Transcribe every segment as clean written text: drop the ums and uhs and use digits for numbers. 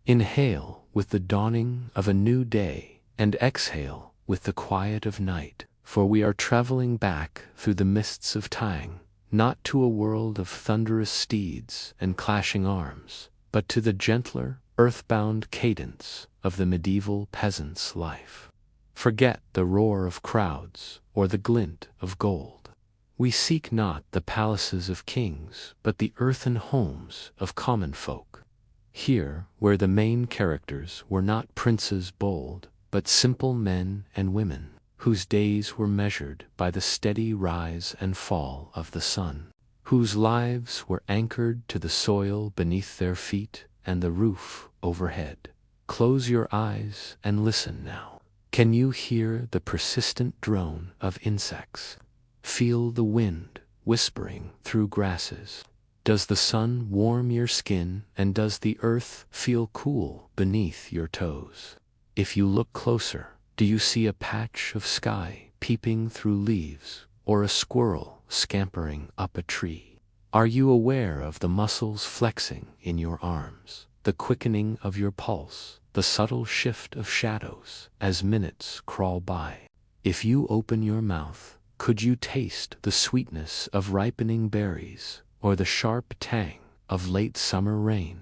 Inhale with the dawning of a new day, and exhale with the quiet of night, for we are traveling back through the mists of time, not to a world of thunderous steeds and clashing arms, but to the gentler, earthbound cadence of the medieval peasant's life. Forget the roar of crowds or the glint of gold. We seek not the palaces of kings, but the earthen homes of common folk. Here, where the main characters were not princes bold, but simple men and women, whose days were measured by the steady rise and fall of the sun, whose lives were anchored to the soil beneath their feet and the roof overhead. Close your eyes and listen now. Can you hear the persistent drone of insects? Feel the wind whispering through grasses. Does the sun warm your skin, and does the earth feel cool beneath your toes? If you look closer, do you see a patch of sky peeping through leaves, or a squirrel scampering up a tree? Are you aware of the muscles flexing in your arms, the quickening of your pulse, the subtle shift of shadows as minutes crawl by? If you open your mouth, could you taste the sweetness of ripening berries, or the sharp tang of late summer rain?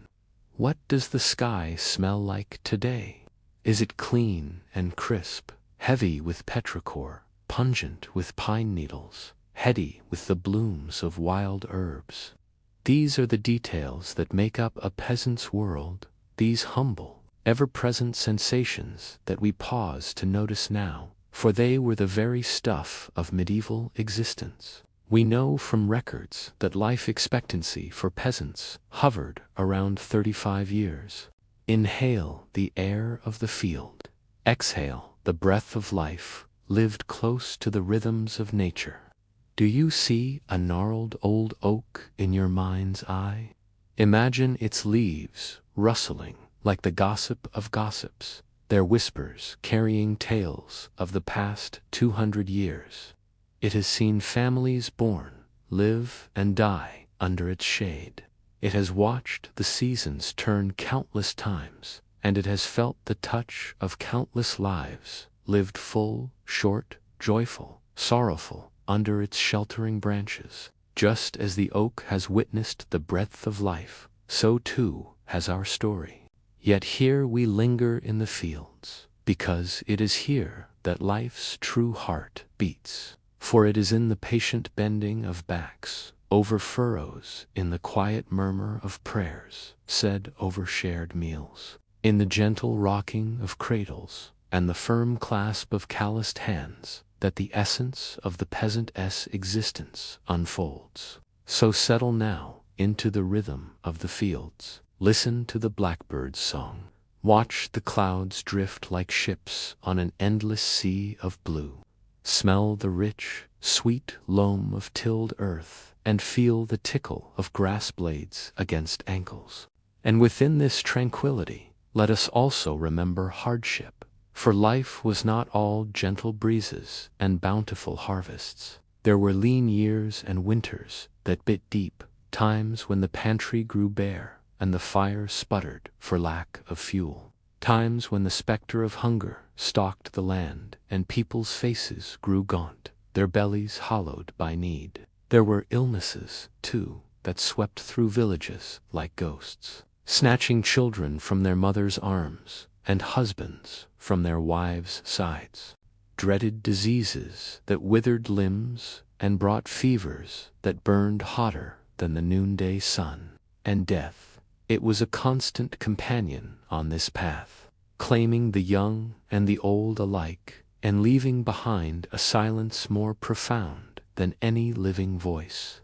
What does the sky smell like today? Is it clean and crisp, heavy with petrichor, pungent with pine needles, heady with the blooms of wild herbs? These are the details that make up a peasant's world, these humble, ever-present sensations that we pause to notice now, for they were the very stuff of medieval existence. We know from records that life expectancy for peasants hovered around 35 years. Inhale the air of the field. Exhale the breath of life, lived close to the rhythms of nature. Do you see a gnarled old oak in your mind's eye? Imagine its leaves rustling like the gossip of gossips, their whispers carrying tales of the past 200 years. It has seen families born, live, and die under its shade. It has watched the seasons turn countless times, and it has felt the touch of countless lives, lived full, short, joyful, sorrowful, under its sheltering branches. Just as the oak has witnessed the breath of life, so too has our story. Yet here we linger in the fields, because it is here that life's true heart beats. For it is in the patient bending of backs, over furrows, in the quiet murmur of prayers said over shared meals, in the gentle rocking of cradles, and the firm clasp of calloused hands, that the essence of the peasant's existence unfolds. So settle now into the rhythm of the fields. Listen to the blackbird's song. Watch the clouds drift like ships on an endless sea of blue. Smell the rich, sweet loam of tilled earth, and feel the tickle of grass blades against ankles. And within this tranquility, let us also remember hardship, for life was not all gentle breezes and bountiful harvests. There were lean years and winters that bit deep, times when the pantry grew bare, and the fire sputtered for lack of fuel. Times when the specter of hunger stalked the land, and people's faces grew gaunt, their bellies hollowed by need. There were illnesses, too, that swept through villages like ghosts, snatching children from their mothers' arms, and husbands from their wives' sides. Dreaded diseases that withered limbs and brought fevers that burned hotter than the noonday sun. And death, it was a constant companion on this path, claiming the young and the old alike, and leaving behind a silence more profound than any living voice.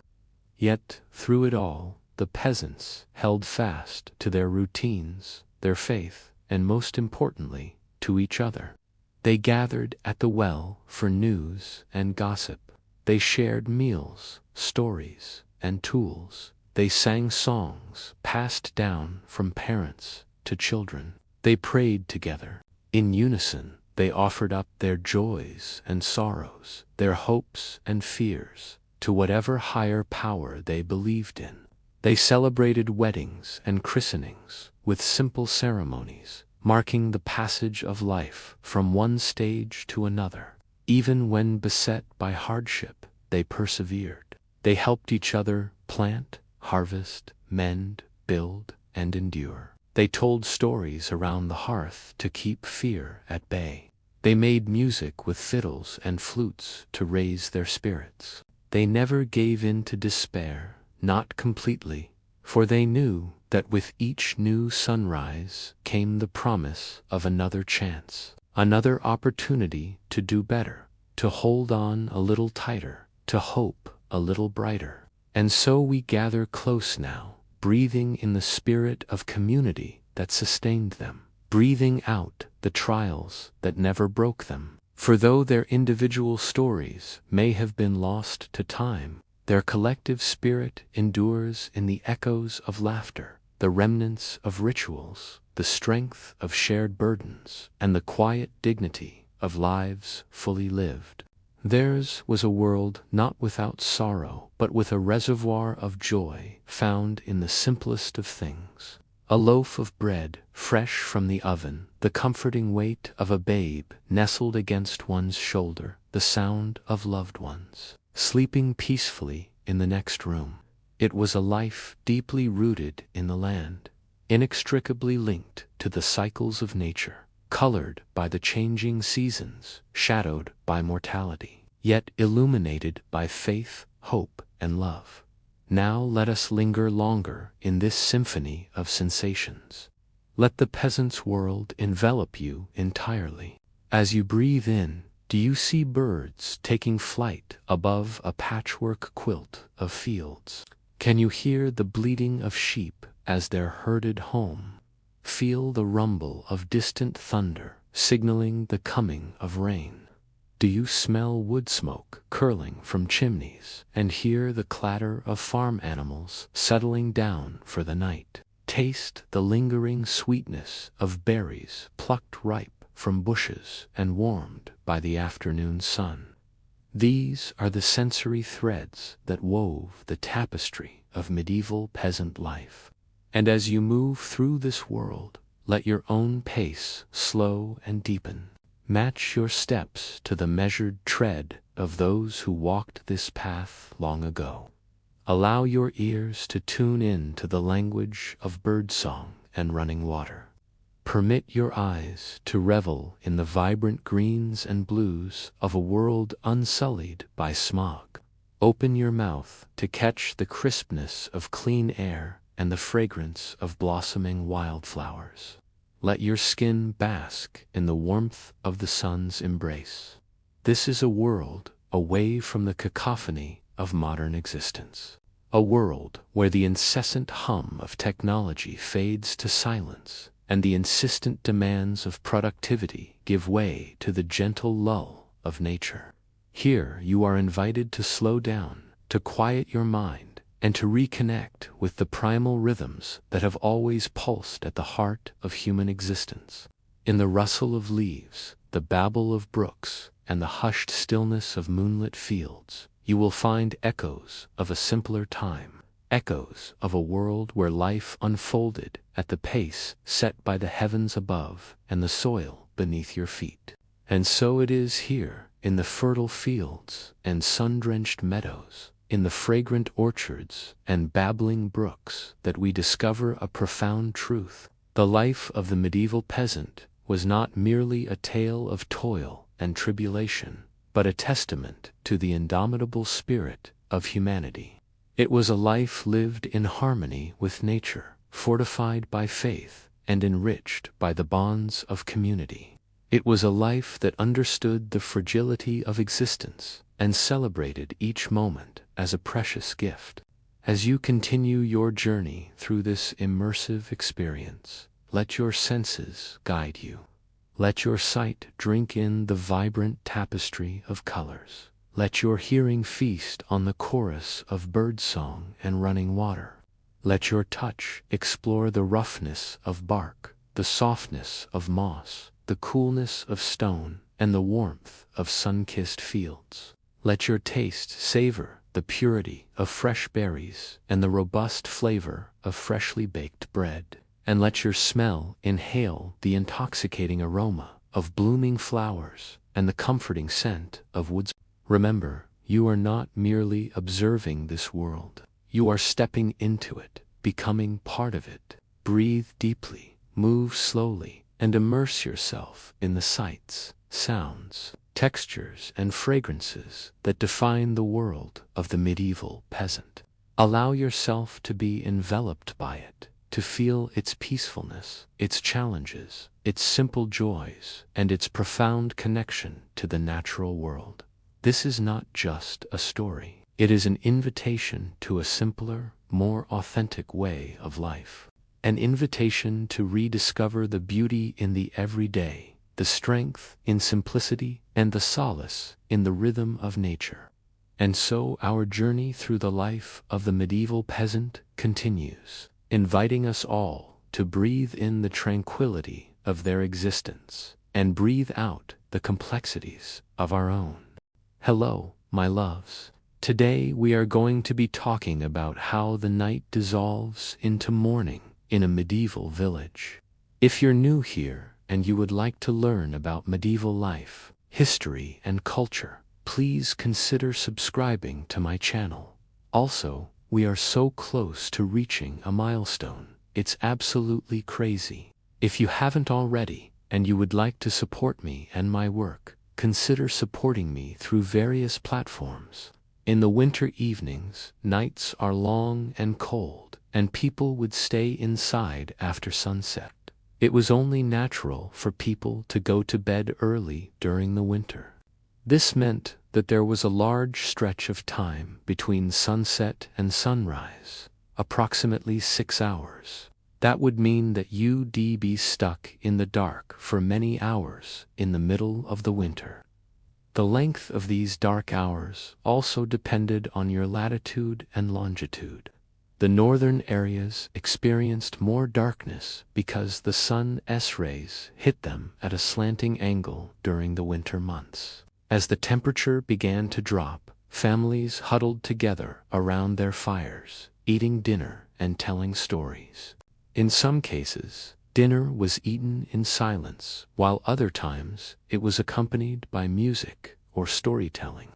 Yet, through it all, the peasants held fast to their routines, their faith, and most importantly, to each other. They gathered at the well for news and gossip. They shared meals, stories, and tools. They sang songs passed down from parents to children. They prayed together. In unison, they offered up their joys and sorrows, their hopes and fears, to whatever higher power they believed in. They celebrated weddings and christenings with simple ceremonies, marking the passage of life from one stage to another. Even when beset by hardship, they persevered. They helped each other plant, harvest, mend, build, and endure. They told stories around the hearth to keep fear at bay. They made music with fiddles and flutes to raise their spirits. They never gave in to despair, not completely, for they knew that with each new sunrise came the promise of another chance, another opportunity to do better, to hold on a little tighter, to hope a little brighter. And so we gather close now, breathing in the spirit of community that sustained them, breathing out the trials that never broke them. For though their individual stories may have been lost to time, their collective spirit endures in the echoes of laughter, the remnants of rituals, the strength of shared burdens, and the quiet dignity of lives fully lived. Theirs was a world not without sorrow, but with a reservoir of joy found in the simplest of things. A loaf of bread, fresh from the oven, the comforting weight of a babe nestled against one's shoulder, the sound of loved ones sleeping peacefully in the next room. It was a life deeply rooted in the land, inextricably linked to the cycles of nature, colored by the changing seasons, shadowed by mortality, yet illuminated by faith, hope, and love. Now let us linger longer in this symphony of sensations. Let the peasant's world envelop you entirely. As you breathe in, do you see birds taking flight above a patchwork quilt of fields? Can you hear the bleating of sheep as they're herded home? Feel the rumble of distant thunder signaling the coming of rain? Do you smell wood smoke curling from chimneys and hear the clatter of farm animals settling down for the night? Taste the lingering sweetness of berries plucked ripe from bushes and warmed by the afternoon sun. These are the sensory threads that wove the tapestry of medieval peasant life. And as you move through this world, let your own pace slow and deepen. Match your steps to the measured tread of those who walked this path long ago. Allow your ears to tune in to the language of birdsong and running water. Permit your eyes to revel in the vibrant greens and blues of a world unsullied by smog. Open your mouth to catch the crispness of clean air and the fragrance of blossoming wildflowers. Let your skin bask in the warmth of the sun's embrace. This is a world away from the cacophony of modern existence. A world where the incessant hum of technology fades to silence, and the insistent demands of productivity give way to the gentle lull of nature. Here you are invited to slow down, to quiet your mind, and to reconnect with the primal rhythms that have always pulsed at the heart of human existence. In the rustle of leaves, the babble of brooks, and the hushed stillness of moonlit fields, you will find echoes of a simpler time, echoes of a world where life unfolded at the pace set by the heavens above and the soil beneath your feet. And so it is here, in the fertile fields and sun-drenched meadows, in the fragrant orchards and babbling brooks, that we discover a profound truth. The life of the medieval peasant was not merely a tale of toil and tribulation, but a testament to the indomitable spirit of humanity. It was a life lived in harmony with nature, fortified by faith, and enriched by the bonds of community. It was a life that understood the fragility of existence and celebrated each moment as a precious gift. As you continue your journey through this immersive experience, let your senses guide you. Let your sight drink in the vibrant tapestry of colors. Let your hearing feast on the chorus of birdsong and running water. Let your touch explore the roughness of bark, the softness of moss, the coolness of stone, and the warmth of sun-kissed fields. Let your taste savor the purity of fresh berries and the robust flavor of freshly baked bread. And let your smell inhale the intoxicating aroma of blooming flowers and the comforting scent of woods. Remember, you are not merely observing this world. You are stepping into it, becoming part of it. Breathe deeply, move slowly, and immerse yourself in the sights, sounds, textures, and fragrances that define the world of the medieval peasant. Allow yourself to be enveloped by it, to feel its peacefulness, its challenges, its simple joys, and its profound connection to the natural world. This is not just a story. It is an invitation to a simpler, more authentic way of life. An invitation to rediscover the beauty in the everyday, the strength in simplicity, and the solace in the rhythm of nature. And so our journey through the life of the medieval peasant continues, inviting us all to breathe in the tranquility of their existence and breathe out the complexities of our own. Hello, my loves. Today we are going to be talking about how the night dissolves into morning in a medieval village. If you're new here and you would like to learn about medieval life, history, and culture, please consider subscribing to my channel. Also, we are so close to reaching a milestone. It's absolutely crazy. If you haven't already and you would like to support me and my work, consider supporting me through various platforms. In the winter evenings, nights are long and cold, and people would stay inside after sunset. It was only natural for people to go to bed early during the winter. This meant that there was a large stretch of time between sunset and sunrise, approximately 6 hours. That would mean that you'd be stuck in the dark for many hours in the middle of the winter. The length of these dark hours also depended on your latitude and longitude. The northern areas experienced more darkness because the sun's rays hit them at a slanting angle during the winter months. As the temperature began to drop, families huddled together around their fires, eating dinner and telling stories. In some cases, dinner was eaten in silence, while other times it was accompanied by music or storytelling.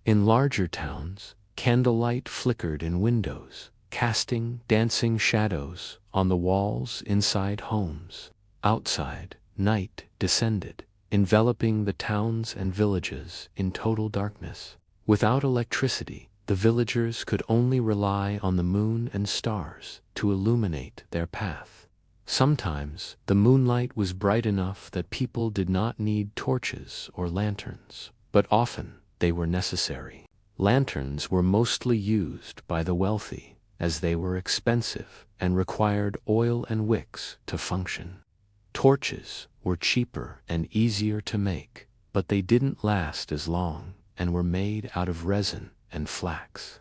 In larger towns, candlelight flickered in windows, casting dancing shadows on the walls inside homes. Outside, night descended, enveloping the towns and villages in total darkness. Without electricity, the villagers could only rely on the moon and stars to illuminate their path. Sometimes, the moonlight was bright enough that people did not need torches or lanterns, but often they were necessary. Lanterns were mostly used by the wealthy, as they were expensive and required oil and wicks to function. Torches were cheaper and easier to make, but they didn't last as long and were made out of resin and flax.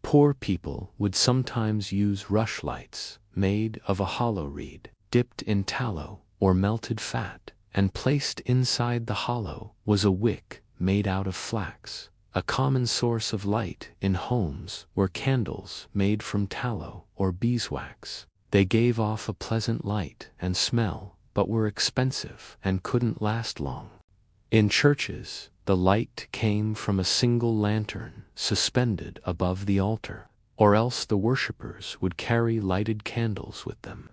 Poor people would sometimes use rushlights made of a hollow reed, dipped in tallow or melted fat, and placed inside the hollow was a wick made out of flax. A common source of light in homes were candles made from tallow or beeswax. They gave off a pleasant light and smell, but were expensive and couldn't last long. In churches, the light came from a single lantern suspended above the altar, or else the worshippers would carry lighted candles with them.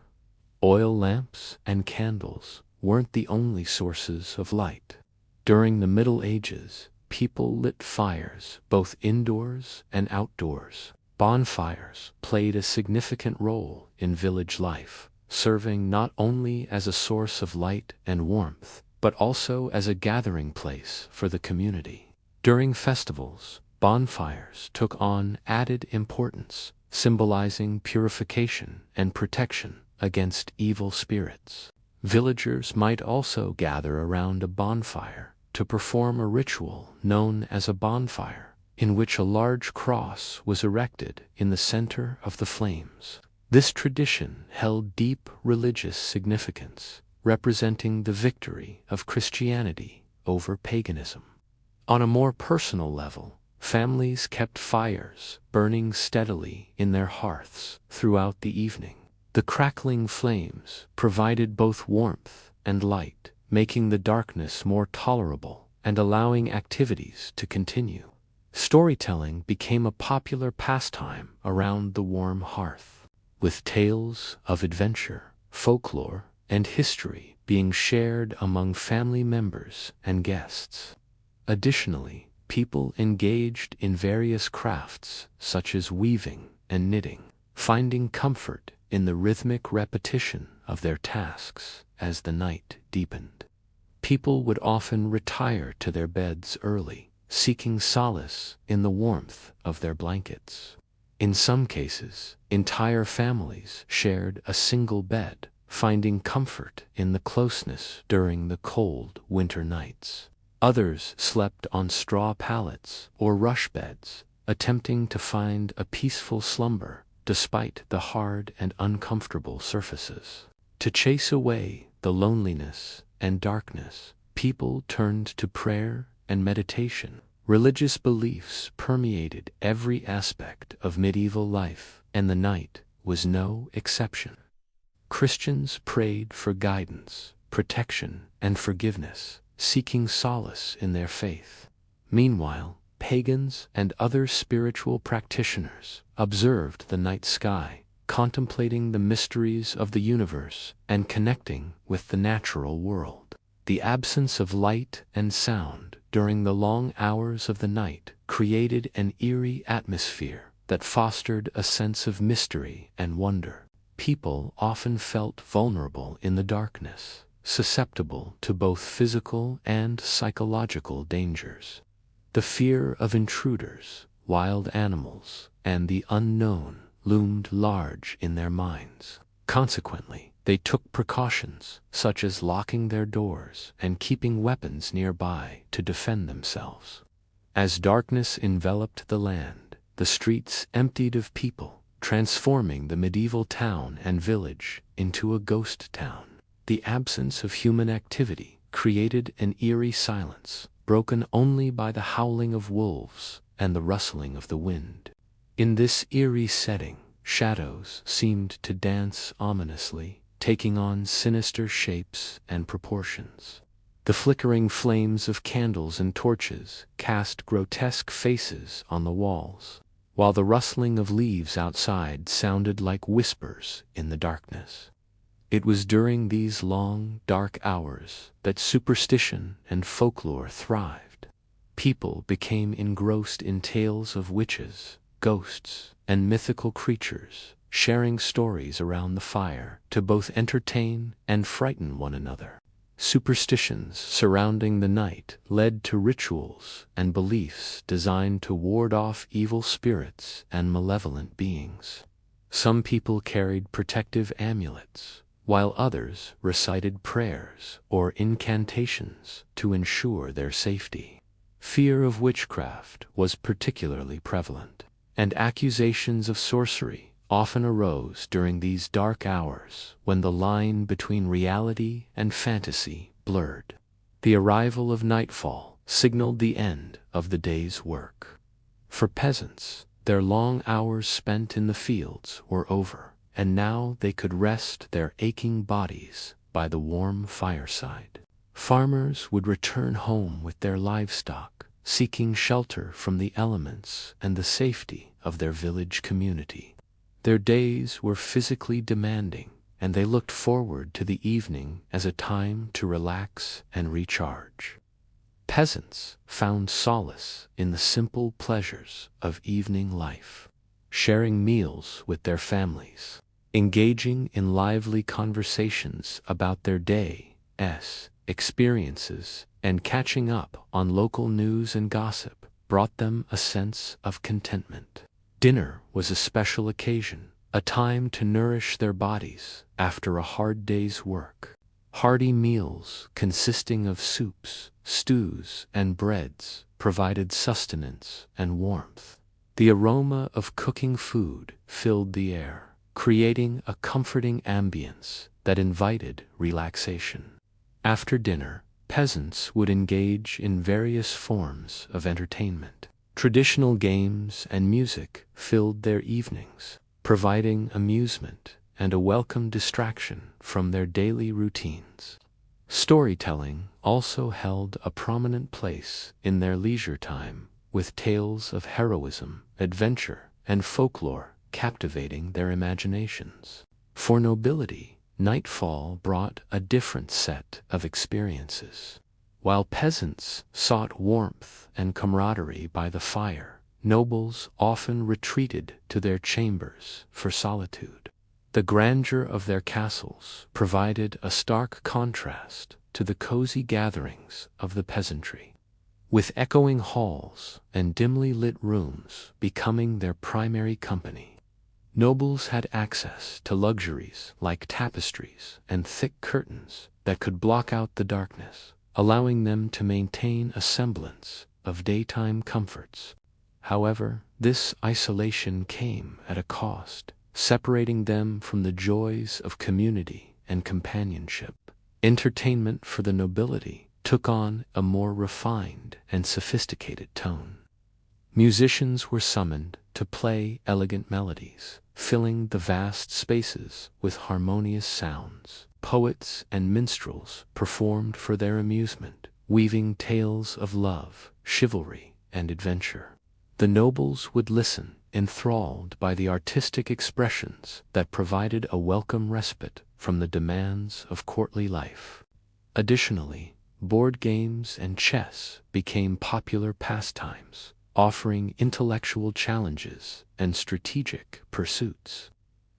Oil lamps and candles weren't the only sources of light. During the Middle Ages, people lit fires both indoors and outdoors. Bonfires played a significant role in village life, serving not only as a source of light and warmth, but also as a gathering place for the community. During festivals, bonfires took on added importance, symbolizing purification and protection against evil spirits. Villagers might also gather around a bonfire to perform a ritual known as a bonfire, in which a large cross was erected in the center of the flames. This tradition held deep religious significance, representing the victory of Christianity over paganism. On a more personal level, Families kept fires burning steadily in their hearths throughout the evening. The crackling flames provided both warmth and light, making the darkness more tolerable and allowing activities to continue. Storytelling became a popular pastime around the warm hearth, with tales of adventure, folklore, and history being shared among family members and guests. Additionally, people engaged in various crafts such as weaving and knitting, finding comfort in the rhythmic repetition of their tasks as the night deepened. People would often retire to their beds early, seeking solace in the warmth of their blankets. In some cases, entire families shared a single bed, finding comfort in the closeness during the cold winter nights. Others slept on straw pallets or rush beds, attempting to find a peaceful slumber despite the hard and uncomfortable surfaces. To chase away the loneliness and darkness, people turned to prayer and meditation. Religious beliefs permeated every aspect of medieval life, and the night was no exception. Christians prayed for guidance, protection, and forgiveness, seeking solace in their faith. Meanwhile, pagans and other spiritual practitioners observed the night sky, contemplating the mysteries of the universe and connecting with the natural world. The absence of light and sound during the long hours of the night created an eerie atmosphere that fostered a sense of mystery and wonder. People often felt vulnerable in the darkness, susceptible to both physical and psychological dangers. The fear of intruders, wild animals, and the unknown loomed large in their minds. Consequently, they took precautions, such as locking their doors and keeping weapons nearby to defend themselves. As darkness enveloped the land, the streets emptied of people, transforming the medieval town and village into a ghost town. The absence of human activity created an eerie silence, broken only by the howling of wolves and the rustling of the wind. In this eerie setting, shadows seemed to dance ominously, taking on sinister shapes and proportions. The flickering flames of candles and torches cast grotesque faces on the walls, while the rustling of leaves outside sounded like whispers in the darkness. It was during these long, dark hours that superstition and folklore thrived. People became engrossed in tales of witches, ghosts, and mythical creatures, sharing stories around the fire to both entertain and frighten one another. Superstitions surrounding the night led to rituals and beliefs designed to ward off evil spirits and malevolent beings. Some people carried protective amulets, while others recited prayers or incantations to ensure their safety. Fear of witchcraft was particularly prevalent, and accusations of sorcery often arose during these dark hours when the line between reality and fantasy blurred. The arrival of nightfall signaled the end of the day's work. For peasants, their long hours spent in the fields were over, and now they could rest their aching bodies by the warm fireside. Farmers would return home with their livestock, seeking shelter from the elements and the safety of their village community. Their days were physically demanding, and they looked forward to the evening as a time to relax and recharge. Peasants found solace in the simple pleasures of evening life, sharing meals with their families, engaging in lively conversations about their day's experiences, and catching up on local news and gossip brought them a sense of contentment. Dinner was a special occasion, a time to nourish their bodies after a hard day's work. Hearty meals consisting of soups, stews, and breads provided sustenance and warmth. The aroma of cooking food filled the air, creating a comforting ambience that invited relaxation. After dinner, peasants would engage in various forms of entertainment. Traditional games and music filled their evenings, providing amusement and a welcome distraction from their daily routines. Storytelling also held a prominent place in their leisure time, with tales of heroism, adventure, and folklore captivating their imaginations. For nobility, nightfall brought a different set of experiences. While peasants sought warmth and camaraderie by the fire, nobles often retreated to their chambers for solitude. The grandeur of their castles provided a stark contrast to the cozy gatherings of the peasantry, with echoing halls and dimly lit rooms becoming their primary company. Nobles had access to luxuries like tapestries and thick curtains that could block out the darkness, allowing them to maintain a semblance of daytime comforts. However, this isolation came at a cost, separating them from the joys of community and companionship. Entertainment for the nobility took on a more refined and sophisticated tone. Musicians were summoned to play elegant melodies, filling the vast spaces with harmonious sounds. Poets and minstrels performed for their amusement, weaving tales of love, chivalry, and adventure. The nobles would listen, enthralled by the artistic expressions that provided a welcome respite from the demands of courtly life. Additionally, board games and chess became popular pastimes, offering intellectual challenges and strategic pursuits.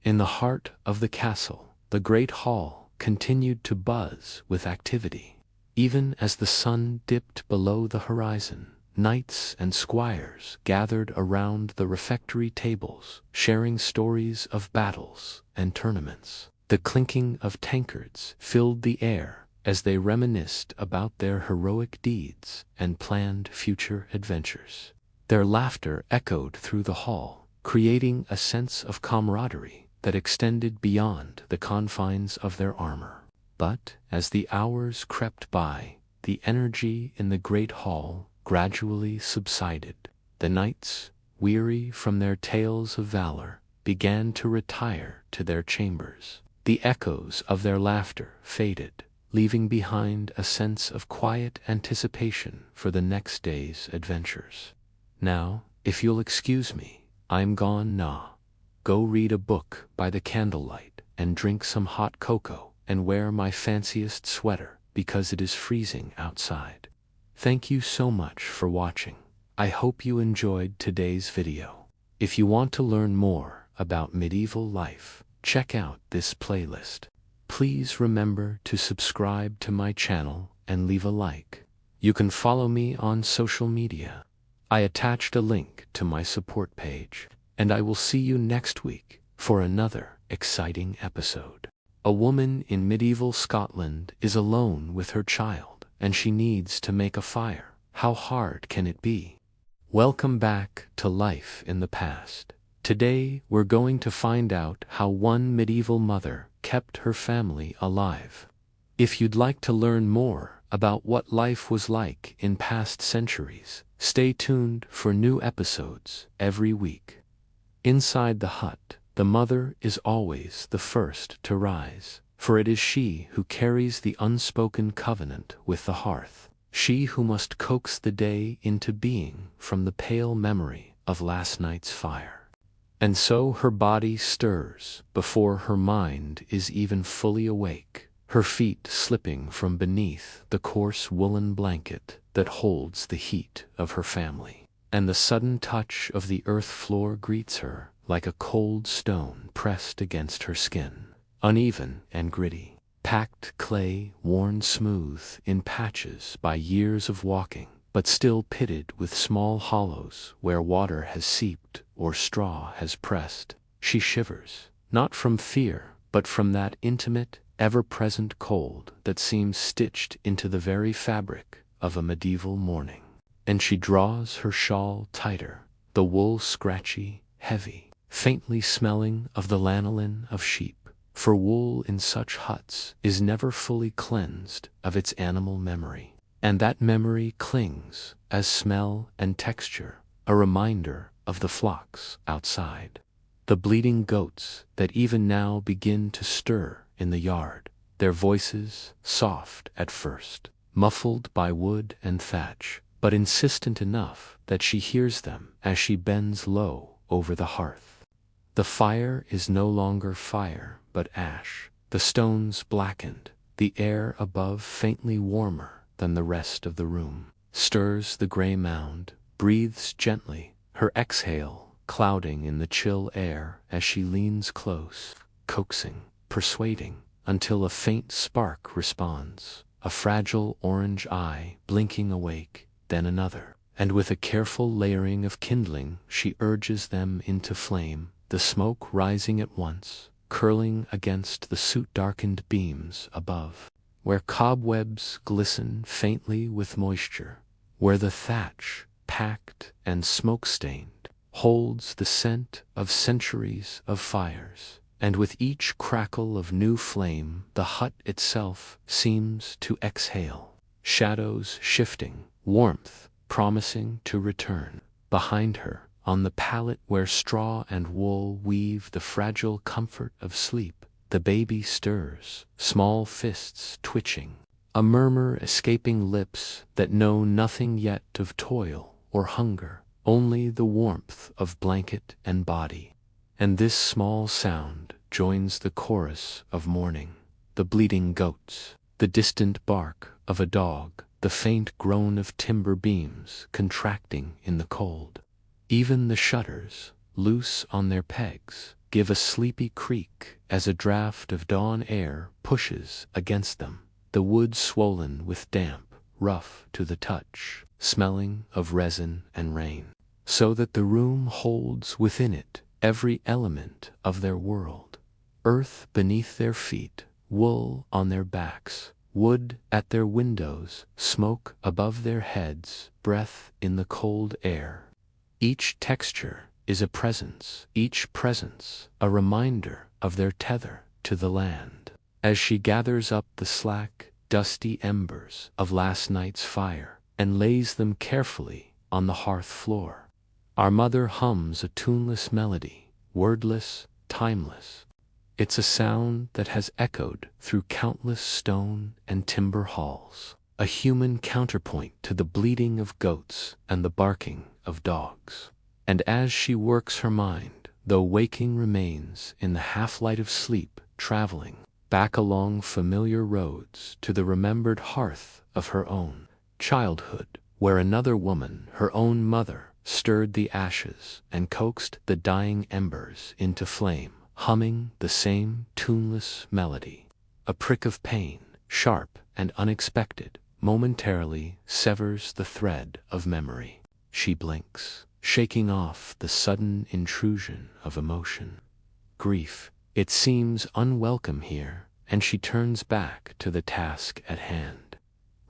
In the heart of the castle, the great hall continued to buzz with activity. Even as the sun dipped below the horizon, knights and squires gathered around the refectory tables, sharing stories of battles and tournaments. The clinking of tankards filled the air as they reminisced about their heroic deeds and planned future adventures. Their laughter echoed through the hall, creating a sense of camaraderie that extended beyond the confines of their armor. But as the hours crept by, the energy in the great hall gradually subsided. The knights, weary from their tales of valor, began to retire to their chambers. The echoes of their laughter faded, leaving behind a sense of quiet anticipation for the next day's adventures. Now, if you'll excuse me, I'm gone now. Go read a book by the candlelight and drink some hot cocoa and wear my fanciest sweater because it is freezing outside. Thank you so much for watching. I hope you enjoyed today's video. If you want to learn more about medieval life, check out this playlist. Please remember to subscribe to my channel and leave a like. You can follow me on social media. I attached a link to my support page. And I will see you next week for another exciting episode. A woman in medieval Scotland is alone with her child, and she needs to make a fire. How hard can it be? Welcome back to Life in the Past. Today we're going to find out how one medieval mother kept her family alive. If you'd like to learn more about what life was like in past centuries, stay tuned for new episodes every week. Inside the hut, the mother is always the first to rise, for it is she who carries the unspoken covenant with the hearth, she who must coax the day into being from the pale memory of last night's fire. And so her body stirs before her mind is even fully awake, her feet slipping from beneath the coarse woolen blanket that holds the heat of her family. And the sudden touch of the earth floor greets her like a cold stone pressed against her skin, uneven and gritty, packed clay worn smooth in patches by years of walking, but still pitted with small hollows where water has seeped or straw has pressed. She shivers, not from fear, but from that intimate, ever-present cold that seems stitched into the very fabric of a medieval morning. And she draws her shawl tighter, the wool scratchy, heavy, faintly smelling of the lanolin of sheep, for wool in such huts is never fully cleansed of its animal memory. And that memory clings, as smell and texture, a reminder of the flocks outside. The bleating goats that even now begin to stir in the yard, their voices soft at first, muffled by wood and thatch, but insistent enough that she hears them as she bends low over the hearth. The fire is no longer fire but ash, the stones blackened, the air above faintly warmer than the rest of the room. Stirs the gray mound, breathes gently, her exhale clouding in the chill air as she leans close, coaxing, persuading, until a faint spark responds, a fragile orange eye blinking awake, then another, and with a careful layering of kindling she urges them into flame, the smoke rising at once, curling against the soot-darkened beams above, where cobwebs glisten faintly with moisture, where the thatch, packed and smoke-stained, holds the scent of centuries of fires, and with each crackle of new flame the hut itself seems to exhale, shadows shifting, warmth promising to return. Behind her, on the pallet where straw and wool weave the fragile comfort of sleep, the baby stirs, small fists twitching, a murmur escaping lips that know nothing yet of toil or hunger, only the warmth of blanket and body. And this small sound joins the chorus of morning, the bleating goats, the distant bark of a dog, the faint groan of timber beams contracting in the cold. Even the shutters, loose on their pegs, give a sleepy creak as a draught of dawn air pushes against them, the wood swollen with damp, rough to the touch, smelling of resin and rain, so that the room holds within it every element of their world. Earth beneath their feet, wool on their backs, wood at their windows, smoke above their heads, breath in the cold air. Each texture is a presence, each presence a reminder of their tether to the land. As she gathers up the slack, dusty embers of last night's fire and lays them carefully on the hearth floor, our mother hums a tuneless melody, wordless, timeless. It's a sound that has echoed through countless stone and timber halls, a human counterpoint to the bleating of goats and the barking of dogs. And as she works her mind, though waking remains in the half-light of sleep, traveling back along familiar roads to the remembered hearth of her own childhood, where another woman, her own mother, stirred the ashes and coaxed the dying embers into flame, humming the same tuneless melody. A prick of pain, sharp and unexpected, momentarily severs the thread of memory. She blinks, shaking off the sudden intrusion of emotion. Grief, it seems unwelcome here, and she turns back to the task at hand,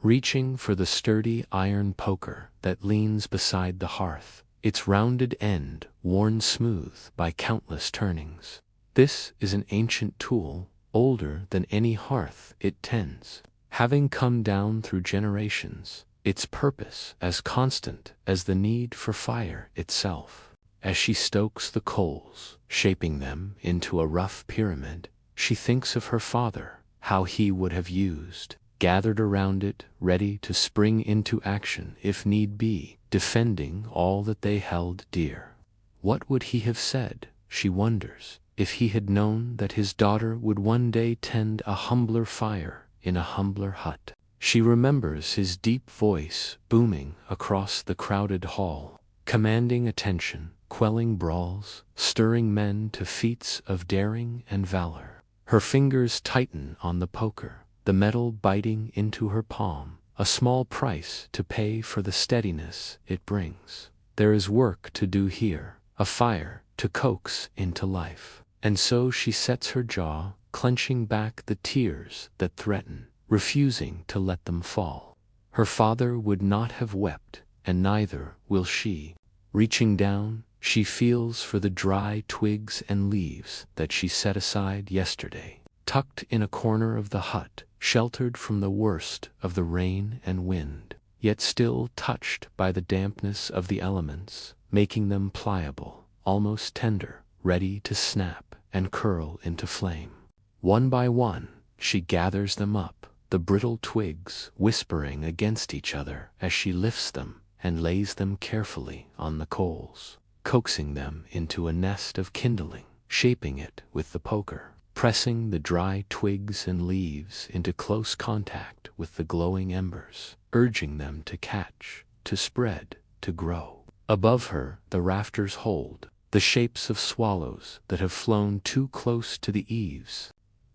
reaching for the sturdy iron poker that leans beside the hearth, its rounded end worn smooth by countless turnings. This is an ancient tool, older than any hearth it tends, having come down through generations, its purpose as constant as the need for fire itself. As she stokes the coals, shaping them into a rough pyramid, she thinks of her father, how he would have used, gathered around it, ready to spring into action if need be, defending all that they held dear. What would he have said, she wonders, if he had known that his daughter would one day tend a humbler fire in a humbler hut? She remembers his deep voice booming across the crowded hall, commanding attention, quelling brawls, stirring men to feats of daring and valor. Her fingers tighten on the poker, the metal biting into her palm, a small price to pay for the steadiness it brings. There is work to do here, a fire to coax into life. And so she sets her jaw, clenching back the tears that threaten, refusing to let them fall. Her father would not have wept, and neither will she. Reaching down, she feels for the dry twigs and leaves that she set aside yesterday, tucked in a corner of the hut, sheltered from the worst of the rain and wind. yet still touched by the dampness of the elements, making them pliable, almost tender, ready to snap and curl into flame. One by one, she gathers them up, the brittle twigs whispering against each other as she lifts them and lays them carefully on the coals, coaxing them into a nest of kindling, shaping it with the poker, pressing the dry twigs and leaves into close contact with the glowing embers, urging them to catch, to spread, to grow. Above her, the rafters hold the shapes of swallows that have flown too close to the eaves,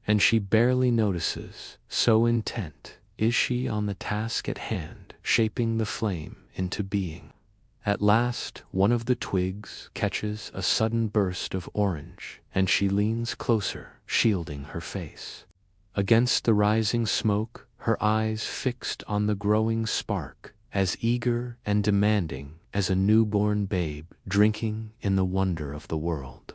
and she barely notices, so intent is she on the task at hand, shaping the flame into being. At last, one of the twigs catches a sudden burst of orange, and she leans closer, shielding her face against the rising smoke, her eyes fixed on the growing spark, as eager and demanding as a newborn babe drinking in the wonder of the world.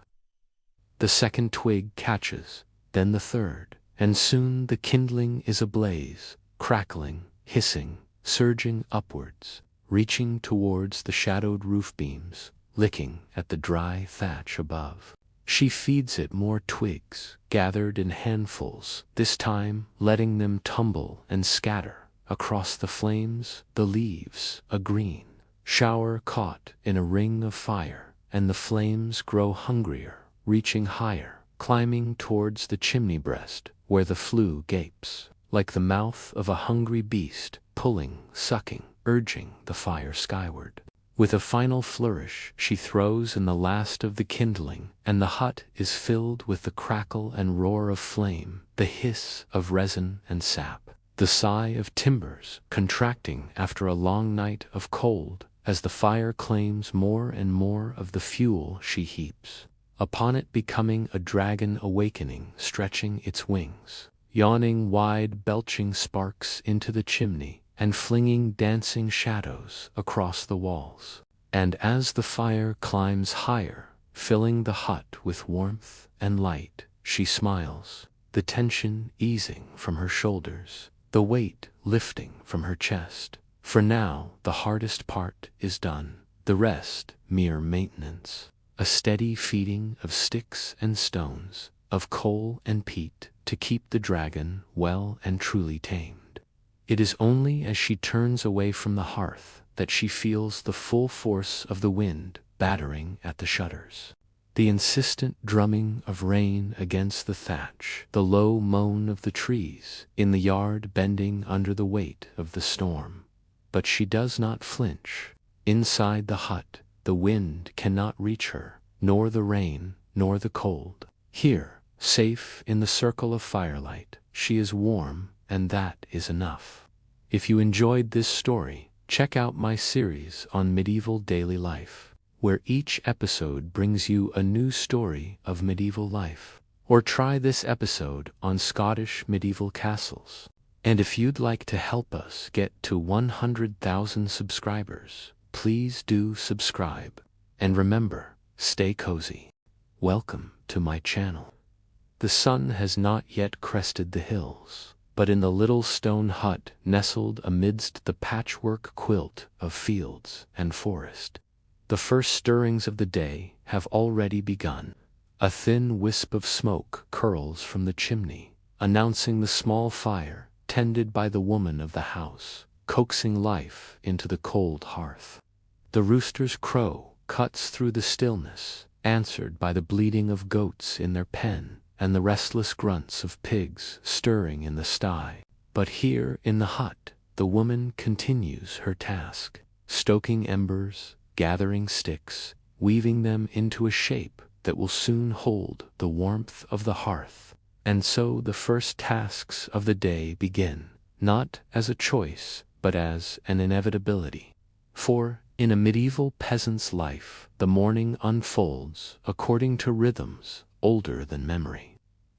The second twig catches, then the third, and soon the kindling is ablaze, crackling, hissing, surging upwards, reaching towards the shadowed roof beams, licking at the dry thatch above. She feeds it more twigs, gathered in handfuls, this time letting them tumble and scatter across the flames, the leaves, a green shower caught in a ring of fire, and the flames grow hungrier, reaching higher, climbing towards the chimney breast, where the flue gapes, like the mouth of a hungry beast, pulling, sucking, urging the fire skyward. With a final flourish, she throws in the last of the kindling, and the hut is filled with the crackle and roar of flame, the hiss of resin and sap, the sigh of timbers contracting after a long night of cold, as the fire claims more and more of the fuel she heaps upon it, becoming a dragon awakening, stretching its wings, yawning wide, belching sparks into the chimney, and flinging dancing shadows across the walls. And as the fire climbs higher, filling the hut with warmth and light, she smiles, the tension easing from her shoulders, the weight lifting from her chest. For now the hardest part is done, the rest mere maintenance, a steady feeding of sticks and stones, of coal and peat, to keep the dragon well and truly tamed. It is only as she turns away from the hearth that she feels the full force of the wind battering at the shutters, the insistent drumming of rain against the thatch, the low moan of the trees in the yard bending under the weight of the storm. But she does not flinch. Inside the hut, the wind cannot reach her, nor the rain, nor the cold. Here, safe in the circle of firelight, she is warm, and that is enough. If you enjoyed this story, check out my series on medieval daily life, where each episode brings you a new story of medieval life. Or try this episode on Scottish medieval castles. And if you'd like to help us get to 100,000 subscribers, please do subscribe. And remember, stay cozy. Welcome to my channel. The sun has not yet crested the hills, but in the little stone hut nestled amidst the patchwork quilt of fields and forest, the first stirrings of the day have already begun. A thin wisp of smoke curls from the chimney, announcing the small fire tended by the woman of the house, coaxing life into the cold hearth. The rooster's crow cuts through the stillness, answered by the bleating of goats in their pen and the restless grunts of pigs stirring in the sty. But here in the hut, the woman continues her task, stoking embers, gathering sticks, weaving them into a shape that will soon hold the warmth of the hearth. And so the first tasks of the day begin, not as a choice, but as an inevitability. For, in a medieval peasant's life, the morning unfolds according to rhythms older than memory,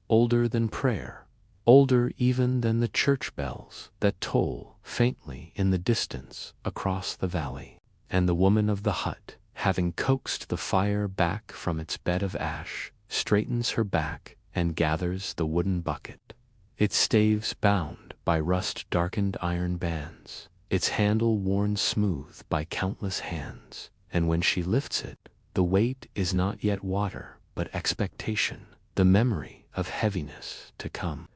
older than prayer, older even than the church bells that toll faintly in the distance across the valley. And the woman of the hut, having coaxed the fire back from its bed of ash, straightens her back and gathers the wooden bucket, its staves bound by rust-darkened iron bands, its handle worn smooth by countless hands, and when she lifts it, the weight is not yet water, but expectation, the memory of heaviness to come.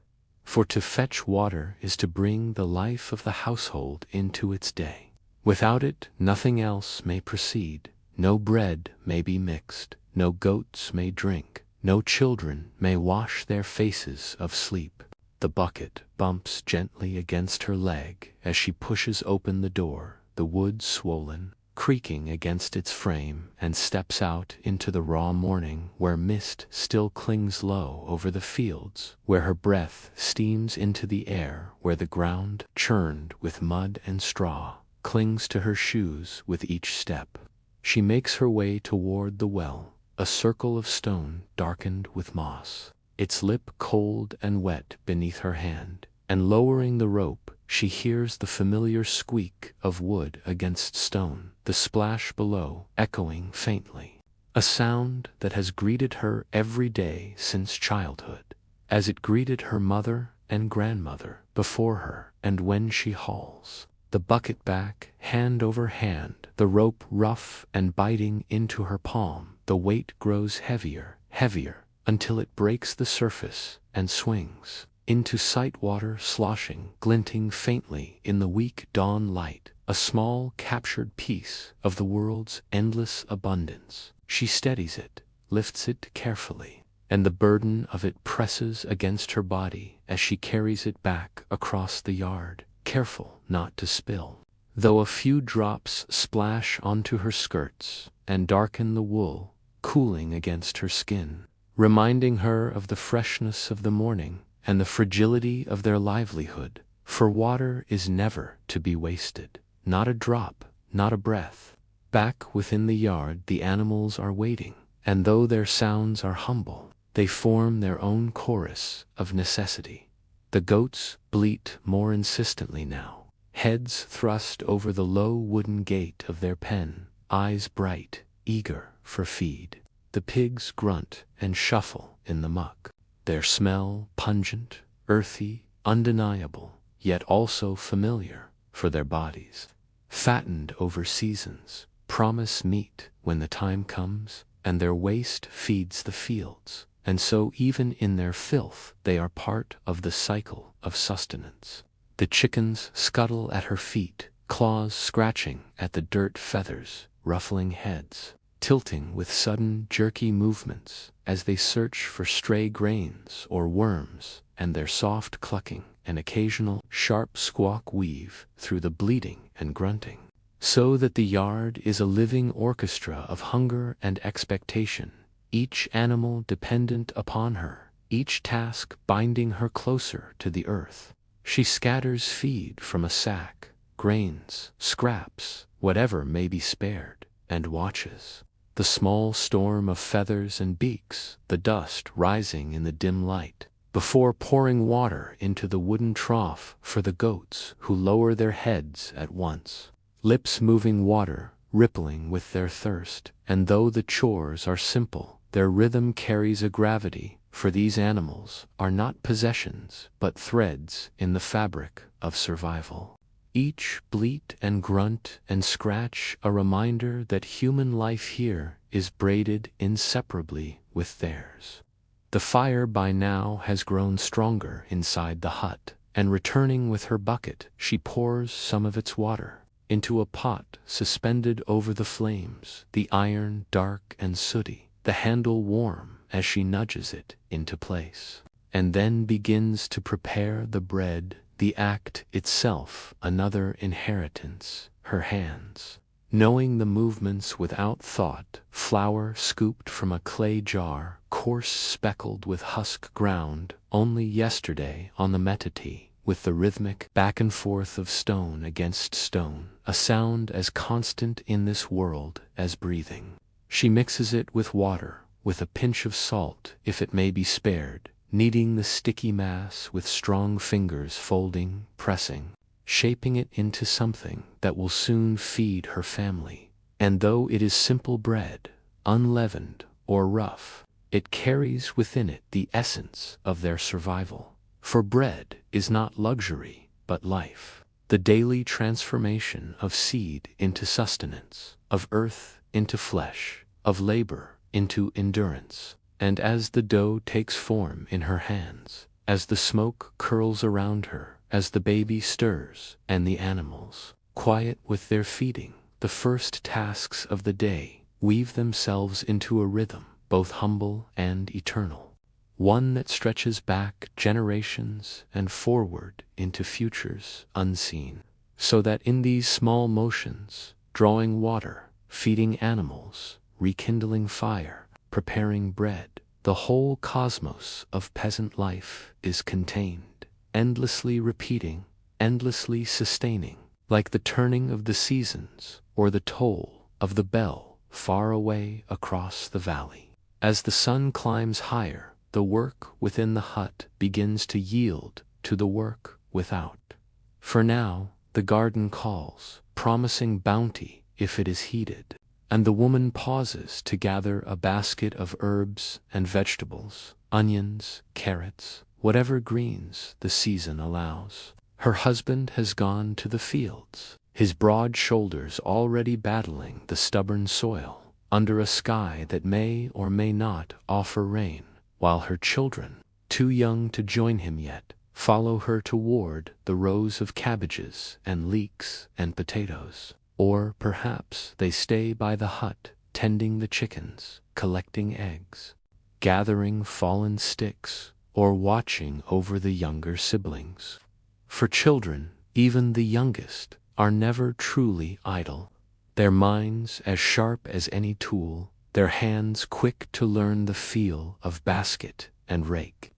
For to fetch water is to bring the life of the household into its day. Without it, nothing else may proceed, no bread may be mixed, no goats may drink, no children may wash their faces of sleep. The bucket bumps gently against her leg as she pushes open the door, the wood swollen, creaking against its frame, and steps out into the raw morning where mist still clings low over the fields, where her breath steams into the air, where the ground, churned with mud and straw, clings to her shoes with each step. She makes her way toward the well, a circle of stone darkened with moss, its lip cold and wet beneath her hand, and lowering the rope, she hears the familiar squeak of wood against stone, the splash below echoing faintly, a sound that has greeted her every day since childhood, as it greeted her mother and grandmother before her, and when she hauls the bucket back, hand over hand, the rope rough and biting into her palm, the weight grows heavier, heavier, until it breaks the surface and swings into sight, water sloshing, glinting faintly in the weak dawn light, a small captured piece of the world's endless abundance. She steadies it, lifts it carefully, and the burden of it presses against her body as she carries it back across the yard, careful not to spill. Though a few drops splash onto her skirts and darken the wool, cooling against her skin, reminding her of the freshness of the morning and the fragility of their livelihood, for water is never to be wasted, not a drop, not a breath. Back within the yard the animals are waiting, and though their sounds are humble, they form their own chorus of necessity. The goats bleat more insistently now, heads thrust over the low wooden gate of their pen, eyes bright, eager for feed. The pigs grunt and shuffle in the muck, their smell pungent, earthy, undeniable, yet also familiar, for their bodies, fattened over seasons, promise meat when the time comes, and their waste feeds the fields, and so even in their filth they are part of the cycle of sustenance. The chickens scuttle at her feet, claws scratching at the dirt, feathers ruffling heads, tilting with sudden jerky movements as they search for stray grains or worms, and their soft clucking and occasional sharp squawk weave through the bleating and grunting, so that the yard is a living orchestra of hunger and expectation, each animal dependent upon her, each task binding her closer to the earth. She scatters feed from a sack, grains, scraps, whatever may be spared, and watches the small storm of feathers and beaks, the dust rising in the dim light, before pouring water into the wooden trough for the goats, who lower their heads at once, lips moving water, rippling with their thirst. And though the chores are simple, their rhythm carries a gravity, for these animals are not possessions, but threads in the fabric of survival. Each bleat and grunt and scratch a reminder that human life here is braided inseparably with theirs. The fire by now has grown stronger inside the hut, and returning with her bucket, she pours some of its water into a pot suspended over the flames, the iron dark and sooty, the handle warm as she nudges it into place, and then begins to prepare the bread, the act itself another inheritance, her hands knowing the movements without thought, flour scooped from a clay jar, coarse speckled with husk, ground only yesterday on the metate, with the rhythmic back and forth of stone against stone, a sound as constant in this world as breathing. She mixes it with water, with a pinch of salt if it may be spared, kneading the sticky mass with strong fingers, folding, pressing, shaping it into something that will soon feed her family. And though it is simple bread, unleavened or rough, it carries within it the essence of their survival. For bread is not luxury, but life. the daily transformation of seed into sustenance, of earth into flesh, of labor into endurance. And as the dough takes form in her hands, as the smoke curls around her, as the baby stirs, and the animals, quiet with their feeding, the first tasks of the day weave themselves into a rhythm, both humble and eternal, one that stretches back generations and forward into futures unseen. So that in these small motions, drawing water, feeding animals, rekindling fire, preparing bread, the whole cosmos of peasant life is contained, endlessly repeating, endlessly sustaining, like the turning of the seasons or the toll of the bell far away across the valley. As the sun climbs higher, the work within the hut begins to yield to the work without. For now, the garden calls, promising bounty if it is heeded, and the woman pauses to gather a basket of herbs and vegetables, onions, carrots, whatever greens the season allows. Her husband has gone to the fields, his broad shoulders already battling the stubborn soil, under a sky that may or may not offer rain, while her children, too young to join him yet, follow her toward the rows of cabbages and leeks and potatoes. Or perhaps they stay by the hut, tending the chickens, collecting eggs, gathering fallen sticks, or watching over the younger siblings. For children, even the youngest, are never truly idle, their minds as sharp as any tool, their hands quick to learn the feel of basket and rake.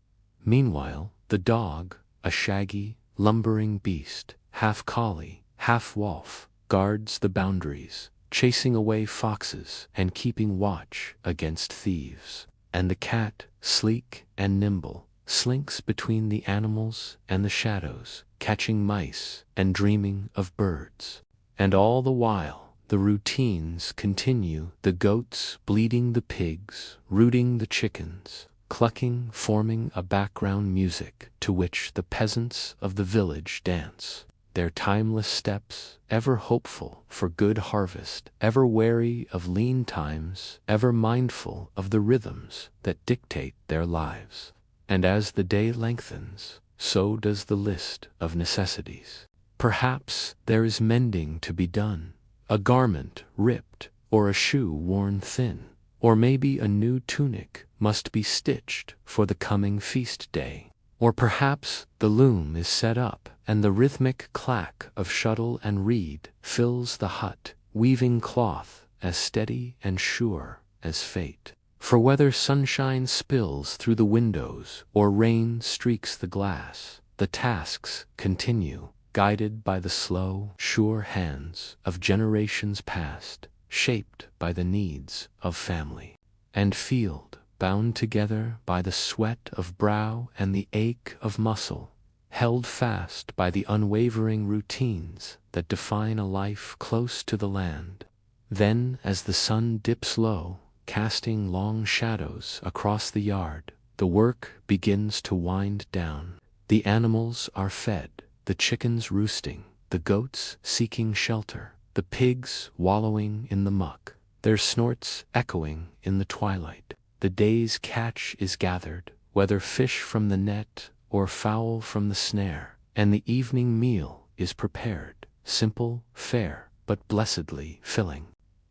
Meanwhile, the dog, a shaggy, lumbering beast, half collie, half wolf, guards the boundaries, chasing away foxes and keeping watch against thieves. And the cat, sleek and nimble, slinks between the animals and the shadows, catching mice and dreaming of birds. And all the while, the routines continue, the goats bleating the pigs, rooting the chickens, clucking, forming a background music to which the peasants of the village dance, their timeless steps, ever hopeful for good harvest, ever wary of lean times, ever mindful of the rhythms that dictate their lives. And as the day lengthens, so does the list of necessities. Perhaps there is mending to be done, a garment ripped, or a shoe worn thin, or maybe a new tunic must be stitched for the coming feast day. Or perhaps the loom is set up, and the rhythmic clack of shuttle and reed fills the hut, weaving cloth as steady and sure as fate. For whether sunshine spills through the windows or rain streaks the glass, the tasks continue, guided by the slow, sure hands of generations past, shaped by the needs of family and field, bound together by the sweat of brow and the ache of muscle, held fast by the unwavering routines that define a life close to the land. Then, as the sun dips low, casting long shadows across the yard, the work begins to wind down. The animals are fed, the chickens roosting, the goats seeking shelter, the pigs wallowing in the muck, their snorts echoing in the twilight. The day's catch is gathered, whether fish from the net or fowl from the snare, and the evening meal is prepared, simple, fair, but blessedly filling.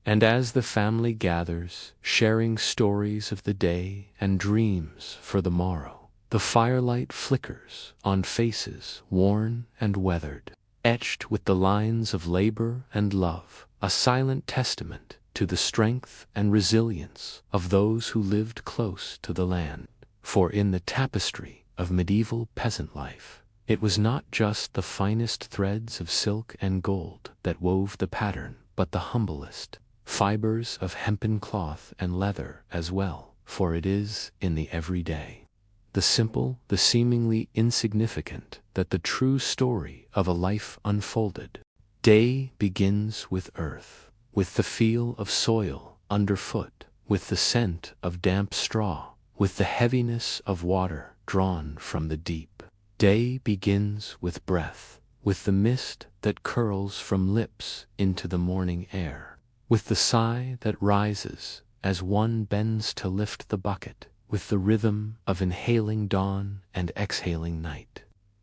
And as the family gathers, sharing stories of the day and dreams for the morrow, the firelight flickers on faces worn and weathered, etched with the lines of labor and love, a silent testament to the strength and resilience of those who lived close to the land. For in the tapestry of medieval peasant life, it was not just the finest threads of silk and gold that wove the pattern, but the humblest fibers of hempen cloth and leather as well, for it is in the everyday, the simple, the seemingly insignificant, that the true story of a life unfolded. Day begins with earth, with the feel of soil underfoot, with the scent of damp straw, with the heaviness of water drawn from the deep. Day begins with breath, with the mist that curls from lips into the morning air, with the sigh that rises as one bends to lift the bucket, with the rhythm of inhaling dawn and exhaling night.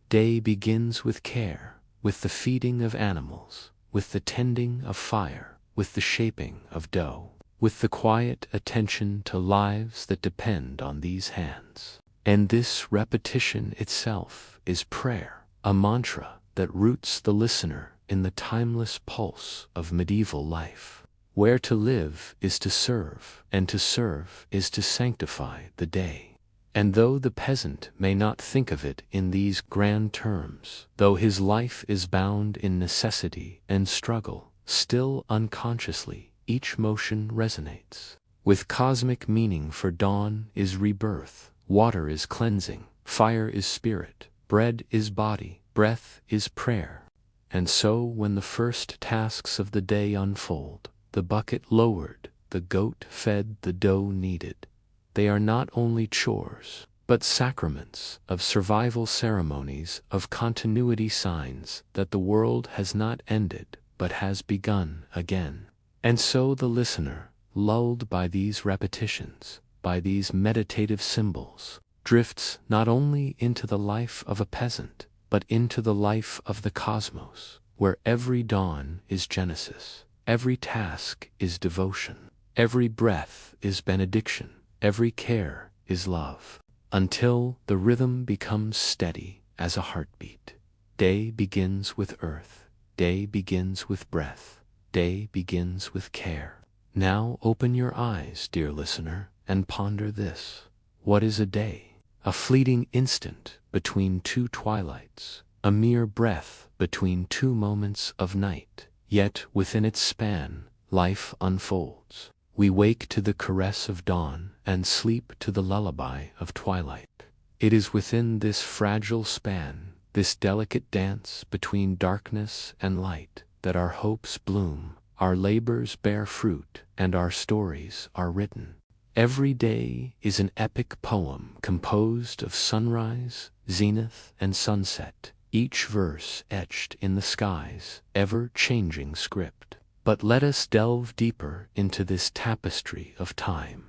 Day begins with care, with the feeding of animals, with the tending of fire, with the shaping of dough, with the quiet attention to lives that depend on these hands. And this repetition itself is prayer, a mantra that roots the listener in the timeless pulse of medieval life, where to live is to serve, and to serve is to sanctify the day. And though the peasant may not think of it in these grand terms, though his life is bound in necessity and struggle, still unconsciously each motion resonates with cosmic meaning, for dawn is rebirth, water is cleansing, fire is spirit, bread is body, breath is prayer. And so when the first tasks of the day unfold, the bucket lowered, the goat fed, the dough kneaded, they are not only chores, but sacraments of survival, ceremonies of continuity, signs that the world has not ended but has begun again. And so the listener, lulled by these repetitions, by these meditative symbols, drifts not only into the life of a peasant, but into the life of the cosmos, where every dawn is Genesis, every task is devotion, every breath is benediction, every care is love, until the rhythm becomes steady as a heartbeat. Day begins with earth, day begins with breath, day begins with care. Now open your eyes, dear listener, and ponder this. What is a day? A fleeting instant between two twilights, a mere breath between two moments of night. Yet within its span, life unfolds. We wake to the caress of dawn and sleep to the lullaby of twilight. It is within this fragile span, this delicate dance between darkness and light, that our hopes bloom, our labors bear fruit, and our stories are written. Every day is an epic poem composed of sunrise, zenith, and sunset, each verse etched in the sky's ever-changing script. But let us delve deeper into this tapestry of time.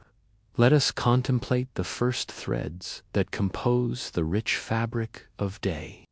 Let us contemplate the first threads that compose the rich fabric of day.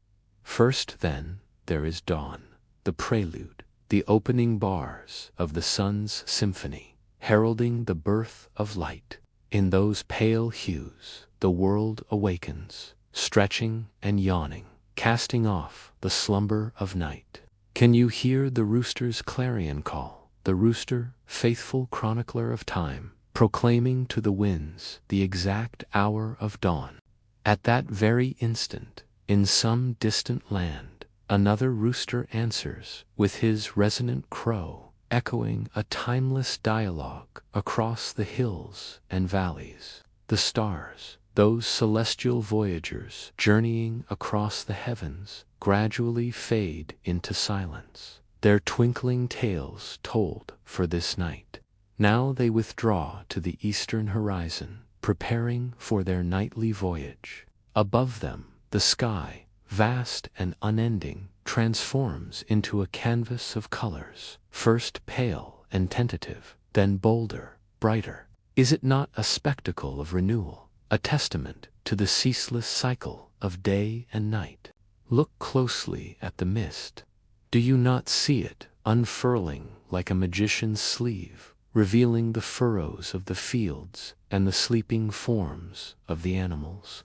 First, then, there is dawn, the prelude, the opening bars of the sun's symphony, heralding the birth of light. In those pale hues, the world awakens, stretching and yawning, casting off the slumber of night. Can you hear the rooster's clarion call, the rooster, faithful chronicler of time, proclaiming to the winds the exact hour of dawn? At that very instant, in some distant land, another rooster answers with his resonant crow, echoing a timeless dialogue across the hills and valleys. The stars, those celestial voyagers journeying across the heavens, gradually fade into silence, their twinkling tales told for this night. Now they withdraw to the eastern horizon, preparing for their nightly voyage. Above them, the sky, vast and unending, transforms into a canvas of colors, first pale and tentative, then bolder, brighter. Is it not a spectacle of renewal, a testament to the ceaseless cycle of day and night? Look closely at the mist. Do you not see it unfurling like a magician's sleeve, revealing the furrows of the fields and the sleeping forms of the animals?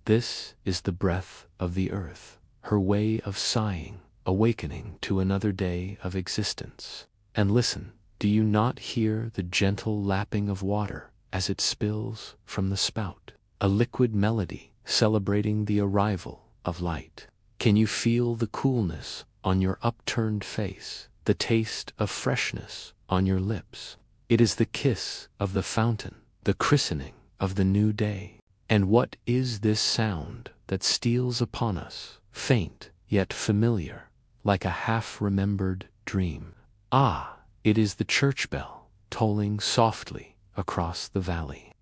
This is the breath of the earth, her way of sighing, awakening to another day of existence. And listen, do you not hear the gentle lapping of water as it spills from the spout? A liquid melody celebrating the arrival of light. Can you feel the coolness on your upturned face, the taste of freshness on your lips? It is the kiss of the fountain, the christening of the new day. And what is this sound that steals upon us, faint yet familiar, like a half-remembered dream? Ah, it is the church bell, tolling softly across the valley.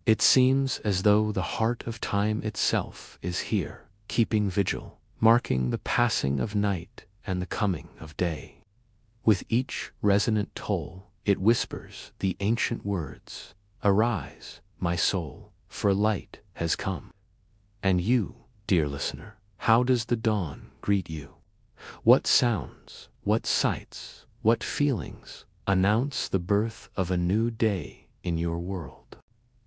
It seems as though the heart of time itself is here, keeping vigil, marking the passing of night and the coming of day. With each resonant toll, it whispers the ancient words, "Arise, my soul, for light has come." And you, dear listener, how does the dawn greet you? What sounds, what sights, what feelings announce the birth of a new day in your world?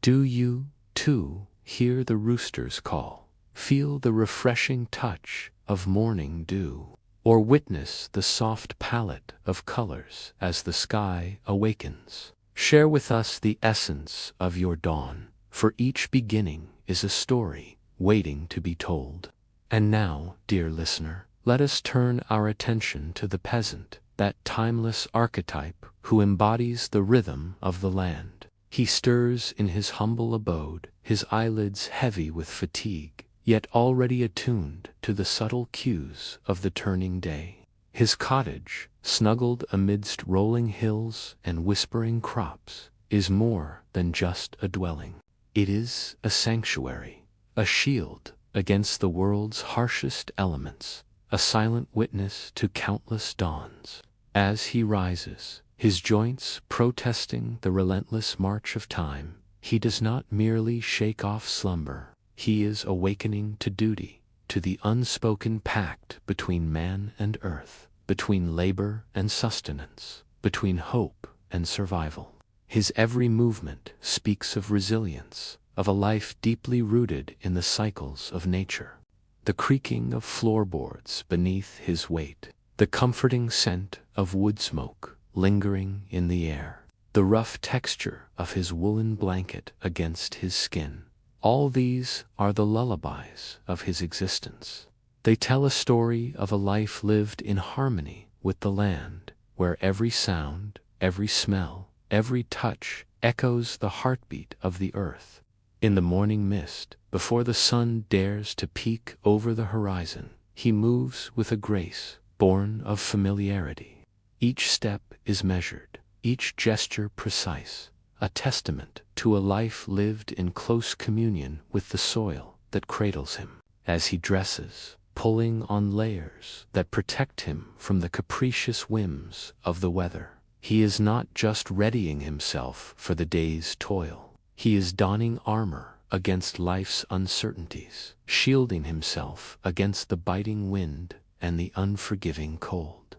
Do you, too, hear the rooster's call, feel the refreshing touch of morning dew, or witness the soft palette of colors as the sky awakens? Share with us the essence of your dawn, for each beginning is a story waiting to be told. And now, dear listener, let us turn our attention to the peasant, that timeless archetype who embodies the rhythm of the land. He stirs in his humble abode, his eyelids heavy with fatigue, yet already attuned to the subtle cues of the turning day. His cottage, snuggled amidst rolling hills and whispering crops, is more than just a dwelling. It is a sanctuary, a shield against the world's harshest elements, a silent witness to countless dawns. As he rises, his joints protesting the relentless march of time, he does not merely shake off slumber. He is awakening to duty, to the unspoken pact between man and earth, between labor and sustenance, between hope and survival. His every movement speaks of resilience, of a life deeply rooted in the cycles of nature. The creaking of floorboards beneath his weight, the comforting scent of wood smoke lingering in the air, the rough texture of his woolen blanket against his skin, all these are the lullabies of his existence. They tell a story of a life lived in harmony with the land, where every sound, every smell, every touch echoes the heartbeat of the earth. In the morning mist, before the sun dares to peek over the horizon, he moves with a grace born of familiarity. Each step is measured, each gesture precise, a testament to a life lived in close communion with the soil that cradles him. As he dresses, pulling on layers that protect him from the capricious whims of the weather, he is not just readying himself for the day's toil. He is donning armor against life's uncertainties, shielding himself against the biting wind and the unforgiving cold.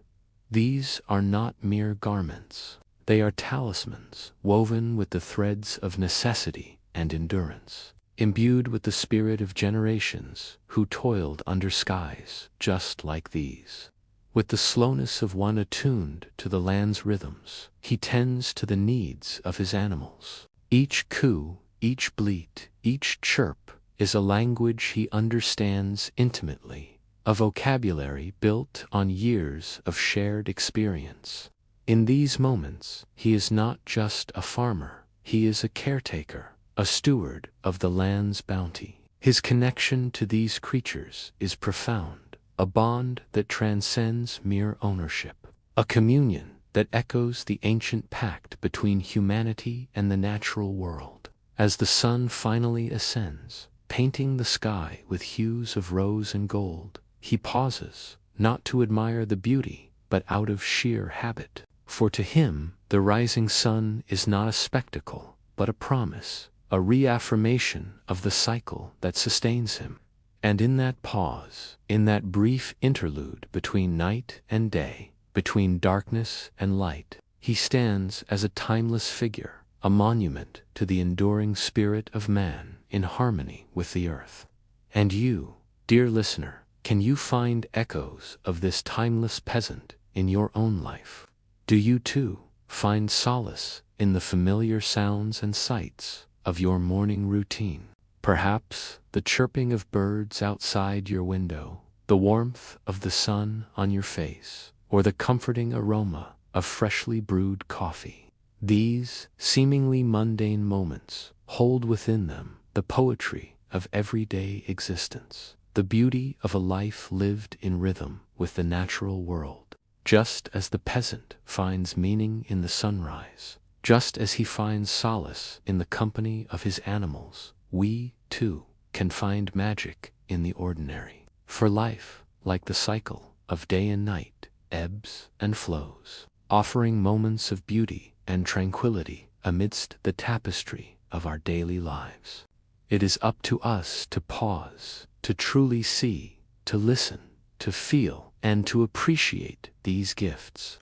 These are not mere garments. They are talismans woven with the threads of necessity and endurance, imbued with the spirit of generations who toiled under skies just like these. With the slowness of one attuned to the land's rhythms, he tends to the needs of his animals. Each coo, each bleat, each chirp is a language he understands intimately, a vocabulary built on years of shared experience. In these moments, he is not just a farmer, he is a caretaker, a steward of the land's bounty. His connection to these creatures is profound, a bond that transcends mere ownership, a communion that echoes the ancient pact between humanity and the natural world. As the sun finally ascends, painting the sky with hues of rose and gold, he pauses, not to admire the beauty, but out of sheer habit. For to him, the rising sun is not a spectacle, but a promise, a reaffirmation of the cycle that sustains him. And in that pause, in that brief interlude between night and day, between darkness and light, he stands as a timeless figure, a monument to the enduring spirit of man in harmony with the earth. And you, dear listener, can you find echoes of this timeless peasant in your own life? Do you too find solace in the familiar sounds and sights of your morning routine? Perhaps the chirping of birds outside your window, the warmth of the sun on your face, or the comforting aroma of freshly brewed coffee. These seemingly mundane moments hold within them the poetry of everyday existence, the beauty of a life lived in rhythm with the natural world. Just as the peasant finds meaning in the sunrise, just as he finds solace in the company of his animals, we, too, can find magic in the ordinary. For life, like the cycle of day and night, ebbs and flows, offering moments of beauty and tranquility amidst the tapestry of our daily lives. It is up to us to pause, to truly see, to listen, to feel, and to appreciate these gifts.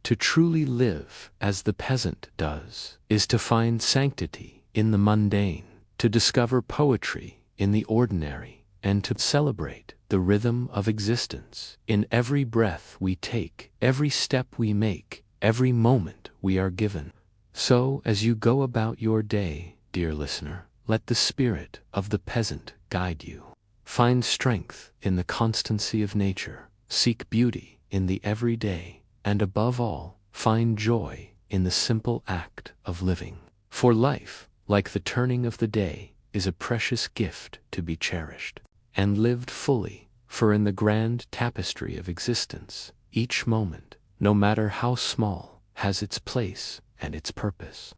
To truly live as the peasant does is to find sanctity in the mundane, to discover poetry in the ordinary, and to celebrate the rhythm of existence in every breath we take, every step we make, every moment we are given. So, as you go about your day, dear listener, let the spirit of the peasant guide you. Find strength in the constancy of nature, seek beauty in the everyday, and above all, find joy in the simple act of living. For life, like the turning of the day, is a precious gift to be cherished and lived fully, for in the grand tapestry of existence, each moment, no matter how small, has its place and its purpose.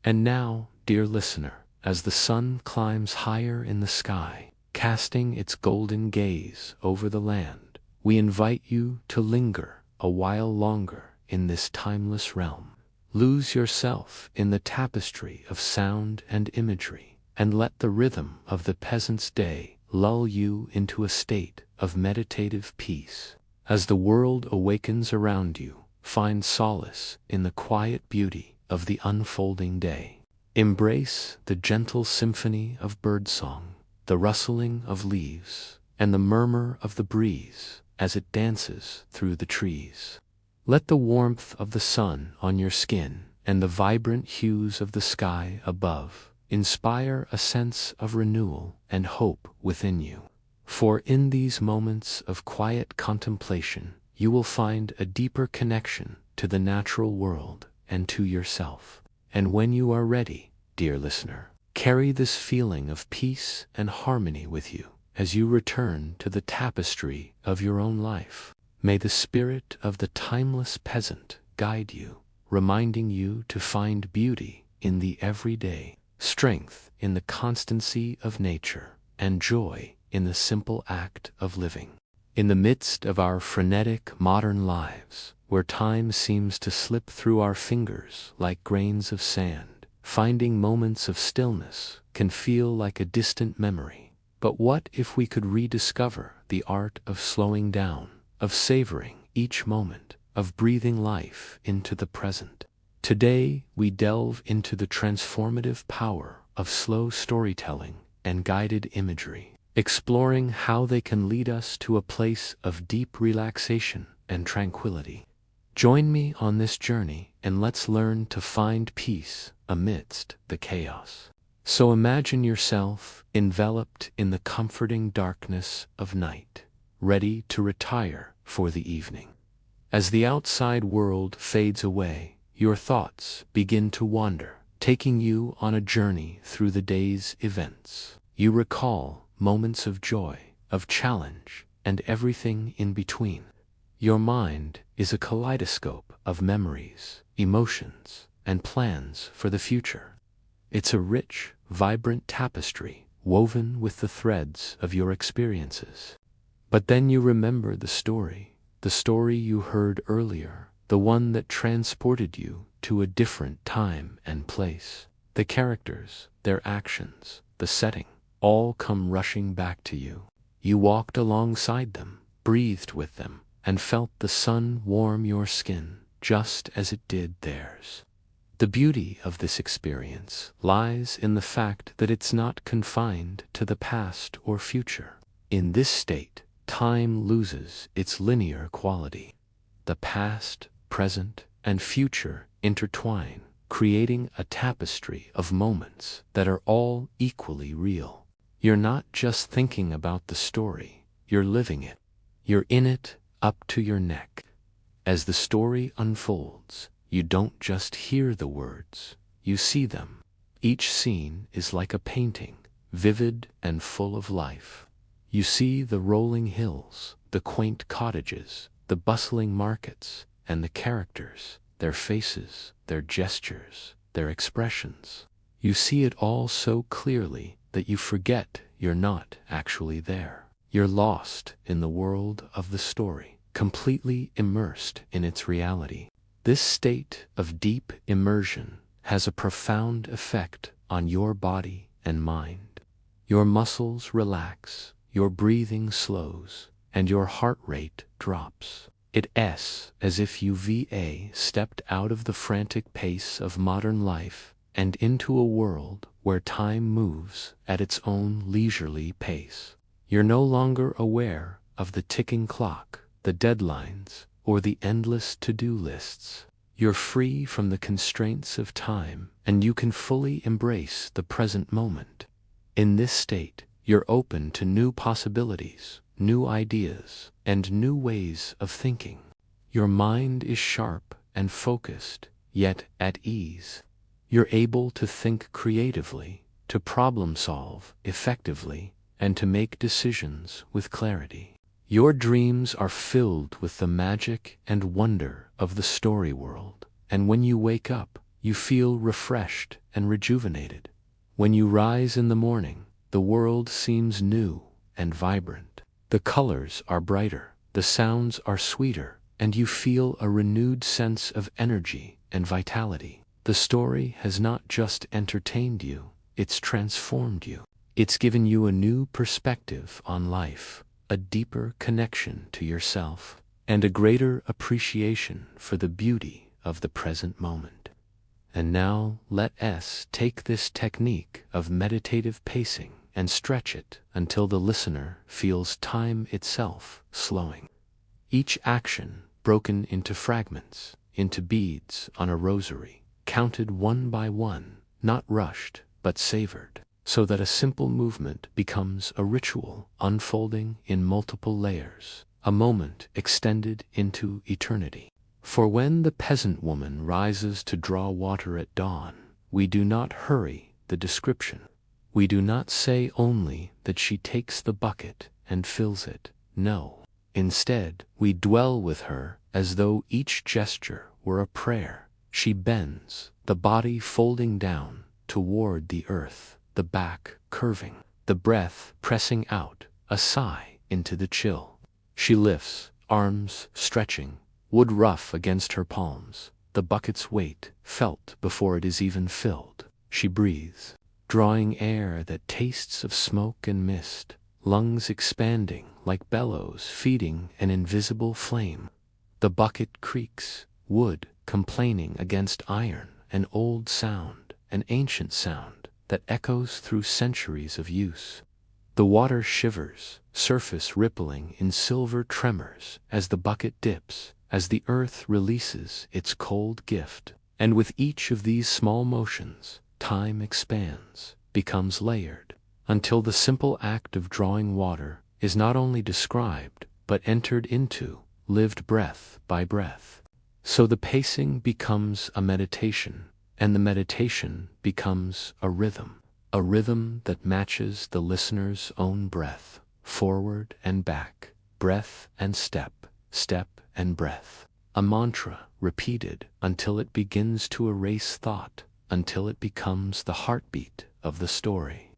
And now, dear listener, as the sun climbs higher in the sky, casting its golden gaze over the land, we invite you to linger a while longer in this timeless realm. Lose yourself in the tapestry of sound and imagery, and let the rhythm of the peasant's day lull you into a state of meditative peace. As the world awakens around you, find solace in the quiet beauty of the unfolding day. Embrace the gentle symphony of birdsong, the rustling of leaves, and the murmur of the breeze as it dances through the trees. Let the warmth of the sun on your skin and the vibrant hues of the sky above inspire a sense of renewal and hope within you. For in these moments of quiet contemplation, you will find a deeper connection to the natural world and to yourself. And when you are ready, dear listener, carry this feeling of peace and harmony with you as you return to the tapestry of your own life. May the spirit of the timeless peasant guide you, reminding you to find beauty in the everyday, strength in the constancy of nature, and joy in the simple act of living. In the midst of our frenetic modern lives, where time seems to slip through our fingers like grains of sand, finding moments of stillness can feel like a distant memory. But what if we could rediscover the art of slowing down, of savoring each moment, of breathing life into the present? Today, we delve into the transformative power of slow storytelling and guided imagery, exploring how they can lead us to a place of deep relaxation and tranquility. Join me on this journey and let's learn to find peace amidst the chaos. So imagine yourself enveloped in the comforting darkness of night, ready to retire for the evening. As the outside world fades away, your thoughts begin to wander, taking you on a journey through the day's events. You recall moments of joy, of challenge, and everything in between. Your mind is a kaleidoscope of memories, emotions, and plans for the future. It's a rich, vibrant tapestry woven with the threads of your experiences. But then you remember the story you heard earlier, the one that transported you to a different time and place. The characters, their actions, the setting, all come rushing back to you. You walked alongside them, breathed with them, and felt the sun warm your skin just as it did theirs. The beauty of this experience lies in the fact that it's not confined to the past or future. In this state, time loses its linear quality. The past, present, and future intertwine, creating a tapestry of moments that are all equally real. You're not just thinking about the story, you're living it. You're in it up to your neck. As the story unfolds, you don't just hear the words, you see them. Each scene is like a painting, vivid and full of life. You see the rolling hills, the quaint cottages, the bustling markets, and the characters, their faces, their gestures, their expressions. You see it all so clearly that you forget you're not actually there. You're lost in the world of the story, completely immersed in its reality. This state of deep immersion has a profound effect on your body and mind. Your muscles relax, your breathing slows, and your heart rate drops. It's as if you stepped out of the frantic pace of modern life and into a world where time moves at its own leisurely pace. You're no longer aware of the ticking clock, the deadlines, or the endless to-do lists. You're free from the constraints of time, and you can fully embrace the present moment. In this state, you're open to new possibilities, new ideas, and new ways of thinking. Your mind is sharp and focused, yet at ease. You're able to think creatively, to problem solve effectively, and to make decisions with clarity. Your dreams are filled with the magic and wonder of the story world, and when you wake up, you feel refreshed and rejuvenated. When you rise in the morning, the world seems new and vibrant. The colors are brighter, the sounds are sweeter, and you feel a renewed sense of energy and vitality. The story has not just entertained you, it's transformed you. It's given you a new perspective on life, a deeper connection to yourself, and a greater appreciation for the beauty of the present moment. And now let us take this technique of meditative pacing and stretch it until the listener feels time itself slowing. Each action broken into fragments, into beads on a rosary, counted one by one, not rushed but savored, so that a simple movement becomes a ritual unfolding in multiple layers, a moment extended into eternity. For when the peasant woman rises to draw water at dawn, we do not hurry the description. We do not say only that she takes the bucket and fills it. No. Instead, we dwell with her as though each gesture were a prayer. She bends, the body folding down toward the earth, the back curving, the breath pressing out, a sigh into the chill. She lifts, arms stretching, wood rough against her palms, the bucket's weight felt before it is even filled. She breathes, drawing air that tastes of smoke and mist, lungs expanding like bellows feeding an invisible flame. The bucket creaks, wood complaining against iron, an old sound, an ancient sound that echoes through centuries of use. The water shivers, surface rippling in silver tremors as the bucket dips, as the earth releases its cold gift. And with each of these small motions, time expands, becomes layered, until the simple act of drawing water is not only described, but entered into, lived breath by breath. So the pacing becomes a meditation, and the meditation becomes a rhythm that matches the listener's own breath, forward and back, breath and step, step and breath. A mantra repeated until it begins to erase thought, until it becomes the heartbeat of the story,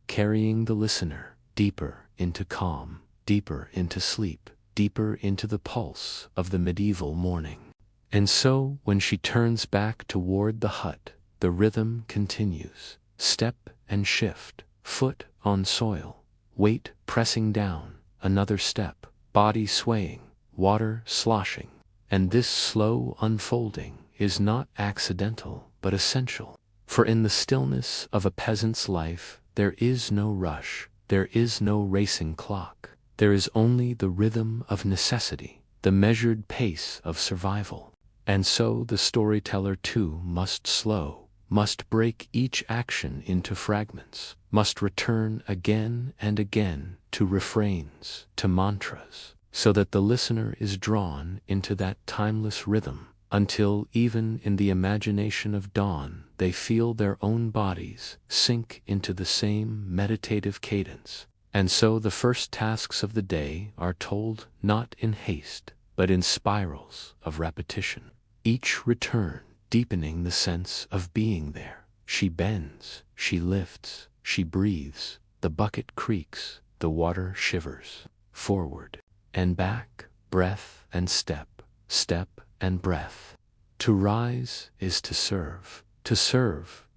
carrying the listener deeper into calm, deeper into sleep, deeper into the pulse of the medieval morning. And so, when she turns back toward the hut, the rhythm continues, step and shift, foot on soil, weight pressing down, another step, body swaying, water sloshing. And this slow unfolding is not accidental, but essential. For in the stillness of a peasant's life, there is no rush, there is no racing clock. There is only the rhythm of necessity, the measured pace of survival. And so the storyteller too must slow, must break each action into fragments, must return again and again to refrains, to mantras, so that the listener is drawn into that timeless rhythm, until even in the imagination of dawn they feel their own bodies sink into the same meditative cadence. And so the first tasks of the day are told not in haste, but in spirals of repetition. Each return deepening the sense of being there. She bends, she lifts, she breathes, the bucket creaks, the water shivers. Forward and back, breath and step, step and breath. To rise is to serve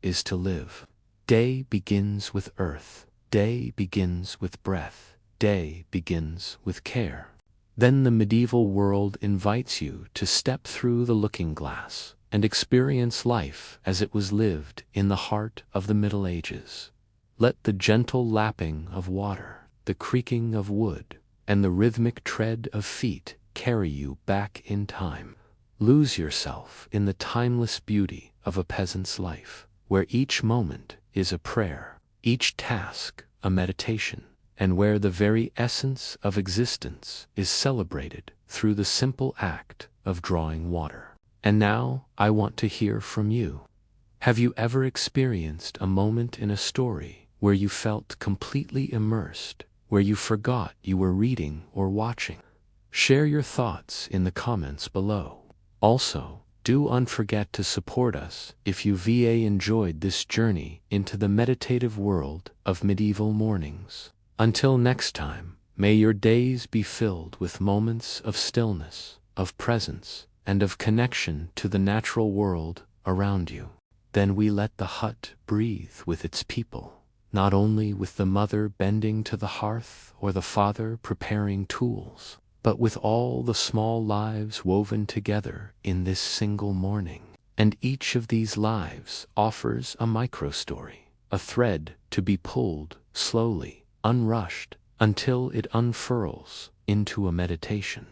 is to live. Day begins with earth, day begins with breath, day begins with care. Then the medieval world invites you to step through the looking glass and experience life as it was lived in the heart of the Middle Ages. Let the gentle lapping of water, the creaking of wood, and the rhythmic tread of feet carry you back in time. Lose yourself in the timeless beauty of a peasant's life, where each moment is a prayer, each task a meditation, and where the very essence of existence is celebrated through the simple act of drawing water. And now I want to hear from you. Have you ever experienced a moment in a story where you felt completely immersed, where you forgot you were reading or watching? Share your thoughts in the comments below. Also, do not forget to support us if you enjoyed this journey into the meditative world of medieval mornings. Until next time, may your days be filled with moments of stillness, of presence, and of connection to the natural world around you. Then we let the hut breathe with its people, not only with the mother bending to the hearth or the father preparing tools, but with all the small lives woven together in this single morning. And each of these lives offers a micro-story, a thread to be pulled slowly, unrushed, until it unfurls into a meditation.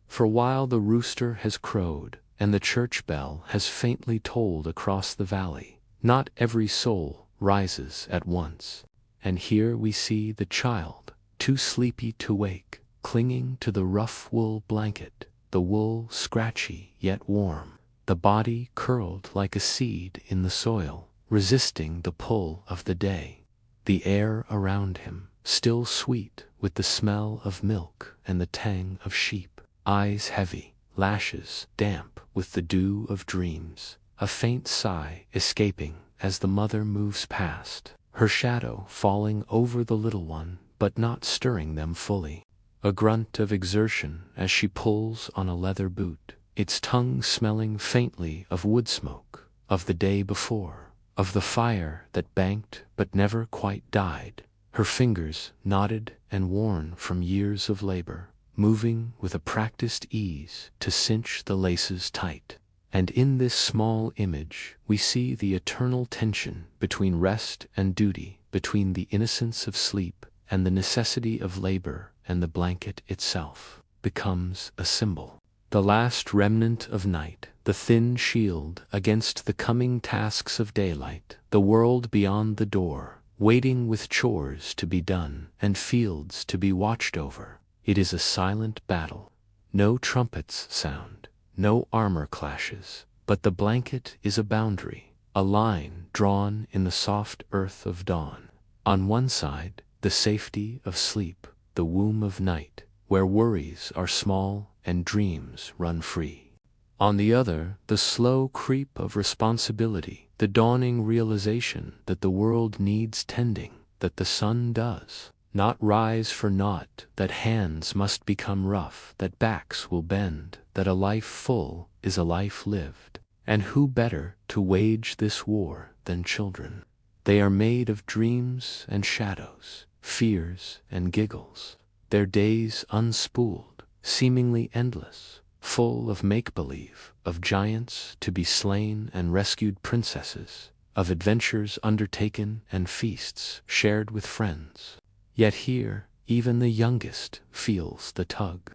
For while the rooster has crowed and the church bell has faintly tolled across the valley, not every soul rises at once. And here we see the child, too sleepy to wake, clinging to the rough wool blanket, the wool scratchy yet warm, the body curled like a seed in the soil, resisting the pull of the day. The air around him, still sweet with the smell of milk and the tang of sheep, eyes heavy, lashes damp with the dew of dreams, a faint sigh escaping as the mother moves past, her shadow falling over the little one but not stirring them fully. A grunt of exertion as she pulls on a leather boot, its tongue smelling faintly of wood smoke, of the day before, of the fire that banked but never quite died, her fingers knotted and worn from years of labor, moving with a practiced ease to cinch the laces tight. And in this small image we see the eternal tension between rest and duty, between the innocence of sleep and the necessity of labor, and the blanket itself becomes a symbol. The last remnant of night, the thin shield against the coming tasks of daylight, the world beyond the door, waiting with chores to be done and fields to be watched over. It is a silent battle. No trumpets sound, no armor clashes, but the blanket is a boundary, a line drawn in the soft earth of dawn. On one side, the safety of sleep, the womb of night, where worries are small and dreams run free. On the other, the slow creep of responsibility, the dawning realization that the world needs tending, that the sun does not rise for naught, that hands must become rough, that backs will bend, that a life full is a life lived. And who better to wage this war than children? They are made of dreams and shadows, fears and giggles, their days unspooled, seemingly endless, full of make-believe, of giants to be slain and rescued princesses, of adventures undertaken and feasts shared with friends. Yet here, even the youngest feels the tug.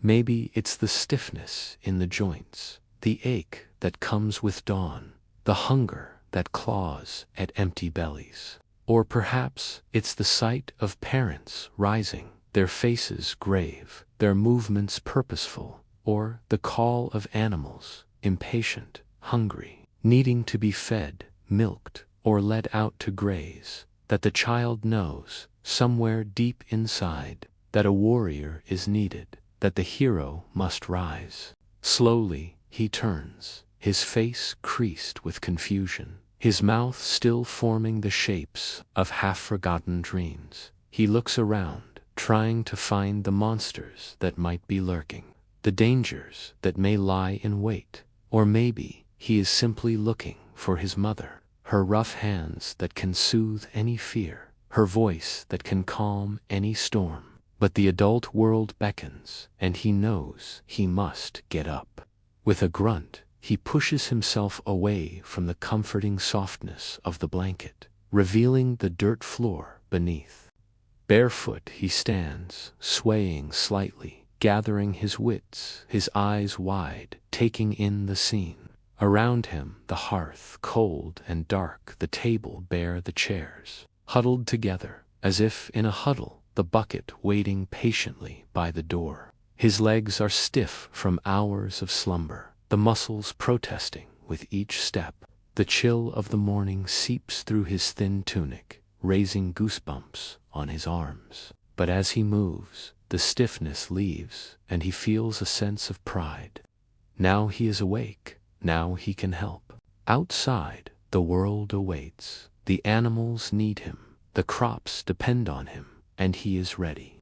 Maybe it's the stiffness in the joints, the ache that comes with dawn, the hunger that claws at empty bellies. Or perhaps it's the sight of parents rising, their faces grave, their movements purposeful, or the call of animals, impatient, hungry, needing to be fed, milked, or led out to graze, that the child knows, somewhere deep inside, that a warrior is needed, that the hero must rise. Slowly he turns, his face creased with confusion, his mouth still forming the shapes of half-forgotten dreams. He looks around, trying to find the monsters that might be lurking, the dangers that may lie in wait. Or maybe he is simply looking for his mother, her rough hands that can soothe any fear, her voice that can calm any storm. But the adult world beckons, and he knows he must get up. With a grunt, he pushes himself away from the comforting softness of the blanket, revealing the dirt floor beneath. Barefoot he stands, swaying slightly, gathering his wits, his eyes wide, taking in the scene. Around him, the hearth, cold and dark, the table bare, the chairs, huddled together, as if in a huddle, the bucket waiting patiently by the door. His legs are stiff from hours of slumber, the muscles protesting with each step. The chill of the morning seeps through his thin tunic, raising goosebumps on his arms. But as he moves, the stiffness leaves, and he feels a sense of pride. Now he is awake, now he can help. Outside, the world awaits. The animals need him, the crops depend on him, and he is ready.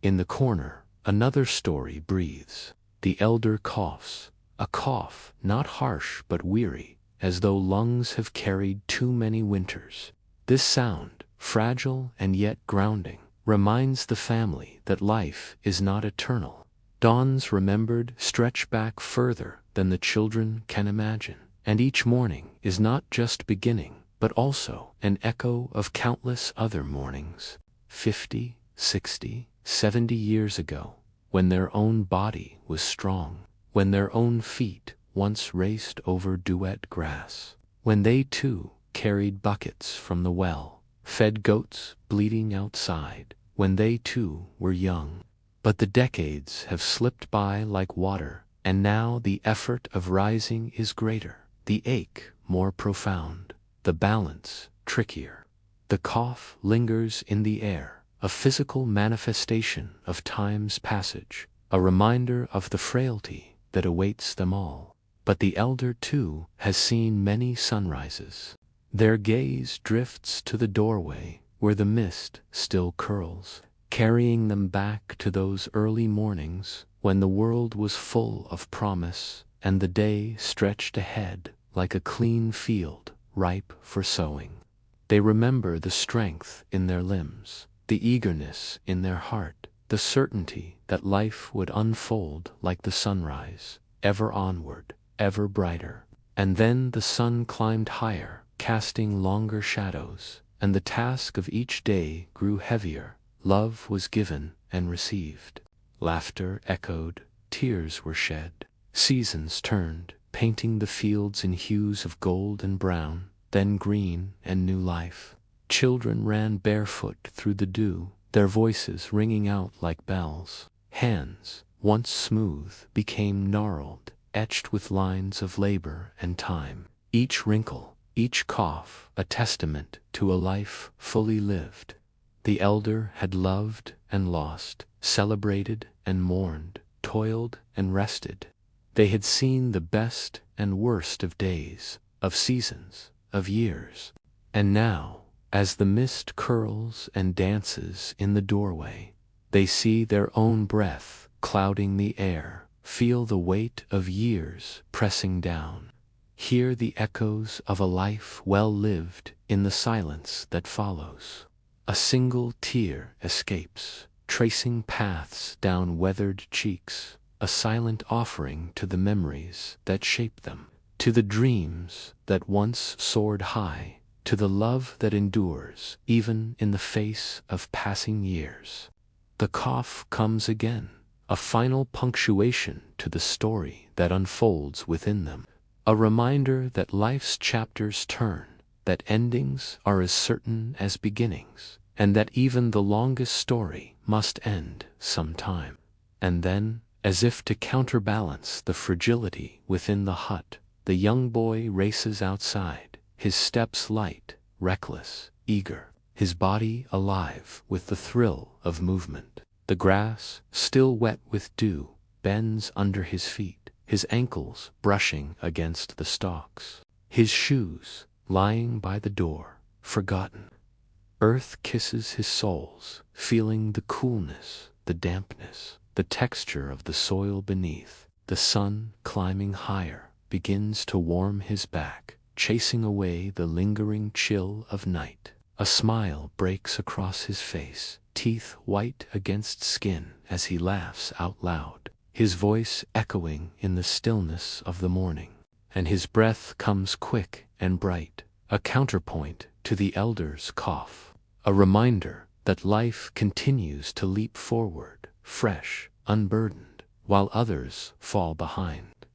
In the corner, another story breathes. The elder coughs, a cough not harsh but weary, as though lungs have carried too many winters. This sound, fragile and yet grounding, reminds the family that life is not eternal. Dawns remembered stretch back further than the children can imagine, and each morning is not just beginning, but also an echo of countless other mornings. 50, 60, 70 years ago, when their own body was strong, when their own feet once raced over duet grass, when they too carried buckets from the well, fed goats bleating outside, when they too were young. But the decades have slipped by like water, and now the effort of rising is greater, the ache more profound, the balance trickier. The cough lingers in the air, a physical manifestation of time's passage, a reminder of the frailty that awaits them all. But the elder, too, has seen many sunrises. Their gaze drifts to the doorway, where the mist still curls, carrying them back to those early mornings when the world was full of promise and the day stretched ahead like a clean field ripe for sowing. They remember the strength in their limbs, the eagerness in their heart, the certainty that life would unfold like the sunrise, ever onward, ever brighter. And then the sun climbed higher, casting longer shadows, and the task of each day grew heavier. Love was given and received. Laughter echoed, tears were shed. Seasons turned, painting the fields in hues of gold and brown, then green and new life. Children ran barefoot through the dew, their voices ringing out like bells. Hands, once smooth, became gnarled, etched with lines of labor and time. Each wrinkle, each cough, a testament to a life fully lived. The elder had loved and lost, celebrated and mourned, toiled and rested. They had seen the best and worst of days, of seasons, of years. And now, as the mist curls and dances in the doorway, they see their own breath clouding the air, feel the weight of years pressing down, hear the echoes of a life well lived in the silence that follows. A single tear escapes, tracing paths down weathered cheeks, a silent offering to the memories that shaped them, to the dreams that once soared high, to the love that endures even in the face of passing years. The cough comes again, a final punctuation to the story that unfolds within them, a reminder that life's chapters turn, that endings are as certain as beginnings, and that even the longest story must end sometime. And then, as if to counterbalance the fragility within the hut, the young boy races outside, his steps light, reckless, eager, his body alive with the thrill of movement. The grass, still wet with dew, bends under his feet, his ankles brushing against the stalks, his shoes lying by the door, forgotten. Earth kisses his soles, feeling the coolness, the dampness, the texture of the soil beneath. The sun, climbing higher, begins to warm his back, chasing away the lingering chill of night. A smile breaks across his face, teeth white against skin as he laughs out loud, his voice echoing in the stillness of the morning. And his breath comes quick and bright, a counterpoint to the elder's cough, a reminder that life continues to leap forward, fresh, unburdened, while others fall behind.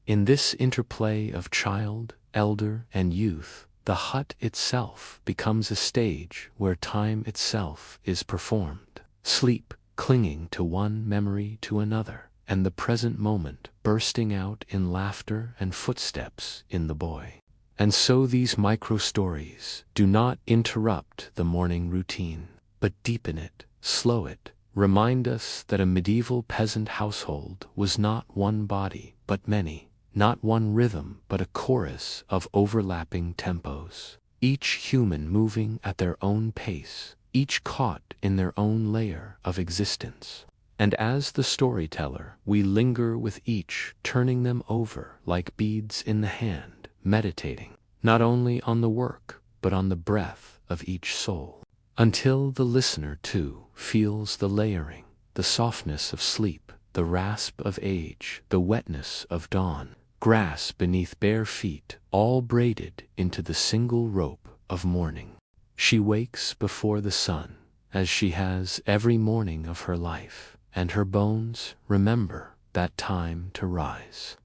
In this interplay of child, elder, and youth, the hut itself becomes a stage where time itself is performed, sleep clinging to one memory to another, and the present moment bursting out in laughter and footsteps in the boy. And so these micro-stories do not interrupt the morning routine, but deepen it, slow it, remind us that a medieval peasant household was not one body but many, not one rhythm but a chorus of overlapping tempos, each human moving at their own pace, each caught in their own layer of existence. And as the storyteller, we linger with each, turning them over like beads in the hand, meditating, not only on the work, but on the breath of each soul, until the listener, too, feels the layering, the softness of sleep, the rasp of age, the wetness of dawn, grass beneath bare feet, all braided into the single rope of morning. She wakes before the sun, as she has every morning of her life, and her bones remember that time to rise.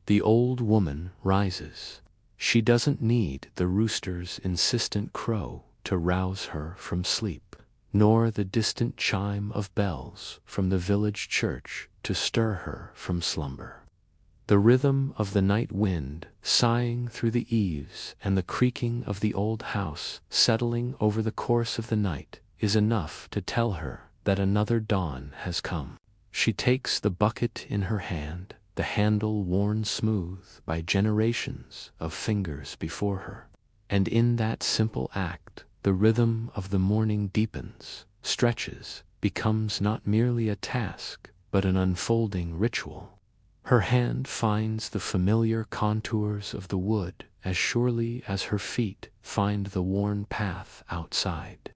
The old woman rises. She doesn't need the rooster's insistent crow to rouse her from sleep, nor the distant chime of bells from the village church to stir her from slumber. The rhythm of the night wind sighing through the eaves and the creaking of the old house settling over the course of the night is enough to tell her that another dawn has come. She takes the bucket in her hand, the handle worn smooth by generations of fingers before her. And in that simple act, the rhythm of the morning deepens, stretches, becomes not merely a task, but an unfolding ritual. Her hand finds the familiar contours of the wood as surely as her feet find the worn path outside.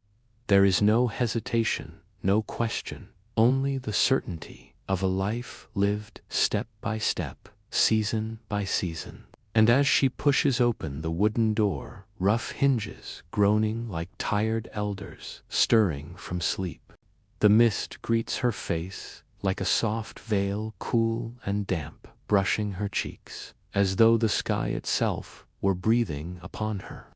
There is no hesitation, no question, only the certainty of a life lived step by step, season by season. And as she pushes open the wooden door, rough hinges groaning like tired elders stirring from sleep, the mist greets her face like a soft veil, cool and damp, brushing her cheeks, as though the sky itself were breathing upon her.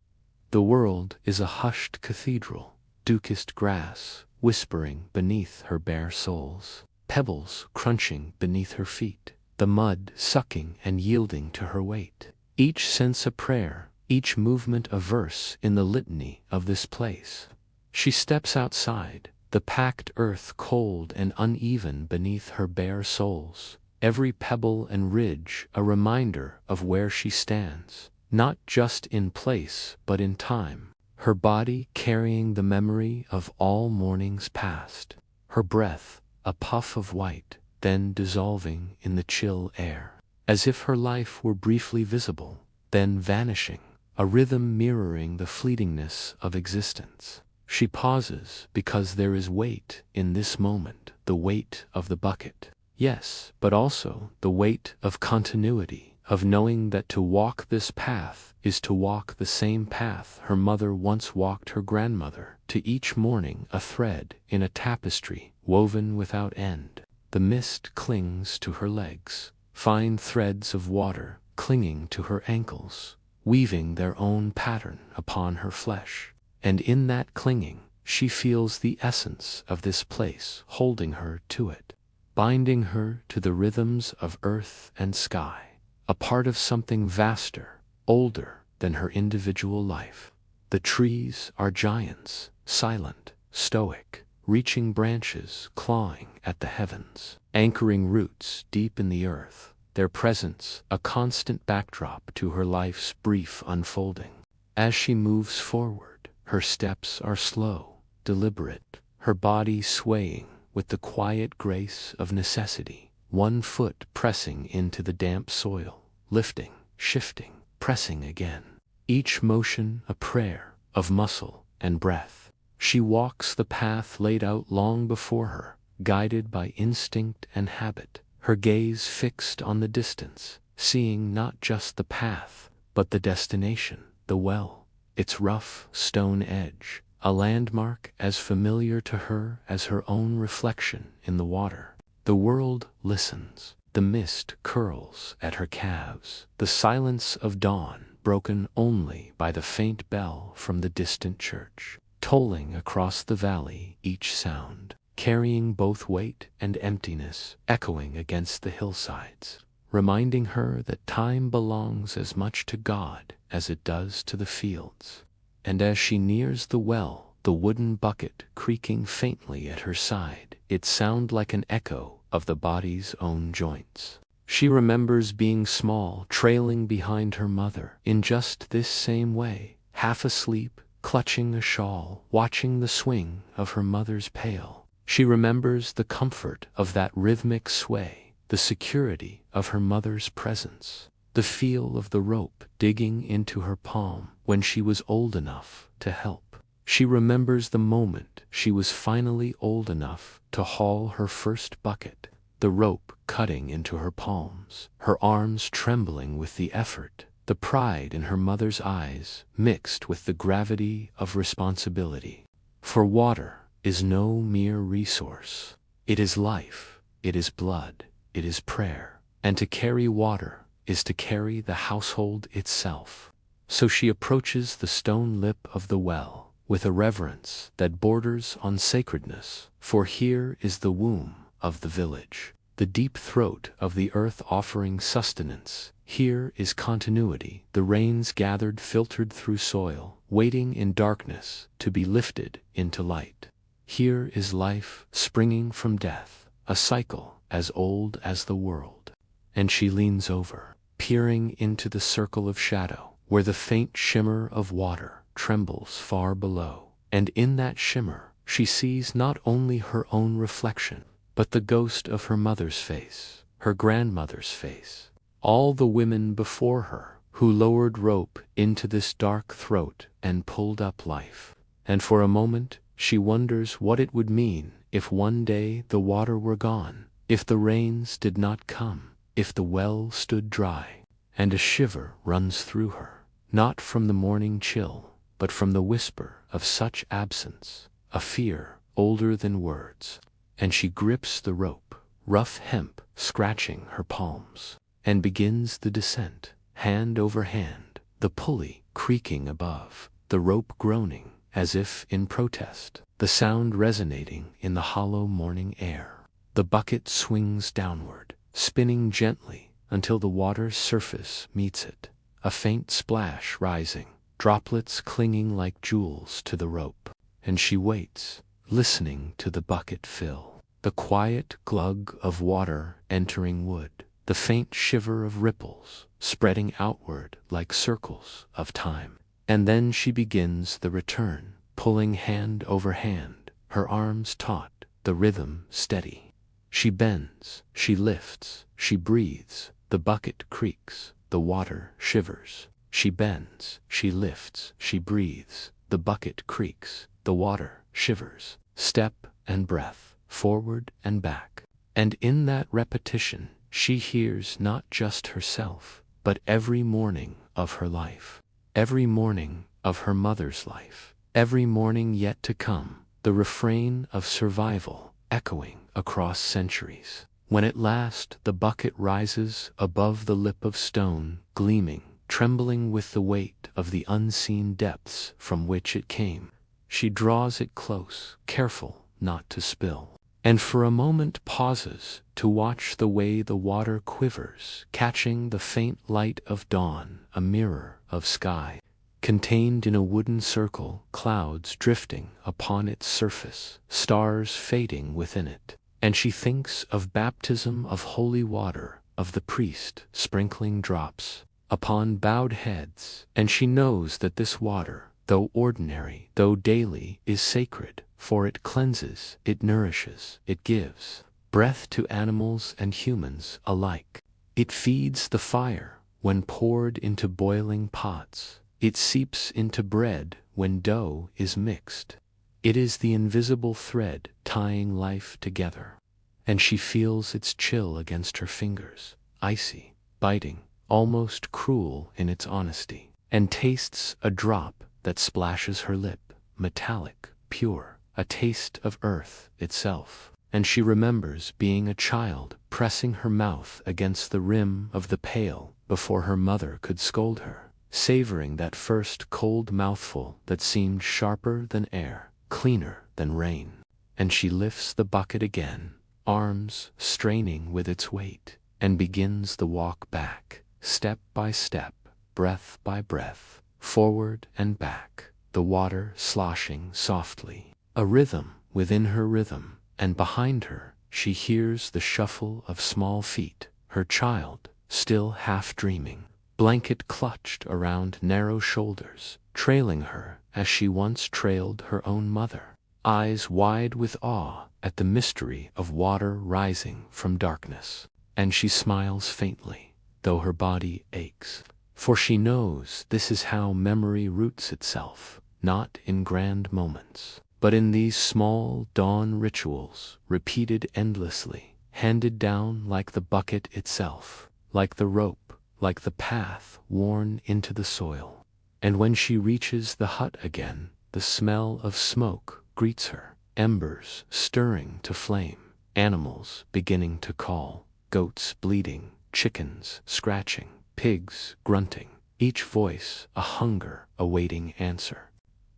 The world is a hushed cathedral, dukest grass whispering beneath her bare soles, pebbles crunching beneath her feet, the mud sucking and yielding to her weight, each sense a prayer, each movement a verse in the litany of this place. She steps outside, the packed earth cold and uneven beneath her bare soles, every pebble and ridge a reminder of where she stands, not just in place but in time, her body carrying the memory of all mornings past, her breath a puff of white, then dissolving in the chill air, as if her life were briefly visible, then vanishing, a rhythm mirroring the fleetingness of existence. She pauses because there is weight in this moment, the weight of the bucket, yes, but also the weight of continuity, of knowing that to walk this path is to walk the same path her mother once walked her grandmother, to each morning a thread in a tapestry woven without end. The mist clings to her legs, fine threads of water clinging to her ankles, weaving their own pattern upon her flesh. And in that clinging, she feels the essence of this place holding her to it, binding her to the rhythms of earth and sky, a part of something vaster, older than her individual life. The trees are giants, silent, stoic, reaching branches clawing at the heavens, anchoring roots deep in the earth, their presence a constant backdrop to her life's brief unfolding. As she moves forward, Her steps are slow, deliberate, her body swaying with the quiet grace of necessity, one foot pressing into the damp soil, lifting, shifting, pressing again, each motion a prayer of muscle and breath. She walks the path laid out long before her, guided by instinct and habit, her gaze fixed on the distance, seeing not just the path, but the destination, the well, its rough stone edge, a landmark as familiar to her as her own reflection in the water. The world listens. The mist curls at her calves, the silence of dawn broken only by the faint bell from the distant church, tolling across the valley, each sound carrying both weight and emptiness, echoing against the hillsides, reminding her that time belongs as much to God as it does to the fields. And as she nears the well, the wooden bucket creaking faintly at her side, it sounds like an echo of the body's own joints. She remembers being small, trailing behind her mother, in just this same way, half asleep, clutching a shawl, watching the swing of her mother's pail. She remembers the comfort of that rhythmic sway, the security of her mother's presence, the feel of the rope digging into her palm when she was old enough to help. She remembers the moment she was finally old enough to haul her first bucket, the rope cutting into her palms, her arms trembling with the effort, the pride in her mother's eyes mixed with the gravity of responsibility. For water is no mere resource. It is life, it is blood, it is prayer, and to carry water is to carry the household itself. So she approaches the stone lip of the well with a reverence that borders on sacredness, for here is the womb of the village, the deep throat of the earth offering sustenance. Here is continuity, the rains gathered filtered through soil, waiting in darkness to be lifted into light. Here is life springing from death, a cycle as old as the world. And she leans over, peering into the circle of shadow, where the faint shimmer of water trembles far below. And in that shimmer, she sees not only her own reflection, but the ghost of her mother's face, her grandmother's face, all the women before her who lowered rope into this dark throat and pulled up life. And for a moment, she wonders what it would mean if one day the water were gone, if the rains did not come, if the well stood dry. And a shiver runs through her, not from the morning chill, but from the whisper of such absence, a fear older than words. And she grips the rope, rough hemp scratching her palms, and begins the descent, hand over hand, the pulley creaking above, the rope groaning as if in protest, the sound resonating in the hollow morning air. The bucket swings downward, spinning gently until the water's surface meets it, a faint splash rising, droplets clinging like jewels to the rope. And she waits, listening to the bucket fill, the quiet glug of water entering wood, the faint shiver of ripples spreading outward like circles of time. And then she begins the return, pulling hand over hand, her arms taut, the rhythm steady. She bends, she lifts, she breathes, the bucket creaks, the water shivers. She bends, she lifts, she breathes, the bucket creaks, the water shivers. Step and breath, forward and back. And in that repetition, she hears not just herself, but every morning of her life, every morning of her mother's life, every morning yet to come, the refrain of survival echoing across centuries. When at last the bucket rises above the lip of stone, gleaming, trembling with the weight of the unseen depths from which it came, she draws it close, careful not to spill, and for a moment pauses to watch the way the water quivers, catching the faint light of dawn, a mirror of sky. Contained in a wooden circle, clouds drifting upon its surface, stars fading within it. And she thinks of baptism of holy water, of the priest sprinkling drops upon bowed heads, and she knows that this water, though ordinary, though daily, is sacred, for it cleanses, it nourishes, it gives breath to animals and humans alike. It feeds the fire when poured into boiling pots. It seeps into bread when dough is mixed. It is the invisible thread tying life together. And she feels its chill against her fingers, icy, biting, almost cruel in its honesty, and tastes a drop that splashes her lip, metallic, pure, a taste of earth itself. And she remembers being a child, pressing her mouth against the rim of the pail before her mother could scold her, savoring that first cold mouthful that seemed sharper than air, cleaner than rain. And she lifts the bucket again, arms straining with its weight, and begins the walk back, step by step, breath by breath, forward and back, the water sloshing softly, a rhythm within her rhythm. And behind her, she hears the shuffle of small feet, her child, still half dreaming, blanket clutched around narrow shoulders, trailing her as she once trailed her own mother, eyes wide with awe at the mystery of water rising from darkness. And she smiles faintly, though her body aches, for she knows this is how memory roots itself, not in grand moments, but in these small dawn rituals, repeated endlessly, handed down like the bucket itself, like the rope, like the path worn into the soil. And when she reaches the hut again, the smell of smoke greets her, embers stirring to flame, animals beginning to call, goats bleating, chickens scratching, pigs grunting, each voice a hunger awaiting answer.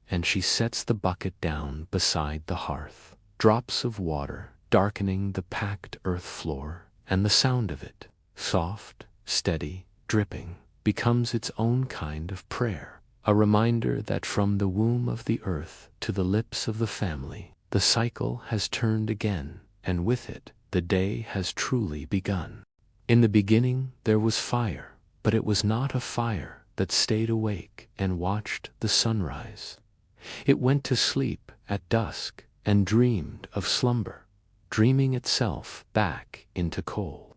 And she sets the bucket down beside the hearth, drops of water darkening the packed earth floor, and the sound of it, soft, steady, dripping, becomes its own kind of prayer, a reminder that from the womb of the earth to the lips of the family, the cycle has turned again, and with it, the day has truly begun. In the beginning there was fire, but it was not a fire that stayed awake and watched the sunrise. It went to sleep at dusk and dreamed of slumber, dreaming itself back into coal.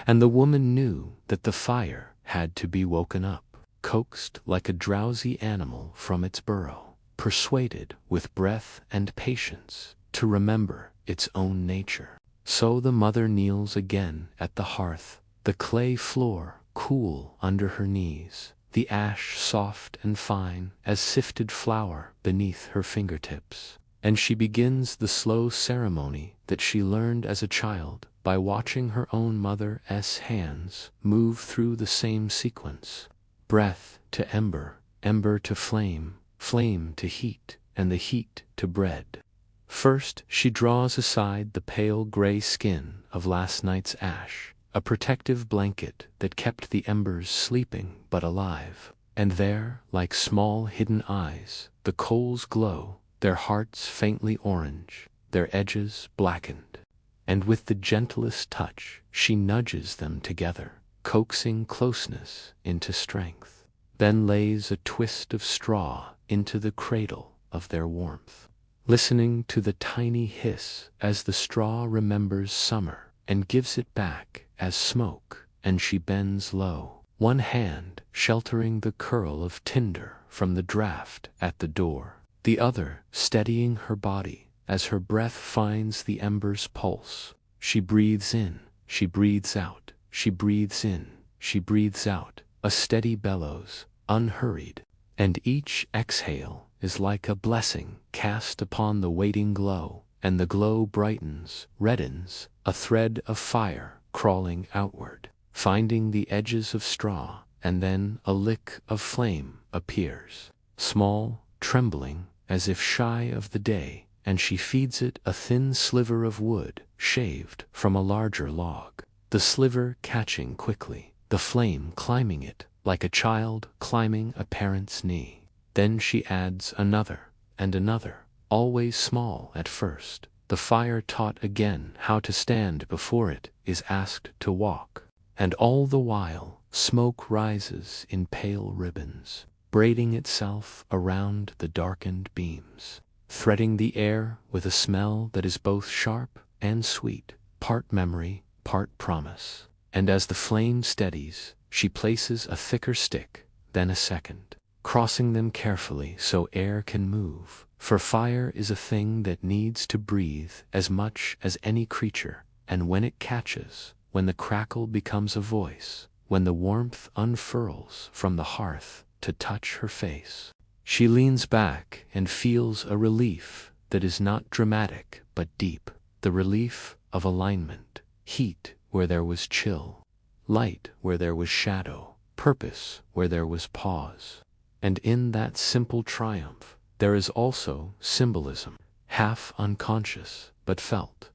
And the woman knew that the fire had to be woken up, coaxed like a drowsy animal from its burrow, persuaded with breath and patience to remember its own nature. So the mother kneels again at the hearth, the clay floor cool under her knees, the ash soft and fine as sifted flour beneath her fingertips. And she begins the slow ceremony that she learned as a child by watching her own mother's hands move through the same sequence. Breath to ember, ember to flame, flame to heat, and the heat to bread. First she draws aside the pale gray skin of last night's ash, a protective blanket that kept the embers sleeping but alive. And there, like small hidden eyes, the coals glow, their hearts faintly orange, their edges blackened. And with the gentlest touch, she nudges them together, coaxing closeness into strength, then lays a twist of straw into the cradle of their warmth, listening to the tiny hiss as the straw remembers summer and gives it back as smoke. And she bends low, one hand sheltering the curl of tinder from the draft at the door, the other steadying her body as her breath finds the ember's pulse. She breathes in, she breathes out, she breathes in, she breathes out, a steady bellows, unhurried, and each exhale is like a blessing cast upon the waiting glow, and the glow brightens, reddens, a thread of fire crawling outward, finding the edges of straw, and then a lick of flame appears, small, trembling, as if shy of the day, and she feeds it a thin sliver of wood shaved from a larger log, the sliver catching quickly, the flame climbing it like a child climbing a parent's knee. Then she adds another and another, always small at first. The fire taught again how to stand before it is asked to walk, and all the while smoke rises in pale ribbons, braiding itself around the darkened beams, threading the air with a smell that is both sharp and sweet, part memory, part promise. And as the flame steadies, she places a thicker stick, then a second, crossing them carefully so air can move, for fire is a thing that needs to breathe as much as any creature, and when it catches, when the crackle becomes a voice, when the warmth unfurls from the hearth to touch her face, she leans back and feels a relief that is not dramatic but deep, the relief of alignment, heat where there was chill, light where there was shadow, purpose where there was pause. And in that simple triumph, there is also symbolism, half unconscious but felt.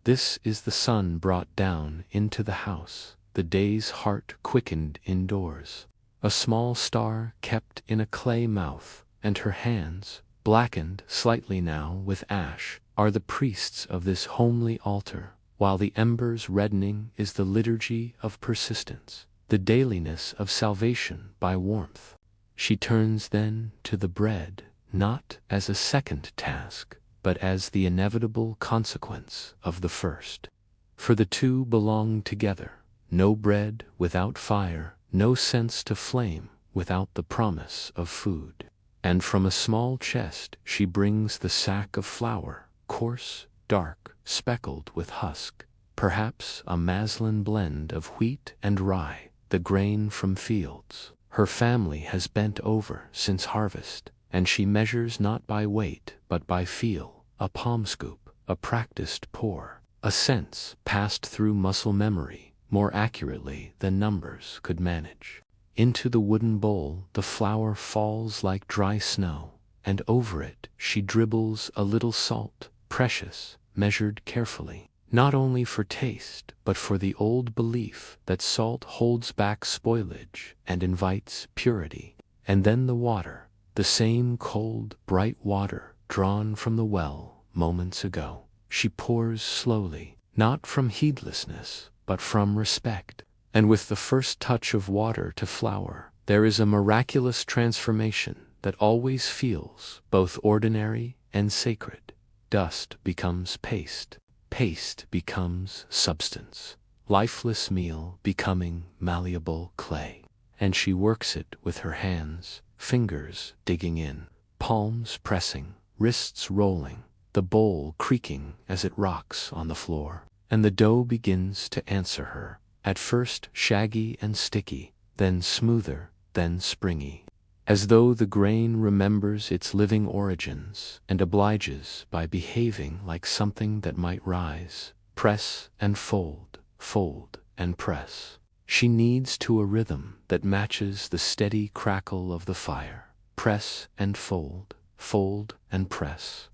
This is the sun brought down into the house, the day's heart quickened indoors, a small star kept in a clay mouth, and her hands, blackened slightly now with ash, are the priests of this homely altar, while the embers reddening is the liturgy of persistence, the dailiness of salvation by warmth. She turns then to the bread, not as a second task, but as the inevitable consequence of the first. For the two belong together, no bread without fire, no sense to flame without the promise of food. And from a small chest she brings the sack of flour, coarse, dark, speckled with husk, perhaps a Maslin blend of wheat and rye, the grain from fields her family has bent over since harvest, and she measures not by weight but by feel, a palm scoop, a practiced pour, a sense passed through muscle memory more accurately than numbers could manage. Into the wooden bowl the flour falls like dry snow, and over it she dribbles a little salt, precious, measured carefully, not only for taste but for the old belief that salt holds back spoilage and invites purity. And then the water, the same cold, bright water drawn from the well moments ago, she pours slowly, not from heedlessness but from respect. And with the first touch of water to flour, there is a miraculous transformation that always feels both ordinary and sacred. Dust becomes paste, paste becomes substance, lifeless meal becoming malleable clay. And she works it with her hands, fingers digging in, palms pressing, wrists rolling, the bowl creaking as it rocks on the floor. And the dough begins to answer her, at first shaggy and sticky, then smoother, then springy, as though the grain remembers its living origins and obliges by behaving like something that might rise, press and fold, fold and press. She kneads to a rhythm that matches the steady crackle of the fire, press and fold, fold and press.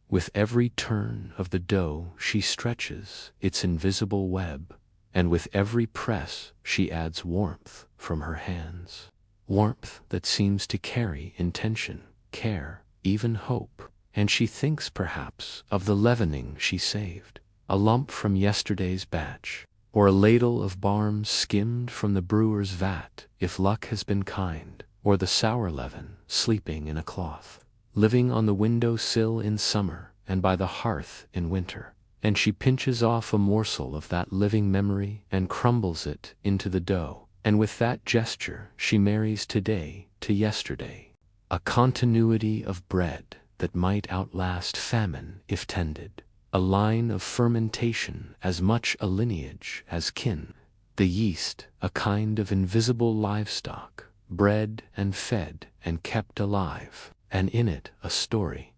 With every turn of the dough she stretches its invisible web, and with every press she adds warmth from her hands. Warmth that seems to carry intention, care, even hope. And she thinks perhaps of the leavening she saved, a lump from yesterday's batch, or a ladle of barms skimmed from the brewer's vat if luck has been kind, or the sour leaven sleeping in a cloth, living on the window sill in summer and by the hearth in winter. And she pinches off a morsel of that living memory and crumbles it into the dough, and with that gesture she marries today to yesterday, a continuity of bread that might outlast famine if tended, a line of fermentation as much a lineage as kin, the yeast a kind of invisible livestock, bred and fed and kept alive, and in it a story.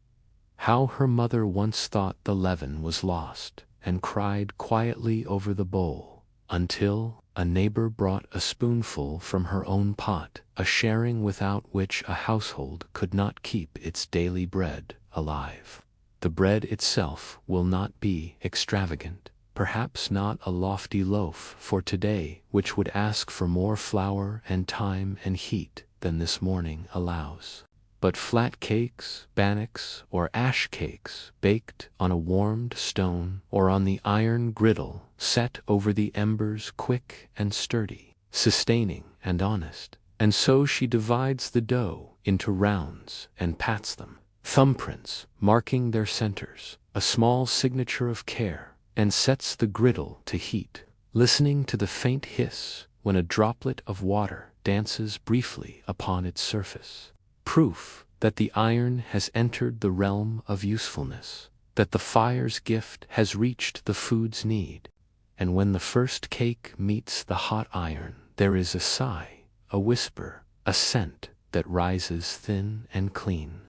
How her mother once thought the leaven was lost, and cried quietly over the bowl, until a neighbor brought a spoonful from her own pot, a sharing without which a household could not keep its daily bread alive. The bread itself will not be extravagant, perhaps not a lofty loaf for today which would ask for more flour and time and heat than this morning allows, but flat cakes, bannocks, or ash cakes baked on a warmed stone or on the iron griddle set over the embers, quick and sturdy, sustaining and honest. And so she divides the dough into rounds and pats them, thumbprints marking their centers, a small signature of care, and sets the griddle to heat, listening to the faint hiss when a droplet of water dances briefly upon its surface. Proof that the iron has entered the realm of usefulness, that the fire's gift has reached the food's need. And when the first cake meets the hot iron, there is a sigh, a whisper, a scent that rises thin and clean.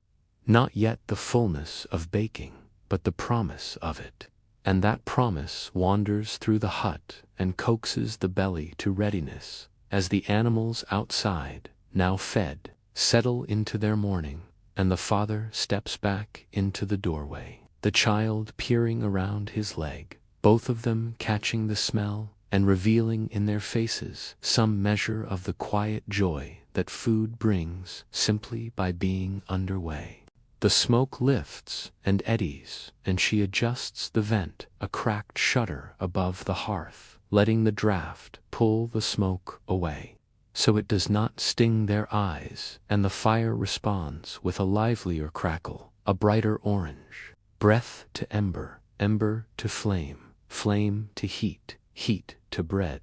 Not yet the fullness of baking, but the promise of it. And that promise wanders through the hut and coaxes the belly to readiness, as the animals outside, now fed, settle into their morning, and the father steps back into the doorway, the child peering around his leg, both of them catching the smell and revealing in their faces some measure of the quiet joy that food brings simply by being underway. The smoke lifts and eddies, and she adjusts the vent, a cracked shutter above the hearth, letting the draft pull the smoke away, so it does not sting their eyes, and the fire responds with a livelier crackle, a brighter orange. Breath to ember, ember to flame, flame to heat, heat to bread.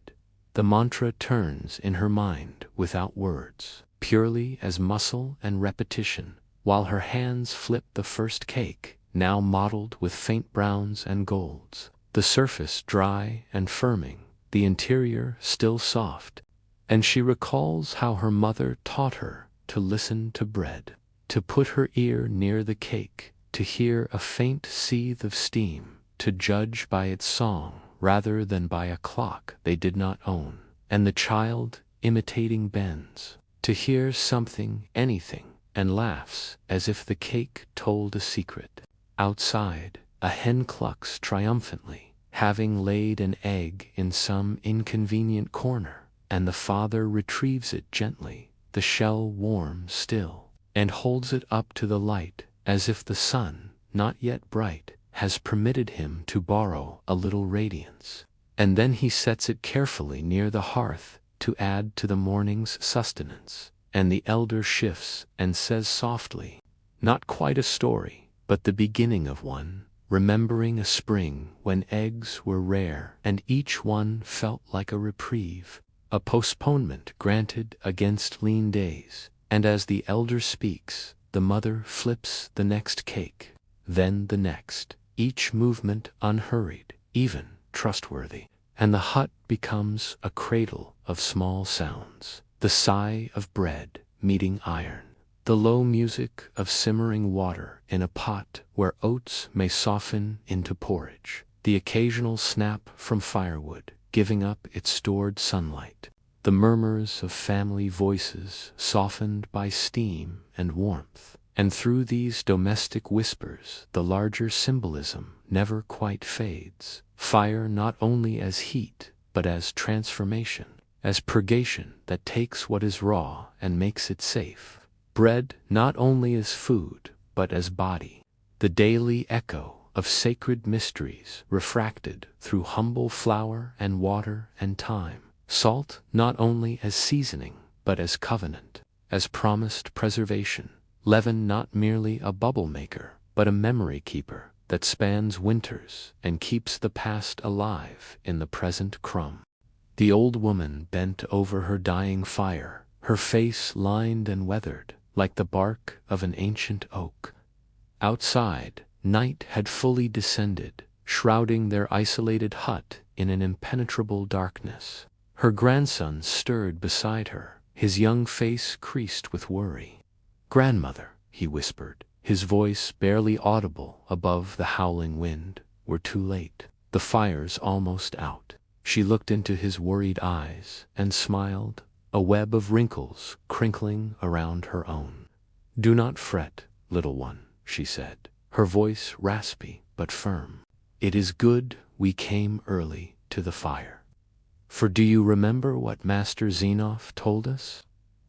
The mantra turns in her mind without words, purely as muscle and repetition, while her hands flip the first cake, now mottled with faint browns and golds, the surface dry and firming, the interior still soft, and she recalls how her mother taught her to listen to bread, to put her ear near the cake, to hear a faint seethe of steam, to judge by its song rather than by a clock they did not own, and the child, imitating bends, to hear something, anything, and laughs as if the cake told a secret. Outside, a hen clucks triumphantly, having laid an egg in some inconvenient corner, and the father retrieves it gently, the shell warm still, and holds it up to the light, as if the sun, not yet bright, has permitted him to borrow a little radiance. And then he sets it carefully near the hearth to add to the morning's sustenance, and the elder shifts and says softly, "Not quite a story, but the beginning of one, remembering a spring when eggs were rare and each one felt like a reprieve, a postponement granted against lean days." And as the elder speaks, the mother flips the next cake, then the next, each movement unhurried, even, trustworthy, and the hut becomes a cradle of small sounds, the sigh of bread meeting iron, the low music of simmering water in a pot where oats may soften into porridge, the occasional snap from firewood giving up its stored sunlight, the murmurs of family voices softened by steam and warmth. And through these domestic whispers the larger symbolism never quite fades. Fire not only as heat, but as transformation, as purgation that takes what is raw and makes it safe. Bread not only as food, but as body, the daily echo of sacred mysteries refracted through humble flour and water and time. Salt not only as seasoning, but as covenant, as promised preservation. Leaven not merely a bubble maker, but a memory keeper that spans winters and keeps the past alive in the present crumb. The old woman bent over her dying fire, her face lined and weathered like the bark of an ancient oak. Outside, night had fully descended, shrouding their isolated hut in an impenetrable darkness. Her grandson stirred beside her, his young face creased with worry. "Grandmother," he whispered, his voice barely audible above the howling wind, "we're too late. The fire's almost out." She looked into his worried eyes and smiled, a web of wrinkles crinkling around her own. "Do not fret, little one," she said, her voice raspy but firm. "It is good we came early to the fire. For do you remember what Master Zenoff told us?"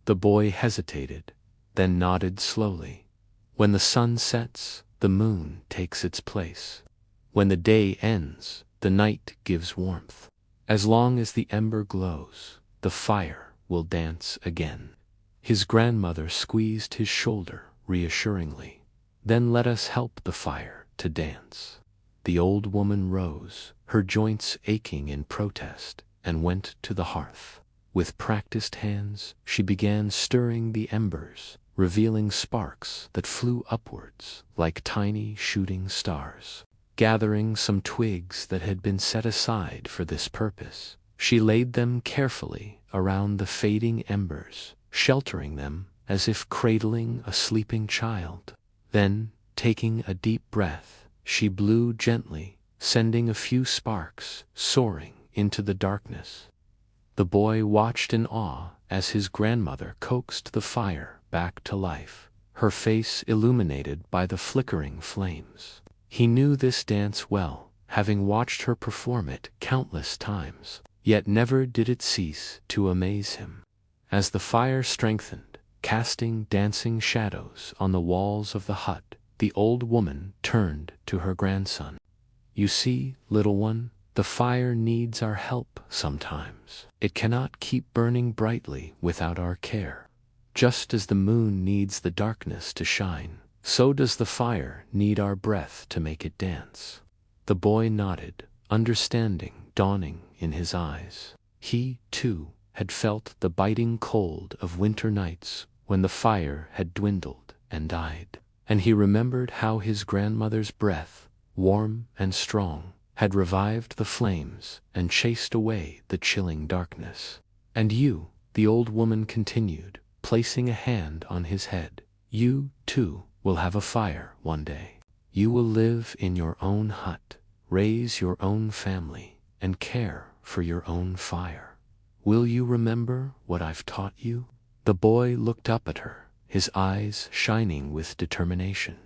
The boy hesitated, then nodded slowly. "When the sun sets, the moon takes its place. When the day ends, the night gives warmth. As long as the ember glows, the fire will dance again." His grandmother squeezed his shoulder reassuringly. Then let us help the fire to dance. The old woman rose, her joints aching in protest, and went to the hearth. With practiced hands, she began stirring the embers, revealing sparks that flew upwards like tiny shooting stars. Gathering some twigs that had been set aside for this purpose, she laid them carefully around the fading embers, sheltering them as if cradling a sleeping child. Then, taking a deep breath, she blew gently, sending a few sparks soaring into the darkness. The boy watched in awe as his grandmother coaxed the fire back to life, her face illuminated by the flickering flames. He knew this dance well, having watched her perform it countless times, yet never did it cease to amaze him. As the fire strengthened, casting dancing shadows on the walls of the hut, the old woman turned to her grandson. "You see, little one, the fire needs our help sometimes. It cannot keep burning brightly without our care. Just as the moon needs the darkness to shine, so does the fire need our breath to make it dance." The boy nodded, understanding dawning in his eyes. He, too, had felt the biting cold of winter nights when the fire had dwindled and died, and he remembered how his grandmother's breath, warm and strong, had revived the flames and chased away the chilling darkness. "And you," the old woman continued, placing a hand on his head, "you, too, will have a fire one day. You will live in your own hut, raise your own family, and care for your own fire. Will you remember what I've taught you?" The boy looked up at her, his eyes shining with determination.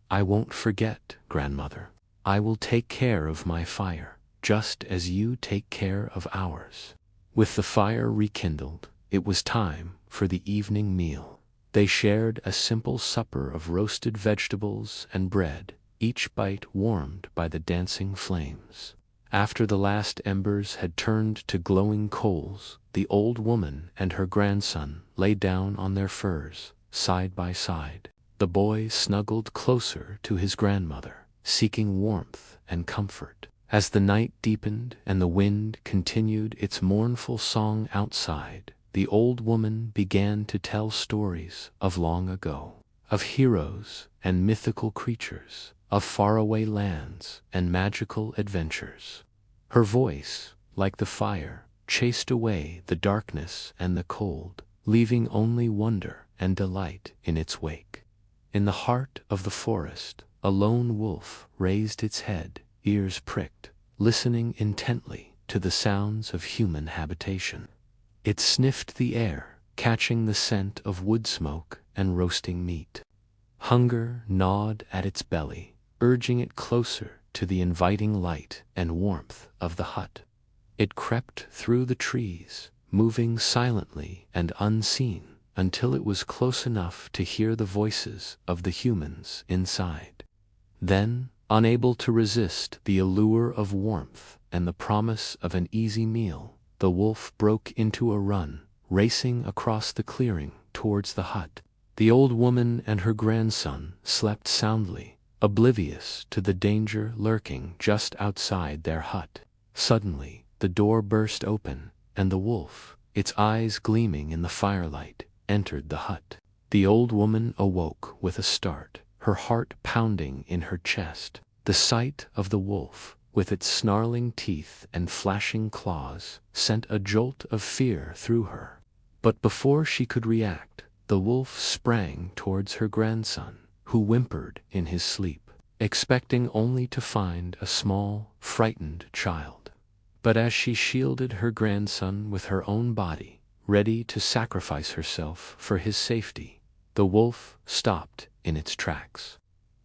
"I won't forget, grandmother. I will take care of my fire, just as you take care of ours." With the fire rekindled, it was time for the evening meal. They shared a simple supper of roasted vegetables and bread, each bite warmed by the dancing flames. After the last embers had turned to glowing coals, the old woman and her grandson lay down on their furs, side by side. The boy snuggled closer to his grandmother, seeking warmth and comfort. As the night deepened and the wind continued its mournful song outside, the old woman began to tell stories of long ago, of heroes and mythical creatures, of faraway lands and magical adventures. Her voice, like the fire, chased away the darkness and the cold, leaving only wonder and delight in its wake. In the heart of the forest, a lone wolf raised its head, ears pricked, listening intently to the sounds of human habitation. It sniffed the air, catching the scent of wood smoke and roasting meat. Hunger gnawed at its belly, urging it closer to the inviting light and warmth of the hut. It crept through the trees, moving silently and unseen, until it was close enough to hear the voices of the humans inside. Then, unable to resist the allure of warmth and the promise of an easy meal, the wolf broke into a run, racing across the clearing towards the hut. The old woman and her grandson slept soundly, oblivious to the danger lurking just outside their hut. Suddenly, the door burst open, and the wolf, its eyes gleaming in the firelight, entered the hut. The old woman awoke with a start, her heart pounding in her chest. The sight of the wolf, with its snarling teeth and flashing claws, sent a jolt of fear through her. But before she could react, the wolf sprang towards her grandson, who whimpered in his sleep, expecting only to find a small, frightened child. But as she shielded her grandson with her own body, ready to sacrifice herself for his safety, the wolf stopped in its tracks.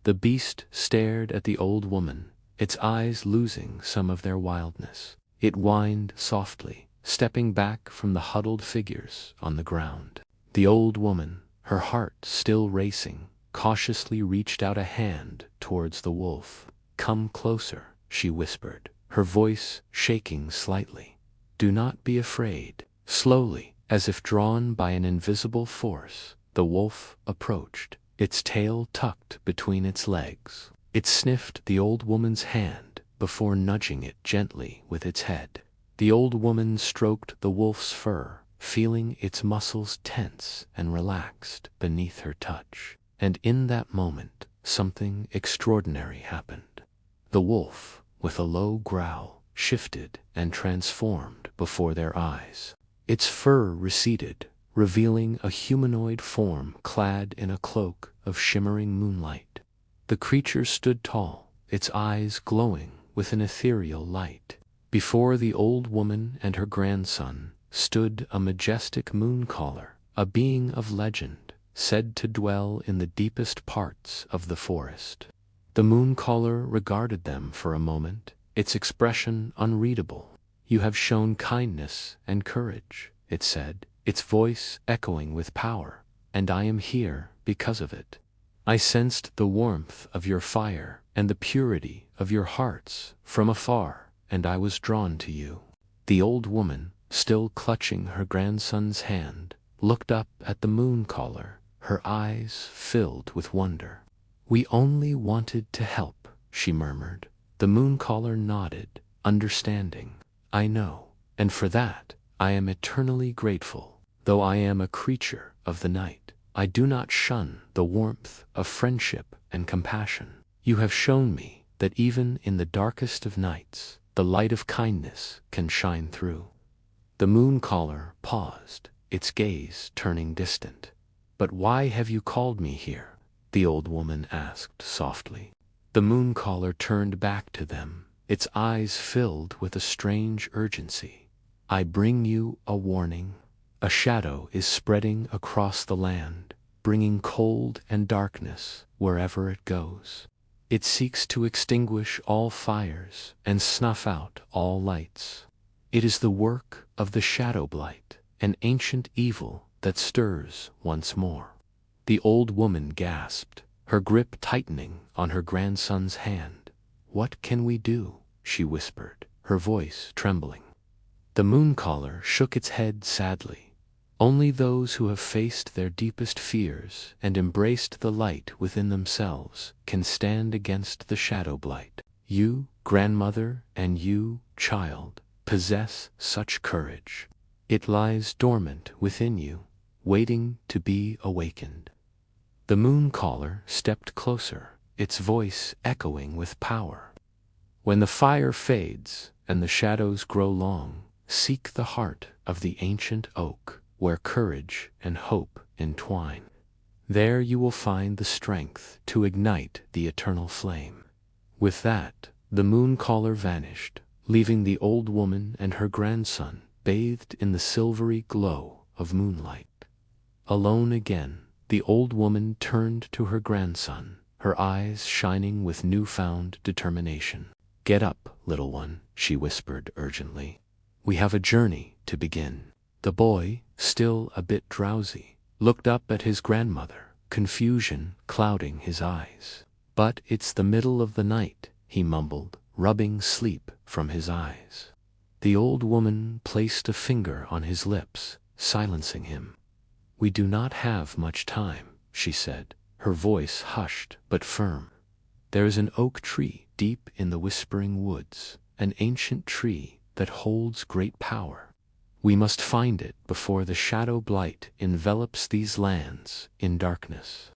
The beast stared at the old woman, its eyes losing some of their wildness. It whined softly, stepping back from the huddled figures on the ground. The old woman, her heart still racing, cautiously reached out a hand towards the wolf. "Come closer," she whispered, her voice shaking slightly. "Do not be afraid." Slowly, As if drawn by an invisible force, the wolf approached, its tail tucked between its legs. It sniffed the old woman's hand before nudging it gently with its head. The old woman stroked the wolf's fur, feeling its muscles tense and relaxed beneath her touch. And in that moment, something extraordinary happened. The wolf, with a low growl, shifted and transformed before their eyes. Its fur receded, revealing a humanoid form clad in a cloak of shimmering moonlight. The creature stood tall, its eyes glowing with an ethereal light. Before the old woman and her grandson stood a majestic moon-caller, a being of legend, said to dwell in the deepest parts of the forest. The moon-caller regarded them for a moment, its expression unreadable. "You have shown kindness and courage," it said, its voice echoing with power, "and I am here because of it. I sensed the warmth of your fire and the purity of your hearts from afar, and I was drawn to you." The old woman, still clutching her grandson's hand, looked up at the moon-caller, her eyes filled with wonder. "We only wanted to help," she murmured. The moon-caller nodded, understanding. "I know, and for that I am eternally grateful. Though I am a creature of the night, I do not shun the warmth of friendship and compassion. You have shown me that even in the darkest of nights, the light of kindness can shine through." The moon-caller paused, its gaze turning distant. "But why have you called me here?" the old woman asked softly. The moon-caller turned back to them, its eyes filled with a strange urgency. "I bring you a warning. A shadow is spreading across the land, bringing cold and darkness wherever it goes. It seeks to extinguish all fires and snuff out all lights. It is the work of the shadow blight, an ancient evil that stirs once more." The old woman gasped, her grip tightening on her grandson's hand. "What can we do?" she whispered, her voice trembling. The moon-caller shook its head sadly. "Only those who have faced their deepest fears and embraced the light within themselves can stand against the shadow blight. You, grandmother, and you, child, possess such courage. It lies dormant within you, waiting to be awakened." The moon-caller stepped closer, its voice echoing with power. "When the fire fades and the shadows grow long, seek the heart of the ancient oak, where courage and hope entwine. There you will find the strength to ignite the eternal flame." With that, the moon-caller vanished, leaving the old woman and her grandson bathed in the silvery glow of moonlight. Alone again, the old woman turned to her grandson, her eyes shining with newfound determination. "Get up, little one," she whispered urgently. "We have a journey to begin." The boy, still a bit drowsy, looked up at his grandmother, confusion clouding his eyes. "But it's the middle of the night," he mumbled, rubbing sleep from his eyes. The old woman placed a finger on his lips, silencing him. "We do not have much time," she said, her voice hushed but firm. "There is an oak tree deep in the whispering woods, an ancient tree that holds great power. We must find it before the shadow blight envelops these lands in darkness."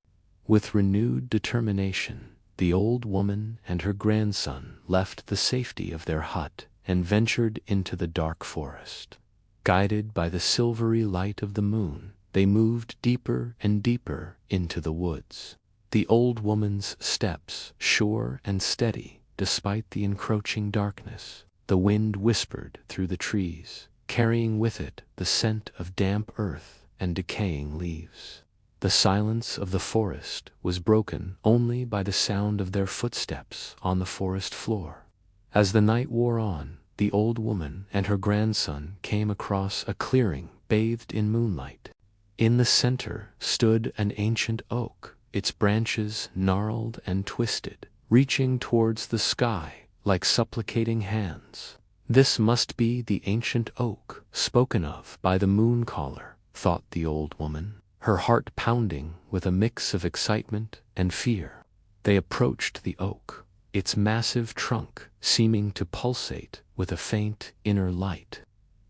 With renewed determination, the old woman and her grandson left the safety of their hut and ventured into the dark forest. Guided by the silvery light of the moon, they moved deeper and deeper into the woods. The old woman's steps sure and steady despite the encroaching darkness. The wind whispered through the trees, carrying with it the scent of damp earth and decaying leaves. The silence of the forest was broken only by the sound of their footsteps on the forest floor. As the night wore on, the old woman and her grandson came across a clearing bathed in moonlight. In the center stood an ancient oak, its branches gnarled and twisted, reaching towards the sky like supplicating hands. This must be the ancient oak spoken of by the moon caller, thought the old woman, her heart pounding with a mix of excitement and fear. They approached the oak, its massive trunk seeming to pulsate with a faint inner light.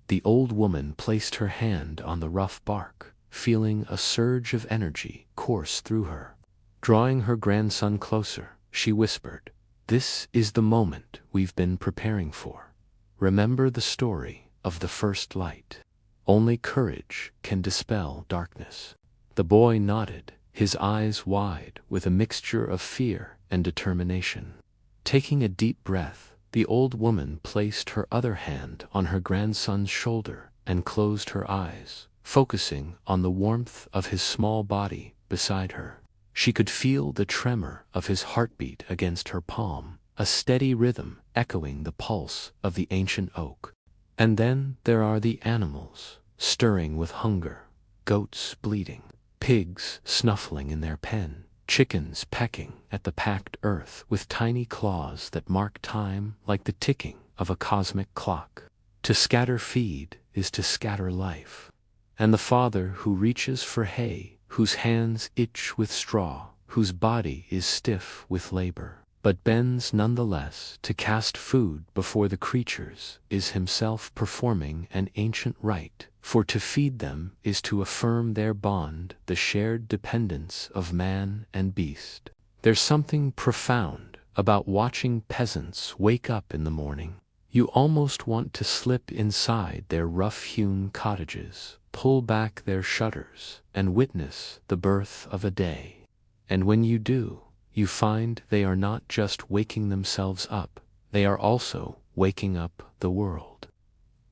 The old woman placed her hand on the rough bark, feeling a surge of energy course through her. Drawing her grandson closer, she whispered, "This is the moment we've been preparing for. Remember the story of the first light. Only courage can dispel darkness." The boy nodded, his eyes wide with a mixture of fear and determination. Taking a deep breath, the old woman placed her other hand on her grandson's shoulder and closed her eyes, focusing on the warmth of his small body beside her. She could feel the tremor of his heartbeat against her palm, a steady rhythm echoing the pulse of the ancient oak. And then there are the animals, stirring with hunger, goats bleating, pigs snuffling in their pen, chickens pecking at the packed earth with tiny claws that mark time like the ticking of a cosmic clock. To scatter feed is to scatter life. And the father who reaches for hay, whose hands itch with straw, whose body is stiff with labor, but bends nonetheless to cast food before the creatures, is himself performing an ancient rite, for to feed them is to affirm their bond, the shared dependence of man and beast. There's something profound about watching peasants wake up in the morning. You almost want to slip inside their rough-hewn cottages, pull back their shutters, and witness the birth of a day. And when you do, you find they are not just waking themselves up, they are also waking up the world.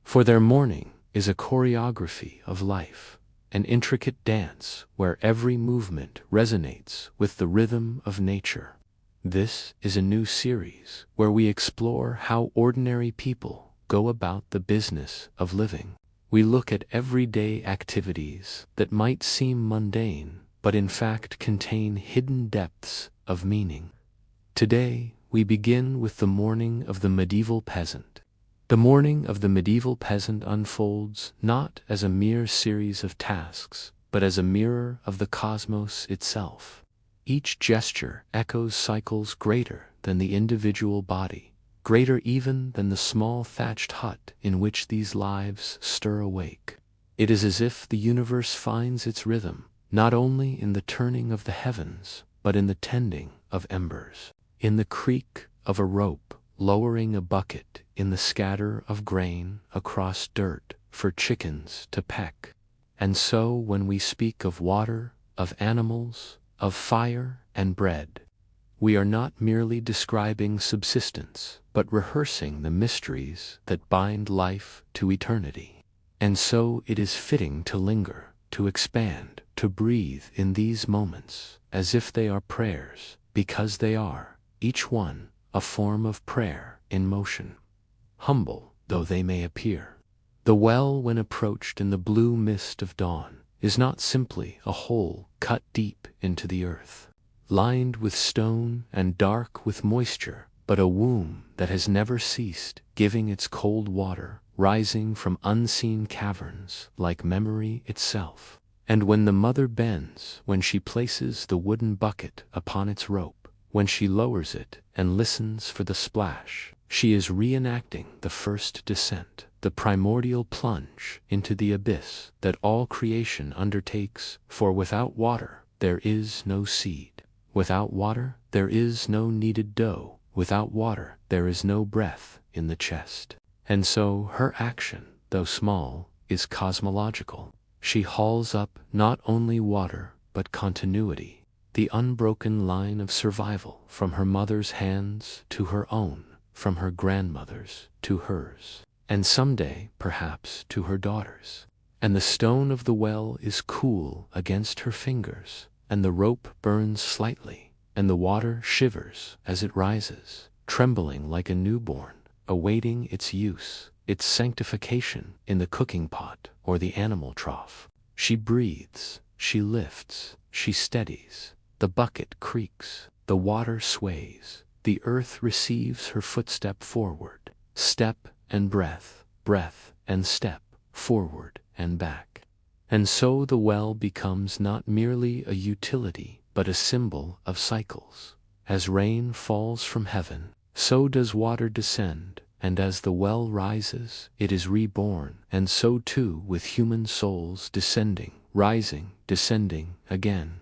For their morning is a choreography of life, an intricate dance where every movement resonates with the rhythm of nature. This is a new series where we explore how ordinary people go about the business of living. We look at everyday activities that might seem mundane, but in fact contain hidden depths of meaning. Today, we begin with the morning of the medieval peasant. The morning of the medieval peasant unfolds not as a mere series of tasks, but as a mirror of the cosmos itself. Each gesture echoes cycles greater than the individual body, greater even than the small thatched hut in which these lives stir awake. It is as if the universe finds its rhythm, not only in the turning of the heavens, but in the tending of embers, in the creak of a rope lowering a bucket, in the scatter of grain across dirt for chickens to peck. And so when we speak of water, of animals, of fire and bread, we are not merely describing subsistence, but rehearsing the mysteries that bind life to eternity. And so it is fitting to linger, to expand, to breathe in these moments, as if they are prayers, because they are, each one, a form of prayer in motion, humble though they may appear. The well, when approached in the blue mist of dawn, is not simply a hole cut deep into the earth, lined with stone and dark with moisture, but a womb that has never ceased giving its cold water, rising from unseen caverns like memory itself. And when the mother bends, when she places the wooden bucket upon its rope, when she lowers it and listens for the splash, she is reenacting the first descent, the primordial plunge into the abyss that all creation undertakes, for without water there is no seed. Without water there is no kneaded dough. Without water there is no breath in the chest. And so her action, though small, is cosmological. She hauls up not only water, but continuity, the unbroken line of survival from her mother's hands to her own, from her grandmother's to hers, and someday, perhaps, to her daughter's. And the stone of the well is cool against her fingers, and the rope burns slightly, and the water shivers as it rises, trembling like a newborn, awaiting its use, its sanctification in the cooking pot or the animal trough. She breathes, she lifts, she steadies. The bucket creaks, the water sways, the earth receives her footstep forward, step and breath, breath and step, forward and back. And so the well becomes not merely a utility, but a symbol of cycles. As rain falls from heaven, so does water descend, and as the well rises, it is reborn, and so too with human souls descending, rising, descending again.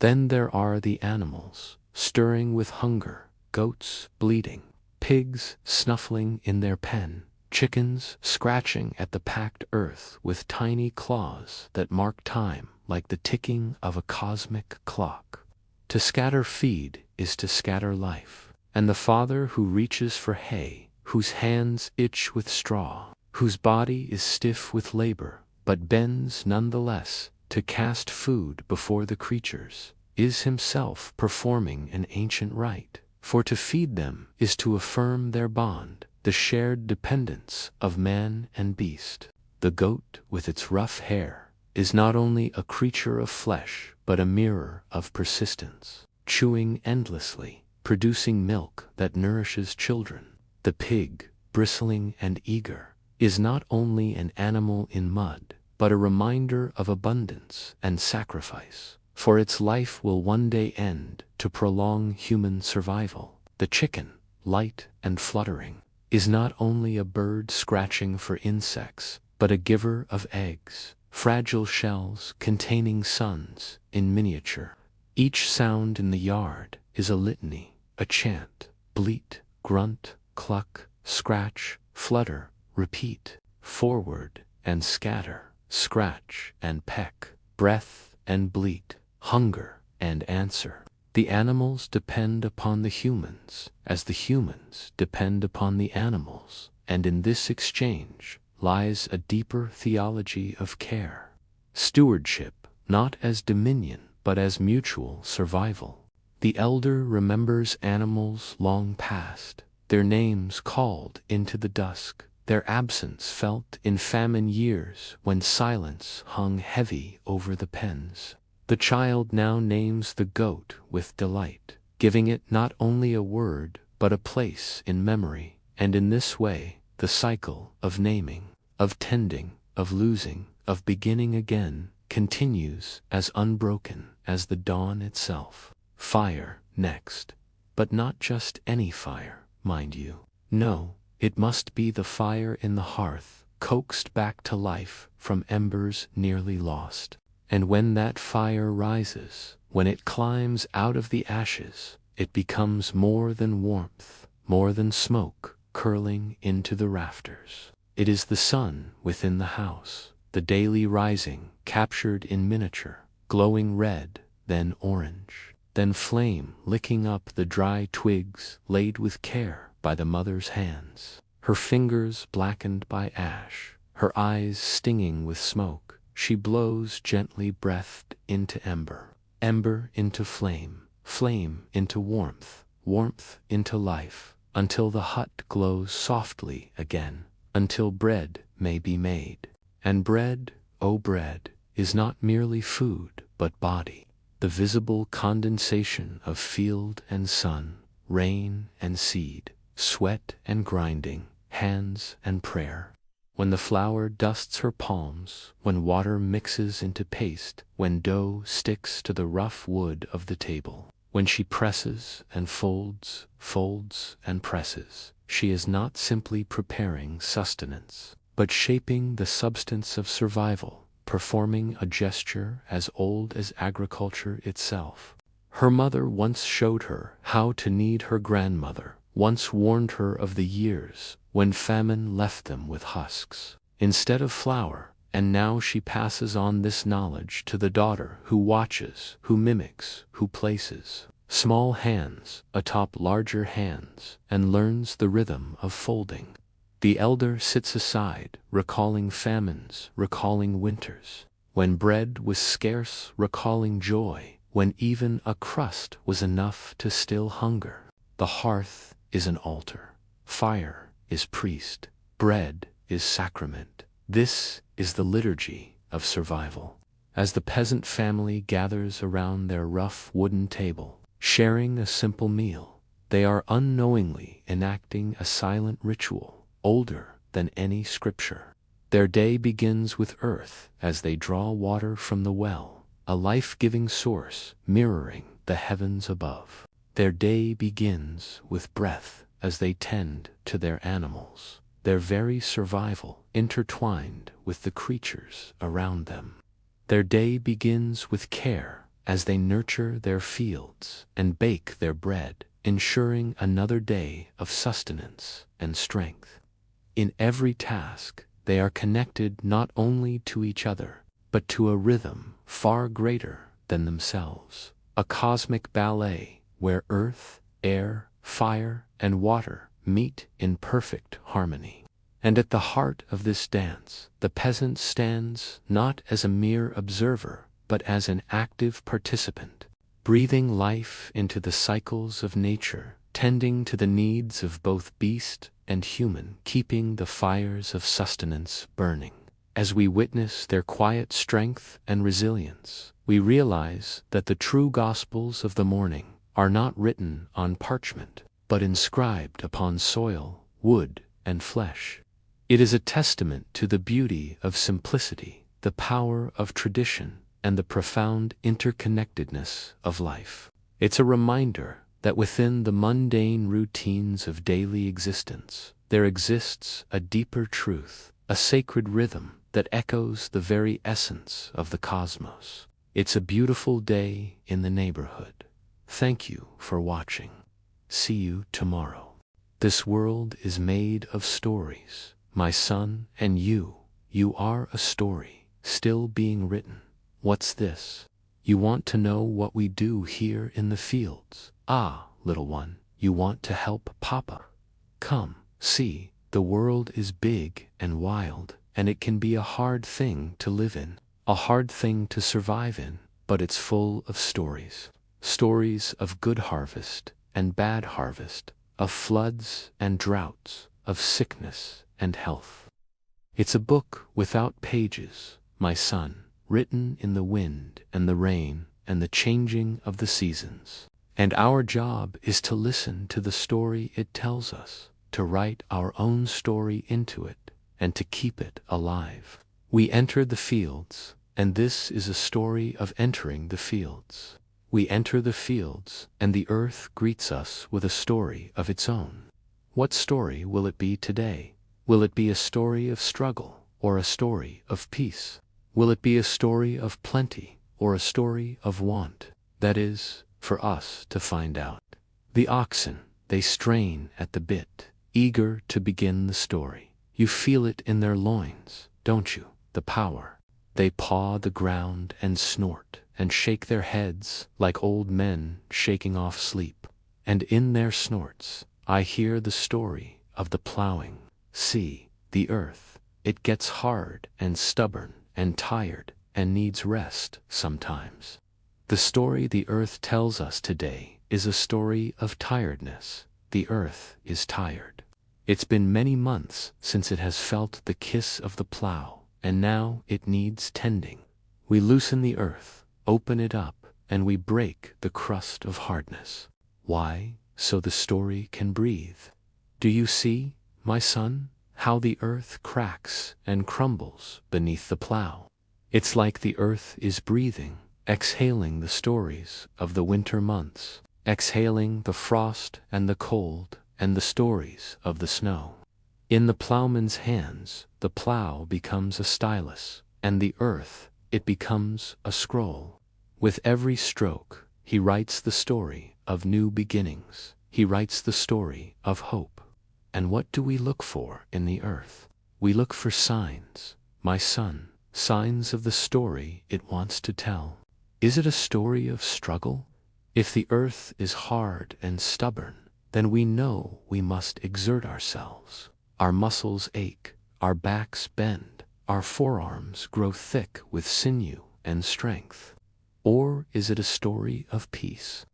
Then there are the animals, stirring with hunger, goats bleating, pigs snuffling in their pen, chickens scratching at the packed earth with tiny claws that mark time like the ticking of a cosmic clock. To scatter feed is to scatter life, and the father who reaches for hay, whose hands itch with straw, whose body is stiff with labor, but bends nonetheless to cast food before the creatures, is himself performing an ancient rite, for to feed them is to affirm their bond, the shared dependence of man and beast. The goat, with its rough hair, is not only a creature of flesh, but a mirror of persistence, chewing endlessly, producing milk that nourishes children. The pig, bristling and eager, is not only an animal in mud, but a reminder of abundance and sacrifice, for its life will one day end to prolong human survival. The chicken, light and fluttering, is not only a bird scratching for insects, but a giver of eggs, fragile shells containing suns in miniature. Each sound in the yard is a litany, a chant, bleat, grunt, cluck, scratch, flutter, repeat, forward and scatter, scratch and peck, breath and bleat, hunger and answer. The animals depend upon the humans, as the humans depend upon the animals, and in this exchange lies a deeper theology of care. Stewardship, not as dominion, but as mutual survival. The elder remembers animals long past, their names called into the dusk, their absence felt in famine years when silence hung heavy over the pens. The child now names the goat with delight, giving it not only a word, but a place in memory, and in this way, the cycle of naming, of tending, of losing, of beginning again, continues as unbroken as the dawn itself. Fire, next. But not just any fire, mind you. No, it must be the fire in the hearth, coaxed back to life from embers nearly lost. And when that fire rises, when it climbs out of the ashes, it becomes more than warmth, more than smoke curling into the rafters. It is the sun within the house, the daily rising captured in miniature, glowing red, then orange, then flame licking up the dry twigs laid with care by the mother's hands, her fingers blackened by ash, her eyes stinging with smoke. She blows gently breathed into ember, ember into flame, flame into warmth, warmth into life, until the hut glows softly again, until bread may be made. And bread, oh bread, is not merely food, but body, the visible condensation of field and sun, rain and seed, sweat and grinding, hands and prayer. When the flour dusts her palms, when water mixes into paste, when dough sticks to the rough wood of the table, when she presses and folds, folds and presses, she is not simply preparing sustenance, but shaping the substance of survival, performing a gesture as old as agriculture itself. Her mother once showed her how to knead her grandmother, once warned her of the years when famine left them with husks instead of flour, and now she passes on this knowledge to the daughter who watches, who mimics, who places small hands atop larger hands, and learns the rhythm of folding. The elder sits aside, recalling famines, recalling winters, when bread was scarce, recalling joy, when even a crust was enough to still hunger. The hearth is an altar, fire is priest, bread is sacrament. This is the liturgy of survival. As the peasant family gathers around their rough wooden table, sharing a simple meal, they are unknowingly enacting a silent ritual, older than any scripture. Their day begins with earth as they draw water from the well, a life-giving source mirroring the heavens above. Their day begins with breath as they tend to their animals, their very survival intertwined with the creatures around them. Their day begins with care as they nurture their fields and bake their bread, ensuring another day of sustenance and strength. In every task, they are connected not only to each other, but to a rhythm far greater than themselves, a cosmic ballet where earth, air, fire, and water meet in perfect harmony. And at the heart of this dance, the peasant stands not as a mere observer, but as an active participant, breathing life into the cycles of nature, tending to the needs of both beast and human, keeping the fires of sustenance burning. As we witness their quiet strength and resilience, we realize that the true gospels of the morning are not written on parchment, but inscribed upon soil, wood, and flesh. It is a testament to the beauty of simplicity, the power of tradition, and the profound interconnectedness of life. It's a reminder that within the mundane routines of daily existence, there exists a deeper truth, a sacred rhythm that echoes the very essence of the cosmos. It's a beautiful day in the neighborhood. Thank you for watching. See you tomorrow. This world is made of stories, my son, and you are a story, still being written. What's this? You want to know what we do here in the fields? Ah, little one, you want to help Papa. Come, see, the world is big and wild, and it can be a hard thing to live in, a hard thing to survive in, but it's full of stories. Stories of good harvest and bad harvest, of floods and droughts, of sickness and health. It's a book without pages, my son, written in the wind and the rain and the changing of the seasons. And our job is to listen to the story it tells us, to write our own story into it, and to keep it alive. We enter the fields, and this is a story of entering the fields. We enter the fields, and the earth greets us with a story of its own. What story will it be today? Will it be a story of struggle, or a story of peace? Will it be a story of plenty, or a story of want? That is, for us to find out. The oxen, they strain at the bit, eager to begin the story. You feel it in their loins, don't you, the power? They paw the ground and snort, and shake their heads like old men shaking off sleep. And in their snorts, I hear the story of the plowing. See, the earth, it gets hard and stubborn and tired and needs rest sometimes. The story the earth tells us today is a story of tiredness. The earth is tired. It's been many months since it has felt the kiss of the plow, and now it needs tending. We loosen the earth, open it up, and we break the crust of hardness. Why? So the story can breathe. Do you see, my son, how the earth cracks and crumbles beneath the plow? It's like the earth is breathing, exhaling the stories of the winter months, exhaling the frost and the cold and the stories of the snow. In the plowman's hands, the plow becomes a stylus, and the earth, it becomes a scroll. With every stroke, he writes the story of new beginnings. He writes the story of hope. And what do we look for in the earth? We look for signs, my son, signs of the story it wants to tell. Is it a story of struggle? If the earth is hard and stubborn, then we know we must exert ourselves. Our muscles ache, our backs bend, our forearms grow thick with sinew and strength. Or is it a story of peace?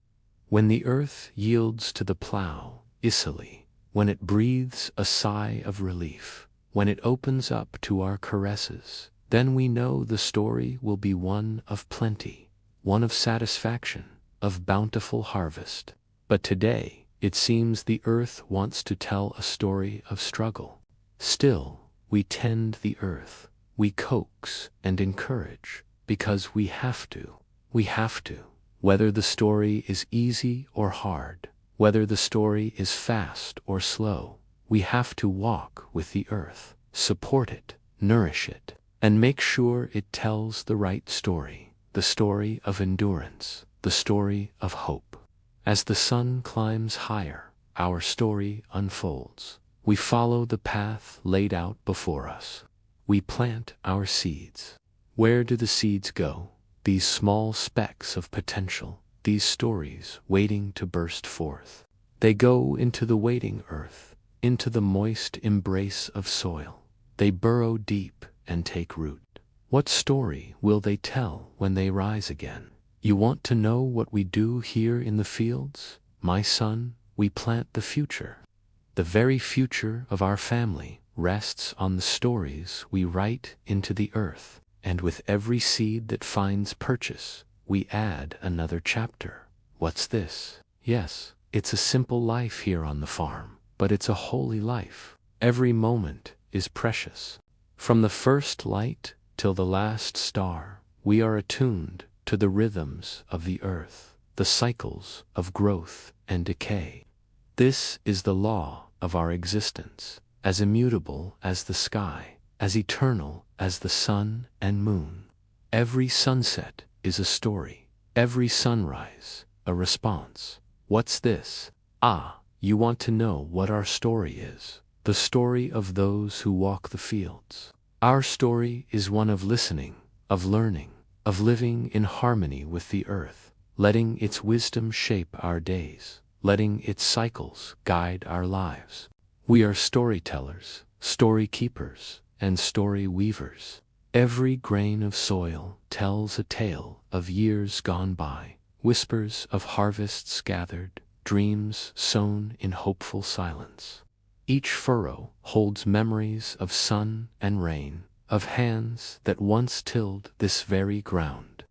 When the earth yields to the plow, easily, when it breathes a sigh of relief, when it opens up to our caresses, then we know the story will be one of plenty, one of satisfaction, of bountiful harvest. But today, it seems the earth wants to tell a story of struggle. Still, we tend the earth. We coax and encourage, because we have to. We have to. Whether the story is easy or hard, whether the story is fast or slow, we have to walk with the earth, support it, nourish it, and make sure it tells the right story, the story of endurance, the story of hope. As the sun climbs higher, our story unfolds. We follow the path laid out before us. We plant our seeds. Where do the seeds go? These small specks of potential, these stories waiting to burst forth. They go into the waiting earth, into the moist embrace of soil. They burrow deep and take root. What story will they tell when they rise again? You want to know what we do here in the fields? My son, we plant the future. The very future of our family rests on the stories we write into the earth, and with every seed that finds purchase, we add another chapter. What's this? Yes, it's a simple life here on the farm, but it's a holy life. Every moment is precious. From the first light till the last star, we are attuned to the rhythms of the earth, the cycles of growth and decay. This is the law of our existence, as immutable as the sky, as eternal as the sun and moon. Every sunset is a story, every sunrise a response. What's this? Ah, you want to know what our story is. The story of those who walk the fields. Our story is one of listening, of learning, of living in harmony with the earth, letting its wisdom shape our days, letting its cycles guide our lives. We are storytellers, story keepers, and story weavers. Every grain of soil tells a tale of years gone by, whispers of harvests gathered, dreams sown in hopeful silence. Each furrow holds memories of sun and rain, of hands that once tilled this very ground.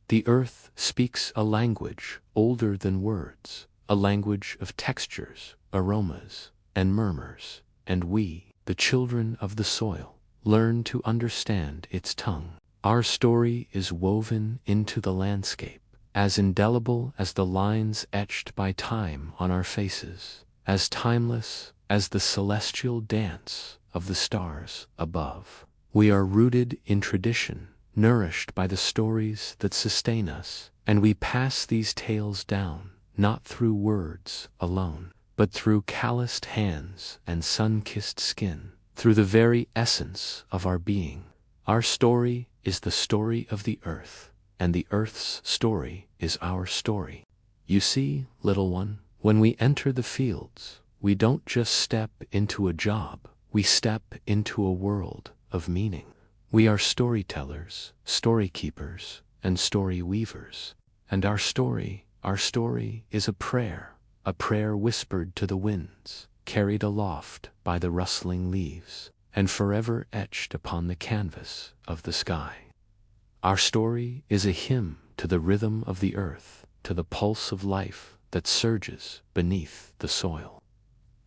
The earth speaks a language older than words, a language of textures, aromas, and murmurs, and we, the children of the soil, learn to understand its tongue. Our story is woven into the landscape, as indelible as the lines etched by time on our faces, as timeless as the celestial dance of the stars above. We are rooted in tradition, nourished by the stories that sustain us, and we pass these tales down, not through words alone, but through calloused hands and sun-kissed skin, through the very essence of our being. Our story is the story of the earth, and the earth's story is our story. You see, little one, when we enter the fields, we don't just step into a job, we step into a world of meaning. We are storytellers, story keepers, and story weavers. And our story is a prayer whispered to the winds, carried aloft by the rustling leaves, and forever etched upon the canvas of the sky. Our story is a hymn to the rhythm of the earth, to the pulse of life that surges beneath the soil.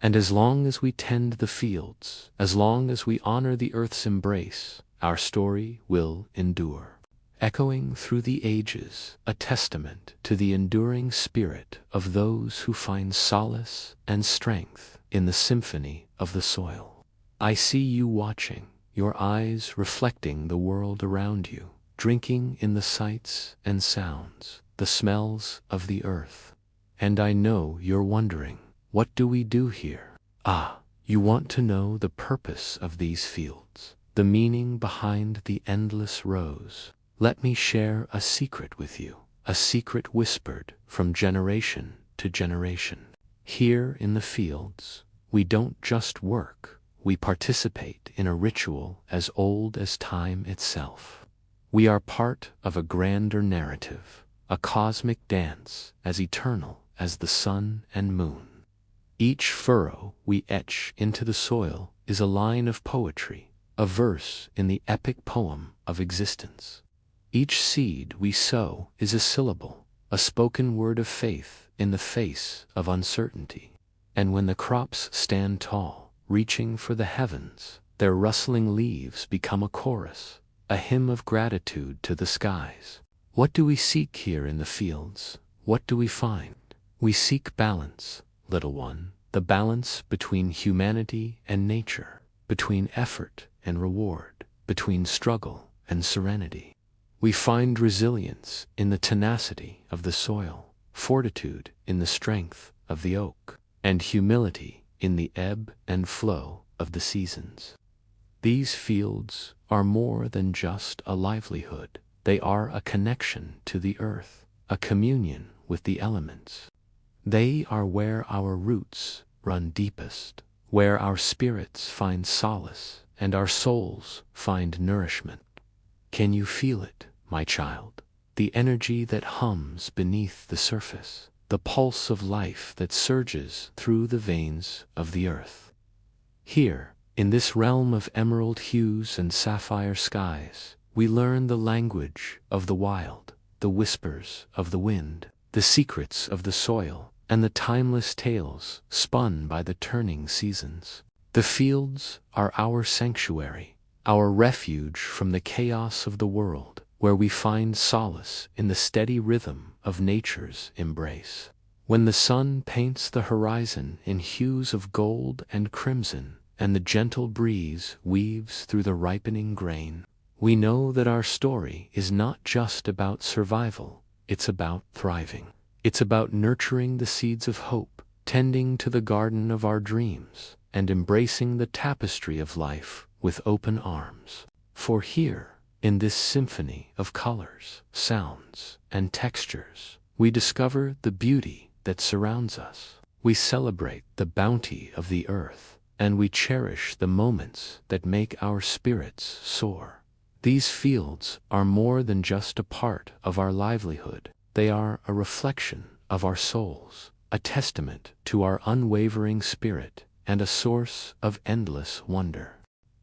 And as long as we tend the fields, as long as we honor the earth's embrace, our story will endure, echoing through the ages, a testament to the enduring spirit of those who find solace and strength in the symphony of the soil. I see you watching, your eyes reflecting the world around you, drinking in the sights and sounds, the smells of the earth. And I know you're wondering, what do we do here? Ah, you want to know the purpose of these fields, the meaning behind the endless rows. Let me share a secret with you, a secret whispered from generation to generation. Here in the fields, we don't just work, we participate in a ritual as old as time itself. We are part of a grander narrative, a cosmic dance as eternal as the sun and moon. Each furrow we etch into the soil is a line of poetry, a verse in the epic poem of existence. Each seed we sow is a syllable, a spoken word of faith in the face of uncertainty. And when the crops stand tall, reaching for the heavens. Their rustling leaves become a chorus, a hymn of gratitude to the skies. What do we seek here in the fields? What do we find? We seek balance, little one, the balance between humanity and nature, between effort and reward, between struggle and serenity. We find resilience in the tenacity of the soil, fortitude in the strength of the oak, and humility in the ebb and flow of the seasons. These fields are more than just a livelihood. They are a connection to the earth, a communion with the elements. They are where our roots run deepest, where our spirits find solace and our souls find nourishment. Can you feel it, my child? The energy that hums beneath the surface, the pulse of life that surges through the veins of the earth. Here, in this realm of emerald hues and sapphire skies, we learn the language of the wild, the whispers of the wind, the secrets of the soil, and the timeless tales spun by the turning seasons. The fields are our sanctuary, our refuge from the chaos of the world, where we find solace in the steady rhythm of nature's embrace. When the sun paints the horizon in hues of gold and crimson, and the gentle breeze weaves through the ripening grain, we know that our story is not just about survival, it's about thriving. It's about nurturing the seeds of hope, tending to the garden of our dreams, and embracing the tapestry of life with open arms. For here, in this symphony of colors, sounds, and textures, we discover the beauty that surrounds us. We celebrate the bounty of the earth, and we cherish the moments that make our spirits soar. These fields are more than just a part of our livelihood. They are a reflection of our souls, a testament to our unwavering spirit, and a source of endless wonder.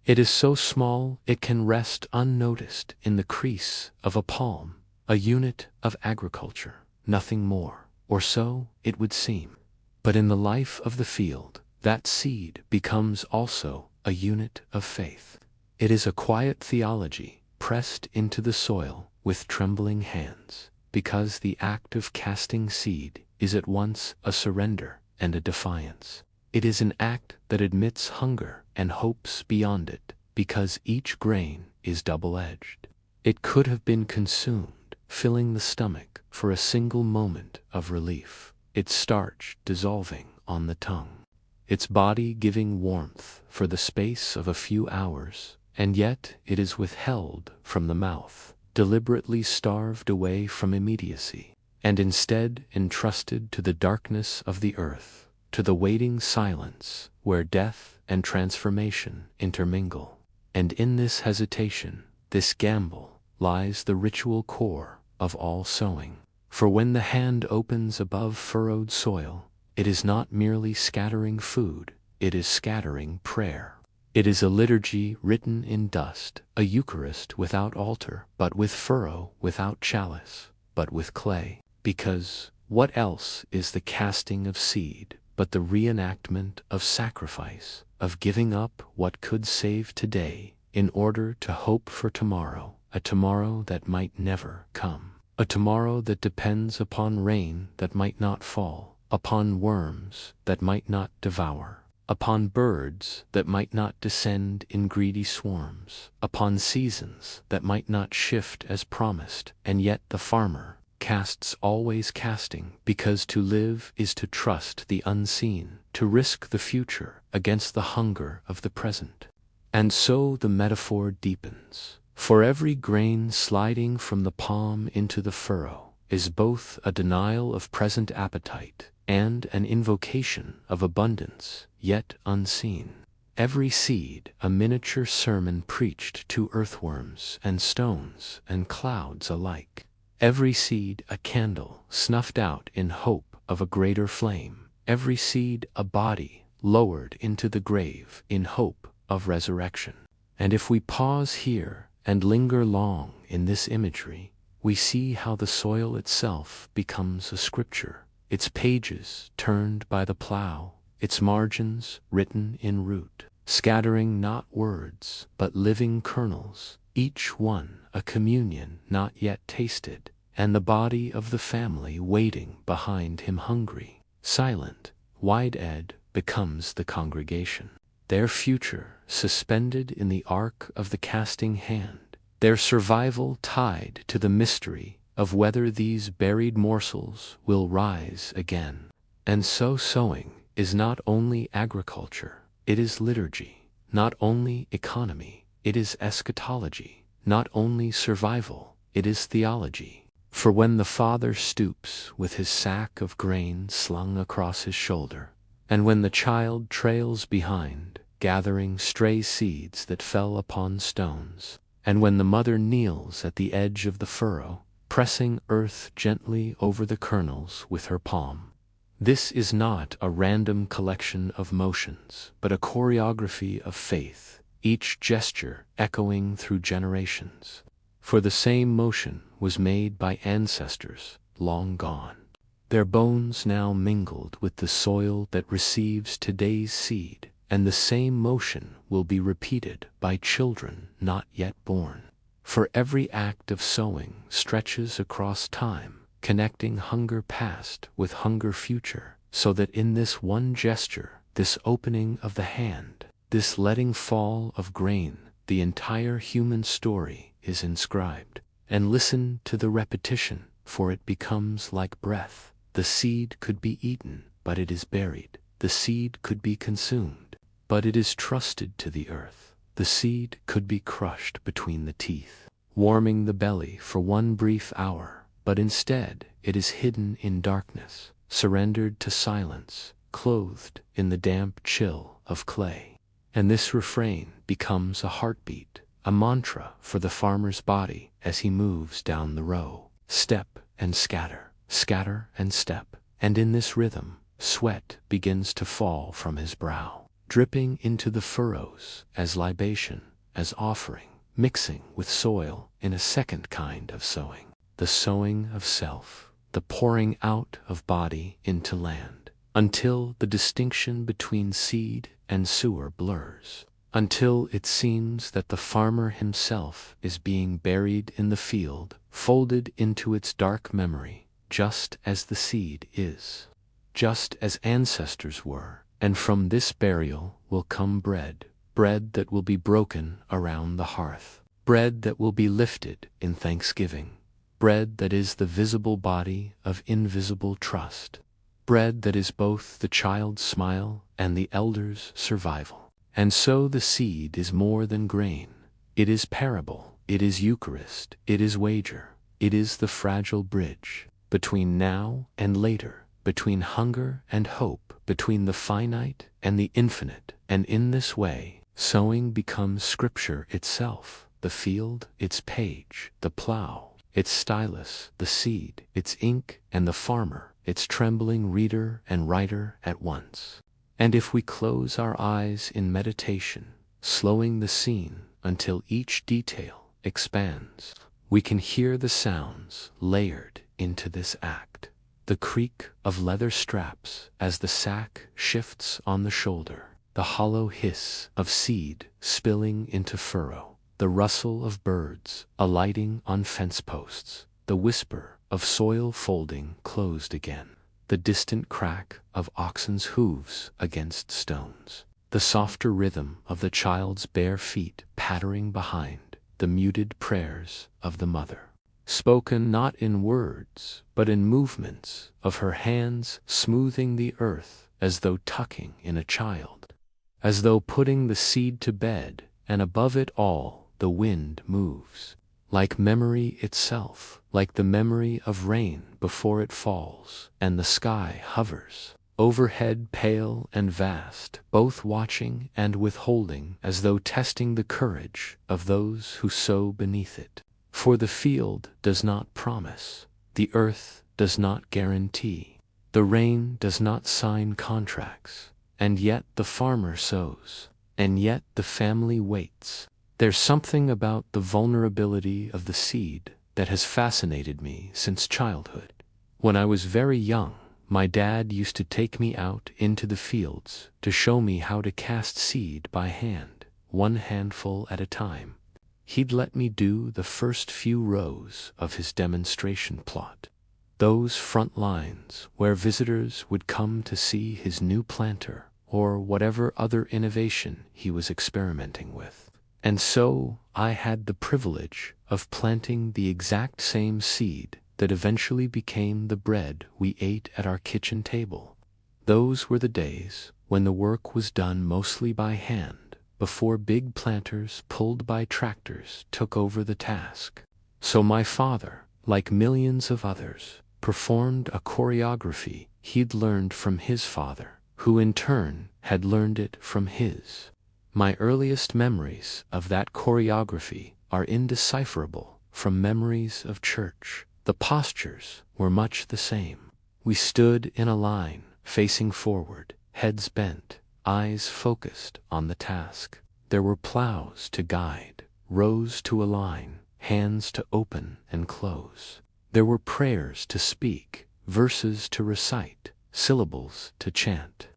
It is so small it can rest unnoticed in the crease of a palm, a unit of agriculture, nothing more, or so it would seem. But in the life of the field, that seed becomes also a unit of faith. It is a quiet theology pressed into the soil with trembling hands, because the act of casting seed is at once a surrender and a defiance. It is an act that admits hunger and hopes beyond it, because each grain is double-edged. It could have been consumed, filling the stomach for a single moment of relief, its starch dissolving on the tongue, its body giving warmth for the space of a few hours, and yet it is withheld from the mouth, deliberately starved away from immediacy, and instead entrusted to the darkness of the earth, to the waiting silence where death and transformation intermingle. And in this hesitation, this gamble, lies the ritual core of all sowing. For when the hand opens above furrowed soil, it is not merely scattering food, it is scattering prayer. It is a liturgy written in dust, a Eucharist without altar, but with furrow, without chalice, but with clay. Because what else is the casting of seed but the reenactment of sacrifice, of giving up what could save today in order to hope for tomorrow, a tomorrow that might never come, a tomorrow that depends upon rain that might not fall, upon worms that might not devour, upon birds that might not descend in greedy swarms, upon seasons that might not shift as promised, and yet the farmer casts always casting, because to live is to trust the unseen, to risk the future against the hunger of the present. And so the metaphor deepens. For every grain sliding from the palm into the furrow is both a denial of present appetite and an invocation of abundance yet unseen. Every seed a miniature sermon preached to earthworms and stones and clouds alike. Every seed a candle snuffed out in hope of a greater flame. Every seed a body lowered into the grave in hope of resurrection. And if we pause here and linger long in this imagery, we see how the soil itself becomes a scripture, its pages turned by the plow, its margins written in root, scattering not words, but living kernels, each one a communion not yet tasted, and the body of the family waiting behind him hungry, silent, wide-eyed, becomes the congregation. Their future suspended in the arc of the casting hand, their survival tied to the mystery of whether these buried morsels will rise again. And so sowing is not only agriculture, it is liturgy, not only economy, it is eschatology, not only survival, it is theology. For when the father stoops with his sack of grain slung across his shoulder, and when the child trails behind, gathering stray seeds that fell upon stones, and when the mother kneels at the edge of the furrow, pressing earth gently over the kernels with her palm, this is not a random collection of motions, but a choreography of faith, each gesture echoing through generations. For the same motion was made by ancestors long gone, their bones now mingled with the soil that receives today's seed, and the same motion will be repeated by children not yet born. For every act of sowing stretches across time, connecting hunger past with hunger future, so that in this one gesture, this opening of the hand, this letting fall of grain, the entire human story is inscribed. And listen to the repetition, for it becomes like breath. The seed could be eaten, but it is buried. The seed could be consumed, but it is trusted to the earth. The seed could be crushed between the teeth, warming the belly for one brief hour, but instead it is hidden in darkness, surrendered to silence, clothed in the damp chill of clay. And this refrain becomes a heartbeat, a mantra for the farmer's body as he moves down the row. Step and scatter, scatter and step, and in this rhythm, sweat begins to fall from his brow, dripping into the furrows as libation, as offering, mixing with soil in a second kind of sowing, the sowing of self, the pouring out of body into land, until the distinction between seed and sewer blurs, until it seems that the farmer himself is being buried in the field, folded into its dark memory, just as the seed is, just as ancestors were. And from this burial will come bread, bread that will be broken around the hearth, bread that will be lifted in thanksgiving, bread that is the visible body of invisible trust, bread that is both the child's smile and the elder's survival. And so the seed is more than grain. It is parable, it is Eucharist, it is wager, it is the fragile bridge between now and later, between hunger and hope, between the finite and the infinite. And in this way, sowing becomes scripture itself, the field, its page, the plow, its stylus, the seed, its ink, and the farmer, its trembling reader and writer at once. And if we close our eyes in meditation, slowing the scene until each detail expands, we can hear the sounds layered into this act. The creak of leather straps as the sack shifts on the shoulder, the hollow hiss of seed spilling into furrow, the rustle of birds alighting on fence posts, the whisper of soil folding closed again, the distant crack of oxen's hooves against stones, the softer rhythm of the child's bare feet pattering behind, the muted prayers of the mother, spoken not in words, but in movements of her hands smoothing the earth as though tucking in a child, as though putting the seed to bed, and above it all the wind moves, like memory itself, like the memory of rain before it falls, and the sky hovers, overhead pale and vast, both watching and withholding, as though testing the courage of those who sow beneath it. For the field does not promise, the earth does not guarantee, the rain does not sign contracts, and yet the farmer sows, and yet the family waits. There's something about the vulnerability of the seed that has fascinated me since childhood. When I was very young, My dad used to take me out into the fields to show me how to cast seed by hand, one handful at a time. He'd let me do the first few rows of his demonstration plot. Those front lines where visitors would come to see his new planter or whatever other innovation he was experimenting with. And so I had the privilege of planting the exact same seed that eventually became the bread we ate at our kitchen table. Those were the days when the work was done mostly by hand, before big planters pulled by tractors took over the task. So my father, like millions of others, performed a choreography he'd learned from his father, who in turn had learned it from his. My earliest memories of that choreography are indecipherable from memories of church. The postures were much the same. We stood in a line, facing forward, heads bent, eyes focused on the task. There were plows to guide, rows to align, hands to open and close. There were prayers to speak, verses to recite, syllables to chant.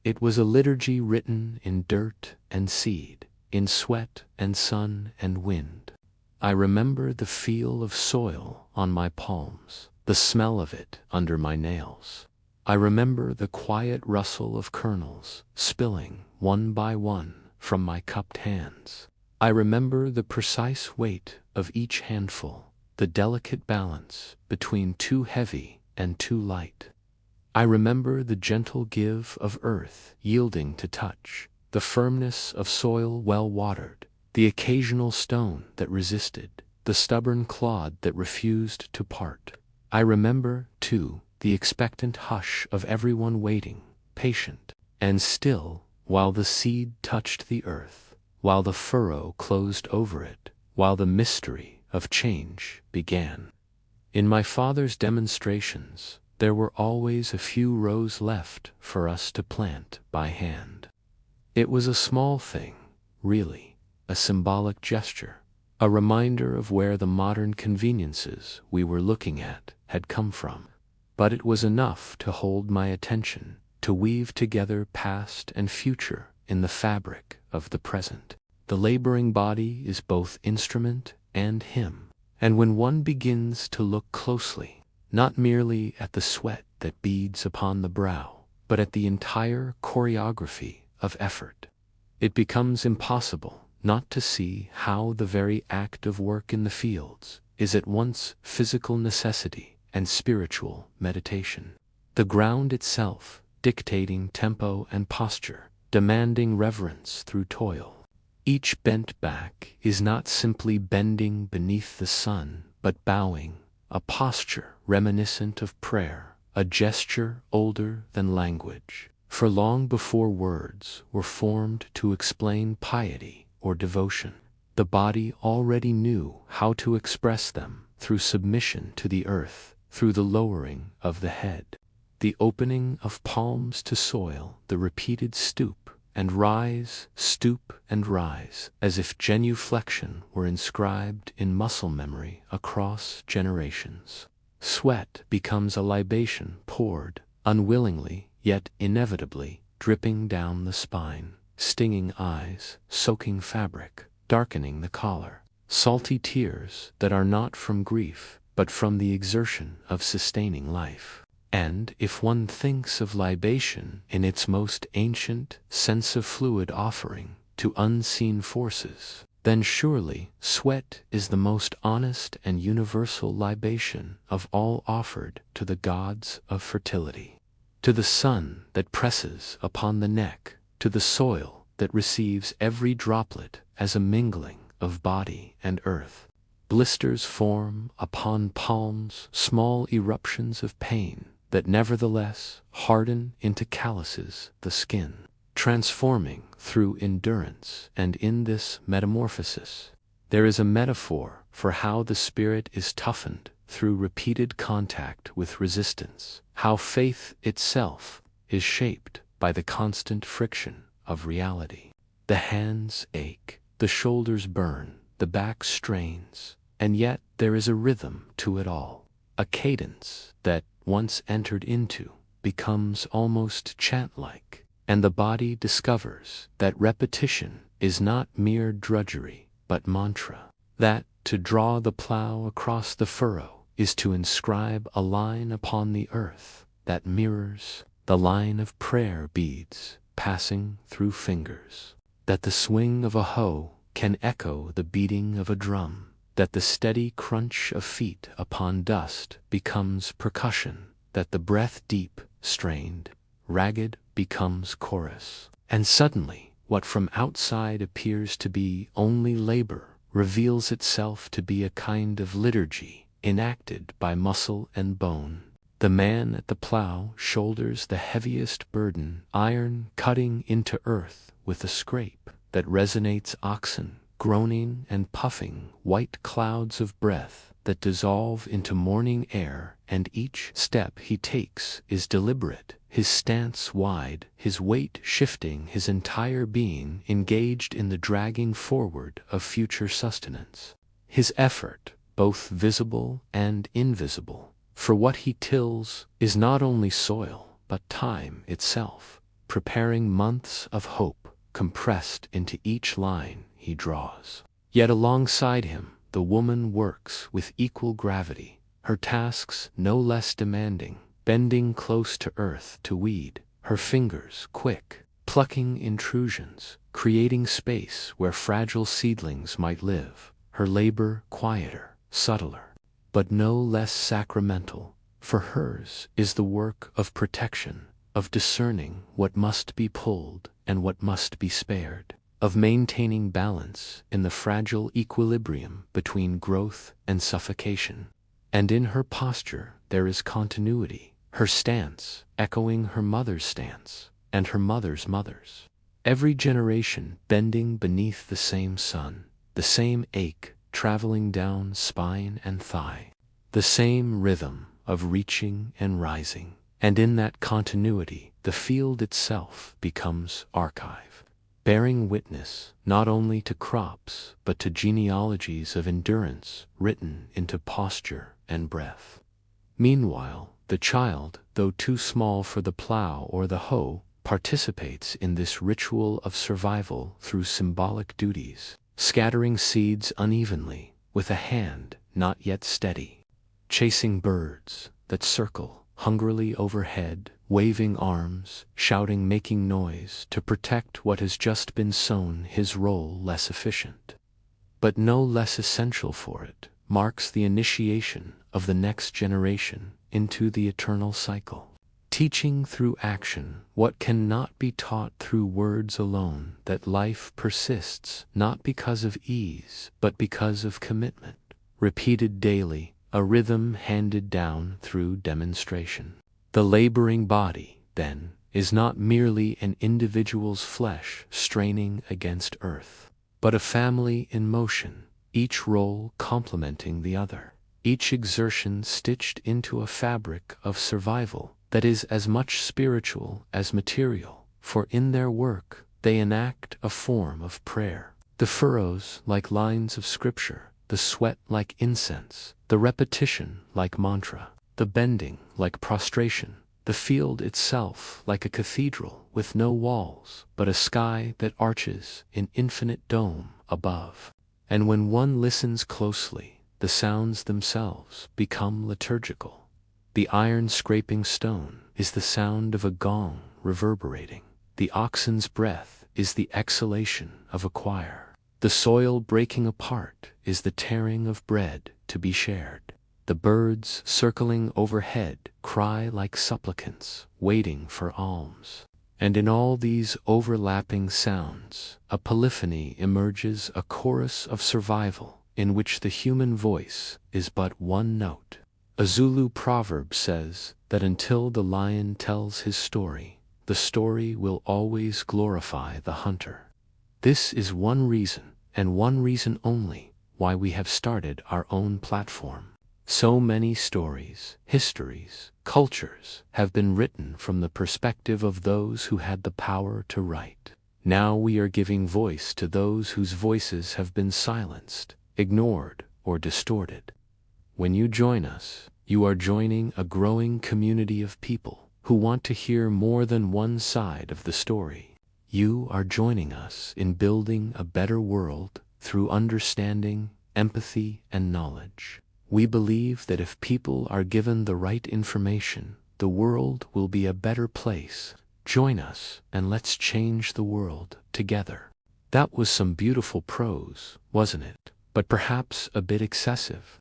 It was a liturgy written in dirt and seed, in sweat and sun and wind. I remember the feel of soil on my palms, the smell of it under my nails. I remember the quiet rustle of kernels spilling one by one from my cupped hands. I remember the precise weight of each handful, the delicate balance between too heavy and too light. I remember the gentle give of earth yielding to touch, the firmness of soil well watered, the occasional stone that resisted, the stubborn clod that refused to part. I remember, too, the expectant hush of everyone waiting, patient and still, while the seed touched the earth, while the furrow closed over it, while the mystery of change began. In my father's demonstrations, there were always a few rows left for us to plant by hand. It was a small thing, really, a symbolic gesture, a reminder of where the modern conveniences we were looking at had come from. But it was enough to hold my attention, to weave together past and future in the fabric of the present. The laboring body is both instrument and hymn, and when one begins to look closely, not merely at the sweat that beads upon the brow, but at the entire choreography of effort, it becomes impossible not to see how the very act of work in the fields is at once physical necessity and spiritual meditation. The ground itself dictating tempo and posture, demanding reverence through toil. Each bent back is not simply bending beneath the sun, but bowing, a posture reminiscent of prayer, a gesture older than language. For long before words were formed to explain piety or devotion, the body already knew how to express them through submission to the earth, through the lowering of the head, the opening of palms to soil, the repeated stoop and rise, as if genuflection were inscribed in muscle memory across generations. Sweat becomes a libation poured, unwillingly, yet inevitably, dripping down the spine, stinging eyes, soaking fabric, darkening the collar. Salty tears that are not from grief, but from the exertion of sustaining life. And if one thinks of libation in its most ancient sense of fluid offering to unseen forces, then surely sweat is the most honest and universal libation of all offered to the gods of fertility, to the sun that presses upon the neck, to the soil that receives every droplet as a mingling of body and earth. Blisters form upon palms, small eruptions of pain that nevertheless harden into calluses the skin, transforming through endurance. And in this metamorphosis, there is a metaphor for how the spirit is toughened through repeated contact with resistance, how faith itself is shaped by the constant friction of reality. The hands ache, the shoulders burn, the back strains, and yet there is a rhythm to it all, a cadence that, once entered into, becomes almost chant-like, and the body discovers that repetition is not mere drudgery, but mantra. That to draw the plow across the furrow is to inscribe a line upon the earth that mirrors the line of prayer beads passing through fingers. That the swing of a hoe can echo the beating of a drum. That the steady crunch of feet upon dust becomes percussion. That the breath deep, strained, ragged becomes chorus. And suddenly, what from outside appears to be only labor reveals itself to be a kind of liturgy enacted by muscle and bone. The man at the plow shoulders the heaviest burden, iron cutting into earth with a scrape that resonates oxen, groaning and puffing white clouds of breath that dissolve into morning air, and each step he takes is deliberate, his stance wide, his weight shifting, his entire being engaged in the dragging forward of future sustenance. His effort, both visible and invisible, for what he tills is not only soil, but time itself, preparing months of hope compressed into each line he draws. Yet alongside him, the woman works with equal gravity, her tasks no less demanding, bending close to earth to weed, her fingers quick, plucking intrusions, creating space where fragile seedlings might live, her labor quieter, subtler, but no less sacramental, for hers is the work of protection, of discerning what must be pulled and what must be spared, of maintaining balance in the fragile equilibrium between growth and suffocation. And in her posture there is continuity, her stance echoing her mother's stance, and her mother's mother's. Every generation bending beneath the same sun, the same ache traveling down spine and thigh, the same rhythm of reaching and rising. And in that continuity, the field itself becomes archive, bearing witness not only to crops, but to genealogies of endurance written into posture and breath. Meanwhile, the child, though too small for the plow or the hoe, participates in this ritual of survival through symbolic duties, scattering seeds unevenly with a hand not yet steady, chasing birds that circle hungrily overhead, waving arms, shouting, making noise to protect what has just been sown. His role less efficient, but no less essential for it, marks the initiation of the next generation into the eternal cycle, teaching through action what cannot be taught through words alone, that life persists not because of ease, but because of commitment, repeated daily, a rhythm handed down through demonstration. The laboring body, then, is not merely an individual's flesh straining against earth, but a family in motion, each role complementing the other, each exertion stitched into a fabric of survival that is as much spiritual as material, for in their work they enact a form of prayer. The furrows like lines of scripture, the sweat like incense, the repetition like mantra, the bending like prostration, the field itself like a cathedral with no walls, but a sky that arches in infinite dome above. And when one listens closely, the sounds themselves become liturgical. The iron scraping stone is the sound of a gong reverberating. The oxen's breath is the exhalation of a choir. The soil breaking apart is the tearing of bread to be shared. The birds circling overhead cry like supplicants, waiting for alms. And in all these overlapping sounds, a polyphony emerges, a chorus of survival, in which the human voice is but one note. A Zulu proverb says that until the lion tells his story, the story will always glorify the hunter. This is one reason, and one reason only, why we have started our own platform. So many stories, histories, cultures have been written from the perspective of those who had the power to write. Now we are giving voice to those whose voices have been silenced, ignored, or distorted. When you join us, you are joining a growing community of people who want to hear more than one side of the story. You are joining us in building a better world through understanding, empathy, and knowledge. We believe that if people are given the right information, the world will be a better place. Join us and let's change the world together. That was some beautiful prose, wasn't it? But perhaps a bit excessive.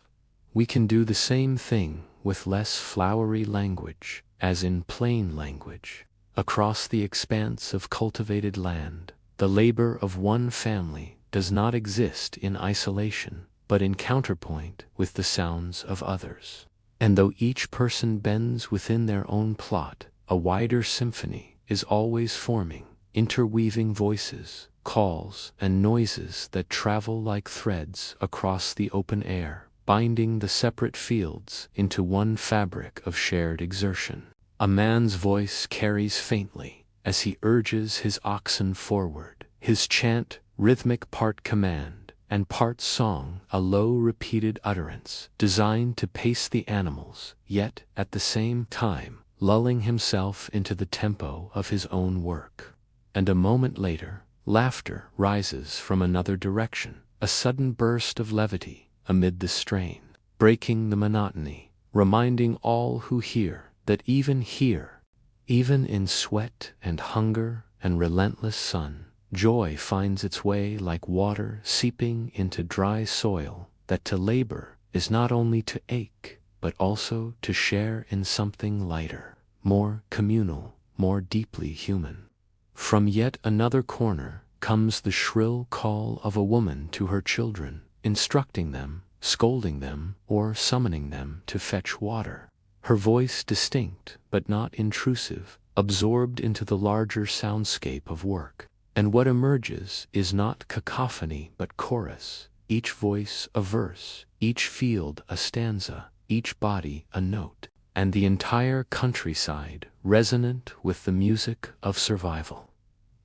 We can do the same thing with less flowery language, as in plain language. Across the expanse of cultivated land, the labor of one family does not exist in isolation, but in counterpoint with the sounds of others. And though each person bends within their own plot, a wider symphony is always forming, interweaving voices, calls, and noises that travel like threads across the open air, binding the separate fields into one fabric of shared exertion. A man's voice carries faintly as he urges his oxen forward, his chant rhythmic, part command and part song, a low repeated utterance designed to pace the animals, yet at the same time lulling himself into the tempo of his own work. And a moment later, laughter rises from another direction, a sudden burst of levity amid the strain, breaking the monotony, reminding all who hear that even here, even in sweat and hunger and relentless sun, joy finds its way like water seeping into dry soil, that to labor is not only to ache, but also to share in something lighter, more communal, more deeply human. From yet another corner comes the shrill call of a woman to her children, instructing them, scolding them, or summoning them to fetch water. Her voice distinct, but not intrusive, absorbed into the larger soundscape of work. And what emerges is not cacophony but chorus, each voice a verse, each field a stanza, each body a note, and the entire countryside resonant with the music of survival.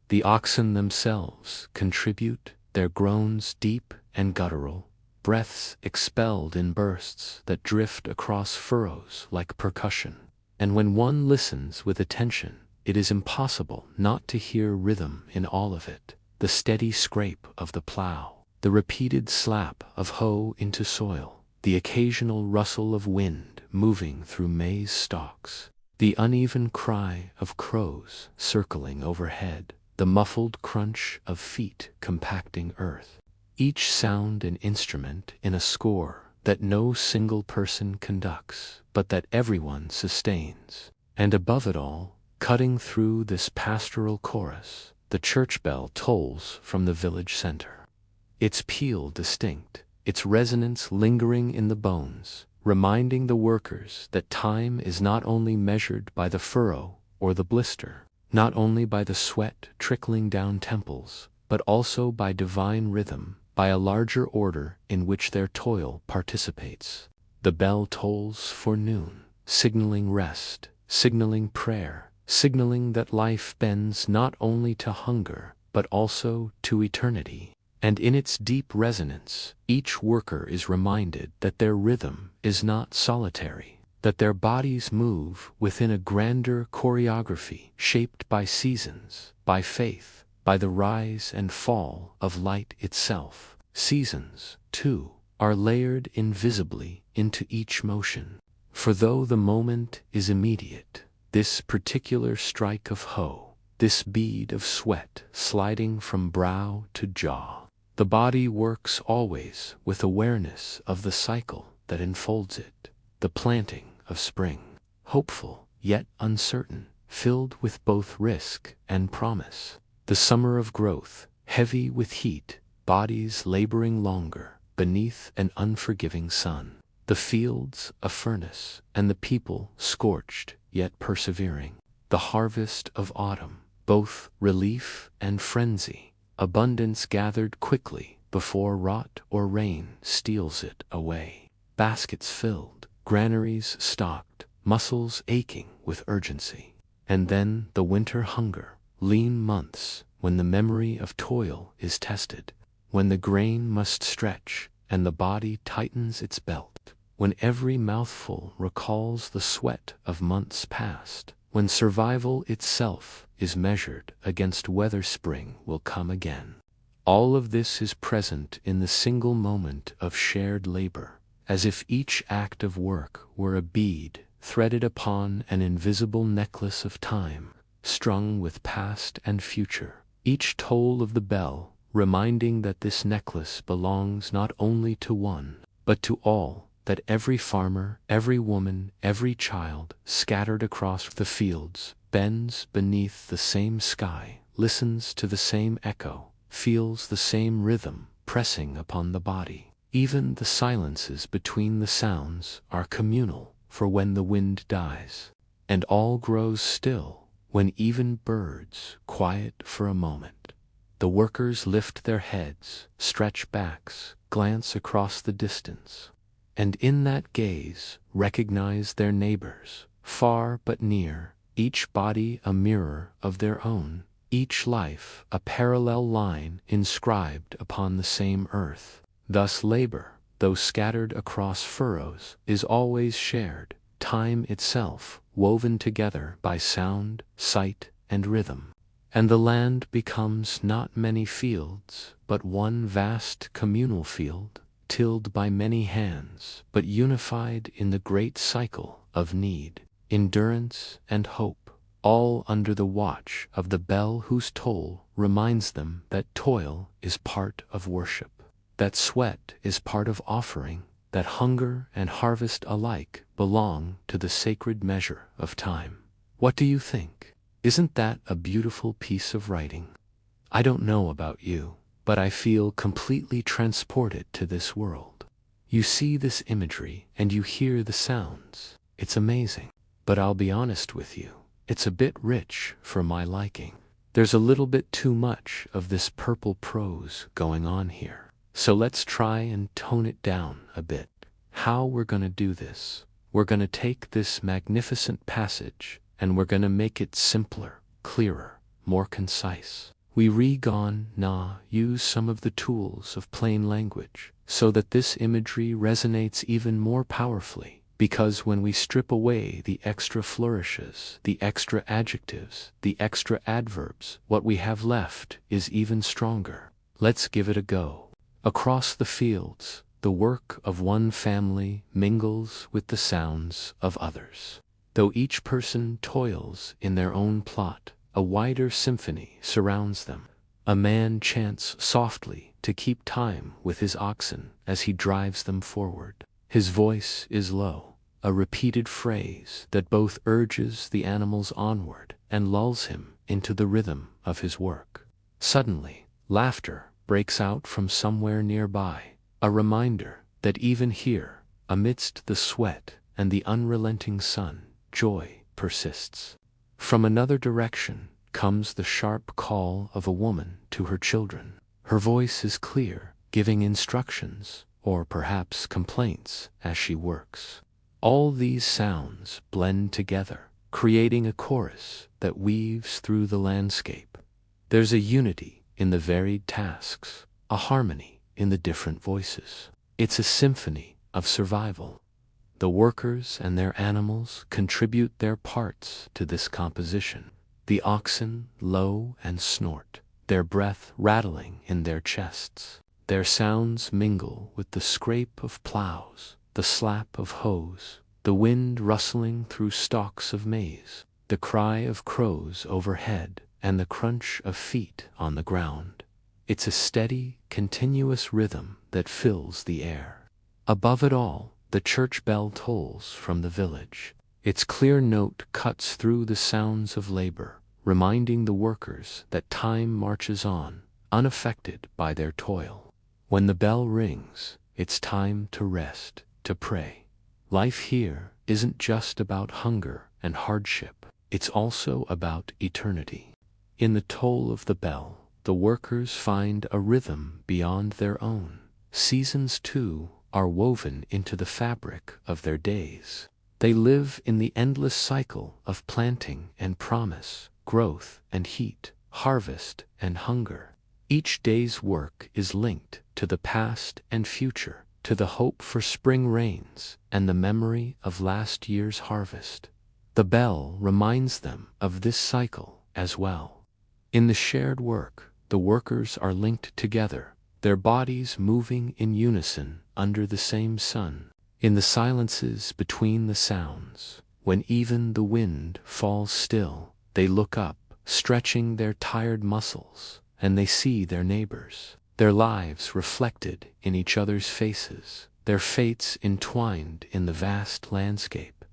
The oxen themselves contribute, their groans deep and guttural, breaths expelled in bursts that drift across furrows like percussion. And when one listens with attention, it is impossible not to hear rhythm in all of it, the steady scrape of the plow, the repeated slap of hoe into soil, the occasional rustle of wind moving through maize stalks, the uneven cry of crows circling overhead, the muffled crunch of feet compacting earth. Each sound an instrument in a score that no single person conducts, but that everyone sustains. And above it all, cutting through this pastoral chorus, the church bell tolls from the village center. Its peal distinct, its resonance lingering in the bones, reminding the workers that time is not only measured by the furrow or the blister, not only by the sweat trickling down temples, but also by divine rhythm, by a larger order in which their toil participates. The bell tolls for noon, signaling rest, signaling prayer, signaling that life bends not only to hunger, but also to eternity. And in its deep resonance, each worker is reminded that their rhythm is not solitary, that their bodies move within a grander choreography shaped by seasons, by faith, by the rise and fall of light itself. Seasons, too, are layered invisibly into each motion. For though the moment is immediate, this particular strike of hoe, this bead of sweat sliding from brow to jaw, the body works always with awareness of the cycle that enfolds it, the planting of spring, hopeful yet uncertain, filled with both risk and promise. The summer of growth, heavy with heat, bodies laboring longer beneath an unforgiving sun. The fields a furnace, and the people scorched yet persevering. The harvest of autumn, both relief and frenzy, abundance gathered quickly before rot or rain steals it away. Baskets filled, granaries stocked, muscles aching with urgency. And then the winter hunger, lean months when the memory of toil is tested, when the grain must stretch and the body tightens its belt, when every mouthful recalls the sweat of months past, when survival itself is measured against whether spring will come again. All of this is present in the single moment of shared labor, as if each act of work were a bead threaded upon an invisible necklace of time, strung with past and future, each toll of the bell reminding that this necklace belongs not only to one, but to all, that every farmer, every woman, every child, scattered across the fields, bends beneath the same sky, listens to the same echo, feels the same rhythm pressing upon the body. Even the silences between the sounds are communal, for when the wind dies, and all grows still, when even birds quiet for a moment, the workers lift their heads, stretch backs, glance across the distance, and in that gaze recognize their neighbors, far but near, each body a mirror of their own, each life a parallel line inscribed upon the same earth. Thus labor, though scattered across furrows, is always shared, time itself woven together by sound, sight, and rhythm. And the land becomes not many fields, but one vast communal field, tilled by many hands, but unified in the great cycle of need, endurance, and hope, all under the watch of the bell whose toll reminds them that toil is part of worship, that sweat is part of offering, that hunger and harvest alike belong to the sacred measure of time. What do you think? Isn't that a beautiful piece of writing? I don't know about you, but I feel completely transported to this world. You see this imagery and you hear the sounds. It's amazing. But I'll be honest with you, it's a bit rich for my liking. There's a little bit too much of this purple prose going on here. So let's try and tone it down a bit. How we're going to do this? We're going to take this magnificent passage and we're going to make it simpler, clearer, more concise. We use some of the tools of plain language so that this imagery resonates even more powerfully, because when we strip away the extra flourishes, the extra adjectives, the extra adverbs, what we have left is even stronger. Let's give it a go. Across the fields, the work of one family mingles with the sounds of others. Though each person toils in their own plot, a wider symphony surrounds them. A man chants softly to keep time with his oxen as he drives them forward. His voice is low, a repeated phrase that both urges the animals onward and lulls him into the rhythm of his work. Suddenly, laughter breaks out from somewhere nearby, a reminder that even here, amidst the sweat and the unrelenting sun, joy persists. From another direction comes the sharp call of a woman to her children. Her voice is clear, giving instructions, or perhaps complaints, as she works. All these sounds blend together, creating a chorus that weaves through the landscape. There's a unity in the varied tasks, a harmony in the different voices. It's a symphony of survival. The workers and their animals contribute their parts to this composition. The oxen low and snort, their breath rattling in their chests. Their sounds mingle with the scrape of plows, the slap of hoes, the wind rustling through stalks of maize, the cry of crows overhead, and the crunch of feet on the ground. It's a steady, continuous rhythm that fills the air. Above it all, the church bell tolls from the village. Its clear note cuts through the sounds of labor, reminding the workers that time marches on, unaffected by their toil. When the bell rings, it's time to rest, to pray. Life here isn't just about hunger and hardship, it's also about eternity. In the toll of the bell, the workers find a rhythm beyond their own. Seasons, too, are woven into the fabric of their days. They live in the endless cycle of planting and promise, growth and heat, harvest and hunger. Each day's work is linked to the past and future, to the hope for spring rains and the memory of last year's harvest. The bell reminds them of this cycle as well. In the shared work, the workers are linked together, their bodies moving in unison under the same sun. In the silences between the sounds, when even the wind falls still, they look up, stretching their tired muscles, and they see their neighbors, their lives reflected in each other's faces, their fates entwined in the vast landscape.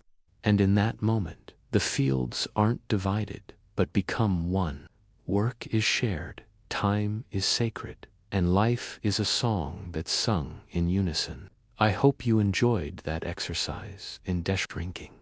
And in that moment, the fields aren't divided, but become one. Work is shared, time is sacred, and life is a song that's sung in unison. I hope you enjoyed that exercise in drinking.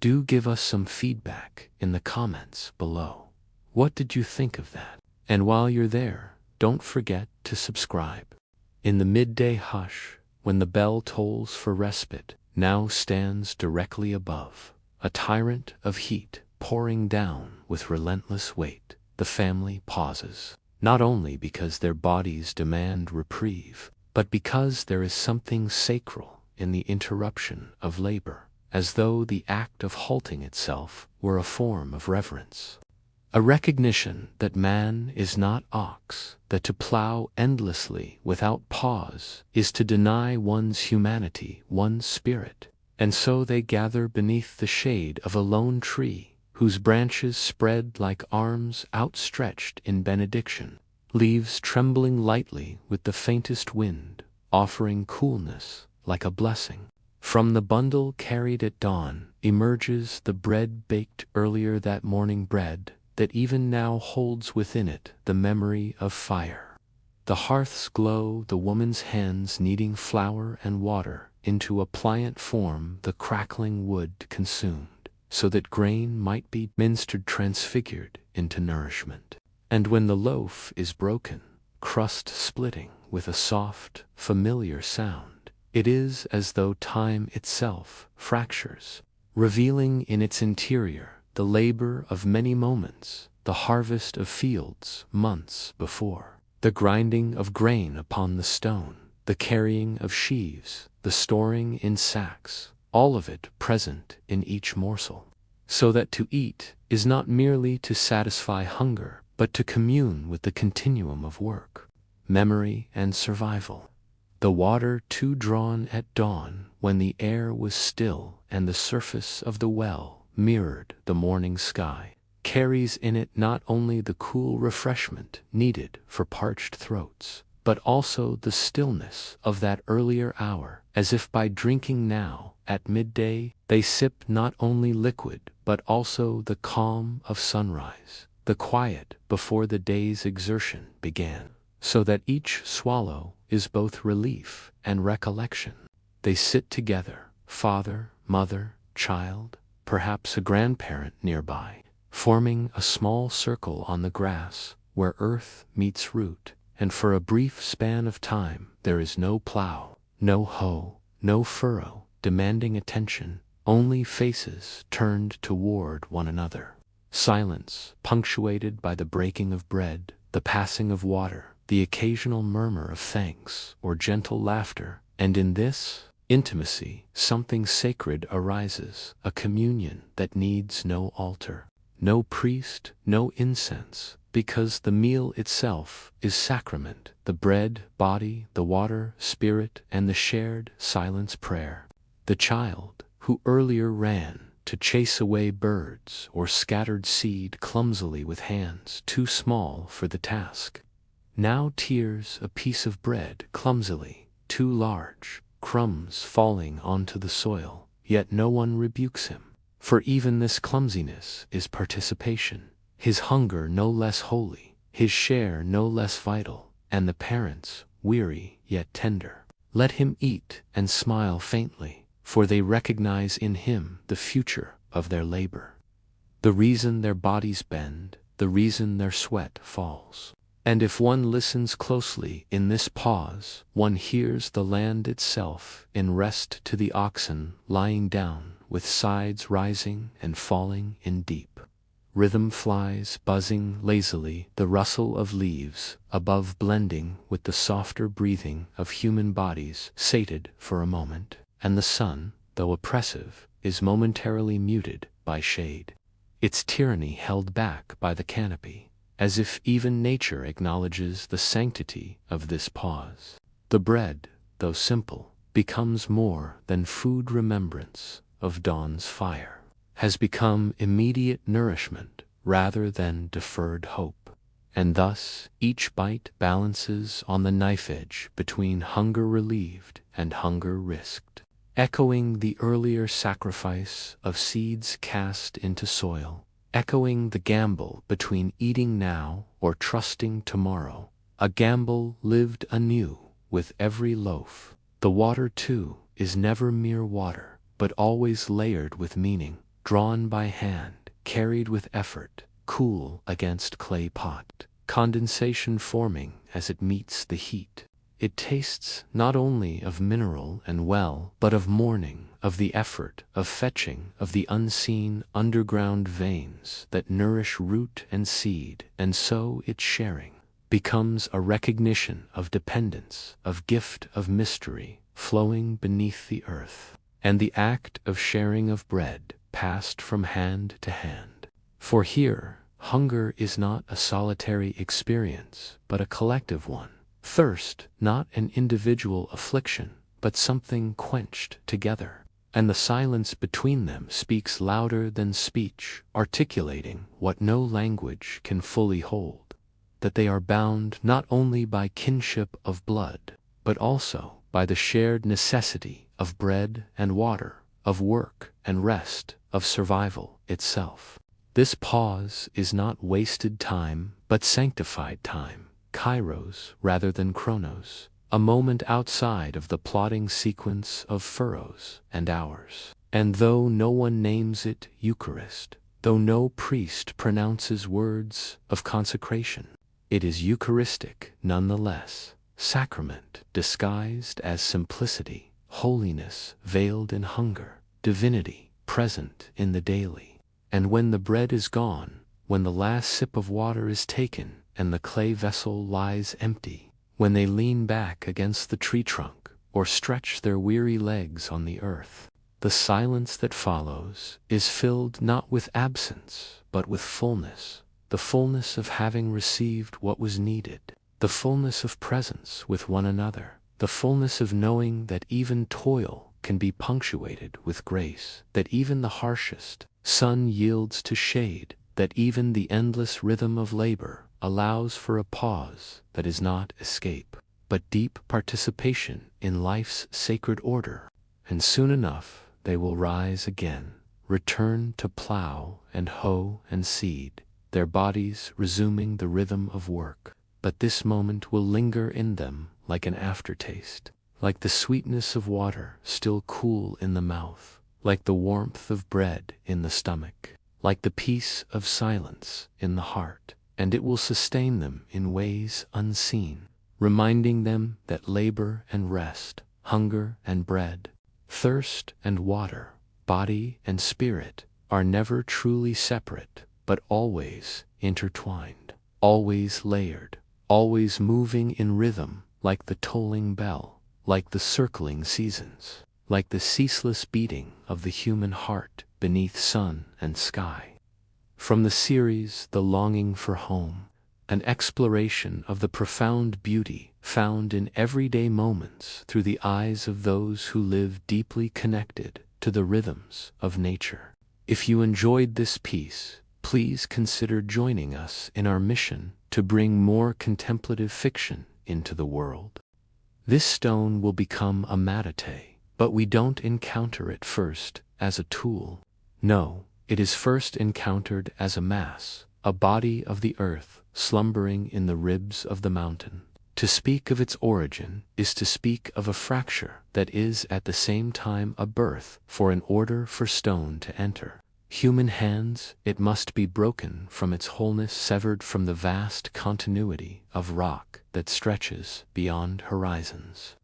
Do give us some feedback in the comments below. What did you think of that? And while you're there, don't forget to subscribe. In the midday hush, when the bell tolls for respite, now stands directly above, a tyrant of heat pouring down with relentless weight. The family pauses, not only because their bodies demand reprieve, but because there is something sacral in the interruption of labor, as though the act of halting itself were a form of reverence. A recognition that man is not ox, that to plow endlessly without pause is to deny one's humanity, one's spirit. And so they gather beneath the shade of a lone tree, whose branches spread like arms outstretched in benediction, leaves trembling lightly with the faintest wind, offering coolness like a blessing. From the bundle carried at dawn emerges the bread baked earlier that morning, bread that even now holds within it the memory of fire. The hearth's glow, the woman's hands kneading flour and water into a pliant form the crackling wood consumed, so that grain might be minstered, transfigured into nourishment. And when the loaf is broken, crust splitting with a soft, familiar sound, it is as though time itself fractures, revealing in its interior the labor of many moments, the harvest of fields months before, the grinding of grain upon the stone, the carrying of sheaves, the storing in sacks, all of it present in each morsel. So that to eat is not merely to satisfy hunger, but to commune with the continuum of work, memory, and survival. The water too drawn at dawn, when the air was still and the surface of the well mirrored the morning sky, carries in it not only the cool refreshment needed for parched throats, but also the stillness of that earlier hour, as if by drinking now, at midday, they sip not only liquid but also the calm of sunrise, the quiet before the day's exertion began, so that each swallow is both relief and recollection. They sit together, father, mother, child, perhaps a grandparent nearby, forming a small circle on the grass where earth meets root, and for a brief span of time there is no plow, no hoe, no furrow demanding attention, only faces turned toward one another. Silence punctuated by the breaking of bread, the passing of water, the occasional murmur of thanks or gentle laughter, and in this intimacy something sacred arises, a communion that needs no altar, no priest, no incense, because the meal itself is sacrament, the bread, body, the water, spirit, and the shared silence prayer. The child, who earlier ran to chase away birds or scattered seed clumsily with hands too small for the task, now tears a piece of bread clumsily, too large, crumbs falling onto the soil, yet no one rebukes him. For even this clumsiness is participation, his hunger no less holy, his share no less vital, and the parents, weary yet tender, let him eat and smile faintly, for they recognize in him the future of their labor, the reason their bodies bend, the reason their sweat falls. And if one listens closely in this pause, one hears the land itself in rest to the oxen lying down, with sides rising and falling in deep rhythm, flies buzzing lazily, the rustle of leaves above blending with the softer breathing of human bodies sated for a moment, and the sun, though oppressive, is momentarily muted by shade, its tyranny held back by the canopy, as if even nature acknowledges the sanctity of this pause. The bread, though simple, becomes more than food. Remembrance of dawn's fire has become immediate nourishment rather than deferred hope, and thus each bite balances on the knife edge between hunger relieved and hunger risked, echoing the earlier sacrifice of seeds cast into soil, echoing the gamble between eating now or trusting tomorrow, a gamble lived anew with every loaf. The water, too, is never mere water, but always layered with meaning, drawn by hand, carried with effort, cool against clay pot, condensation forming as it meets the heat. It tastes not only of mineral and well, but of mourning, of the effort, of fetching, of the unseen underground veins that nourish root and seed, and so its sharing becomes a recognition of dependence, of gift of mystery flowing beneath the earth, and the act of sharing of bread passed from hand to hand. For here, hunger is not a solitary experience, but a collective one. Thirst, not an individual affliction, but something quenched together, and the silence between them speaks louder than speech, articulating what no language can fully hold, that they are bound not only by kinship of blood, but also by the shared necessity of bread and water, of work and rest, of survival itself. This pause is not wasted time, but sanctified time, kairos rather than chronos, a moment outside of the plodding sequence of furrows and hours. And though no one names it Eucharist, though no priest pronounces words of consecration, it is Eucharistic nonetheless, sacrament disguised as simplicity, holiness veiled in hunger, divinity present in the daily. And when the bread is gone, when the last sip of water is taken, and the clay vessel lies empty, when they lean back against the tree trunk, or stretch their weary legs on the earth, the silence that follows is filled not with absence, but with fullness, the fullness of having received what was needed, the fullness of presence with one another, the fullness of knowing that even toil can be punctuated with grace, that even the harshest sun yields to shade, that even the endless rhythm of labor allows for a pause that is not escape, but deep participation in life's sacred order. And soon enough they will rise again, return to plow and hoe and seed, their bodies resuming the rhythm of work. But this moment will linger in them like an aftertaste, like the sweetness of water still cool in the mouth, like the warmth of bread in the stomach, like the peace of silence in the heart, and it will sustain them in ways unseen, reminding them that labor and rest, hunger and bread, thirst and water, body and spirit are never truly separate, but always intertwined, always layered, always moving in rhythm, like the tolling bell, like the circling seasons, like the ceaseless beating of the human heart beneath sun and sky. From the series The Longing for Home, an exploration of the profound beauty found in everyday moments through the eyes of those who live deeply connected to the rhythms of nature. If you enjoyed this piece, please consider joining us in our mission to bring more contemplative fiction into the world. This stone will become a matete, but we don't encounter it first as a tool. No, it is first encountered as a mass, a body of the earth slumbering in the ribs of the mountain. To speak of its origin is to speak of a fracture that is at the same time a birth for an order for stone to enter. Human hands, it must be broken from its wholeness, severed from the vast continuity of rock that stretches beyond horizons.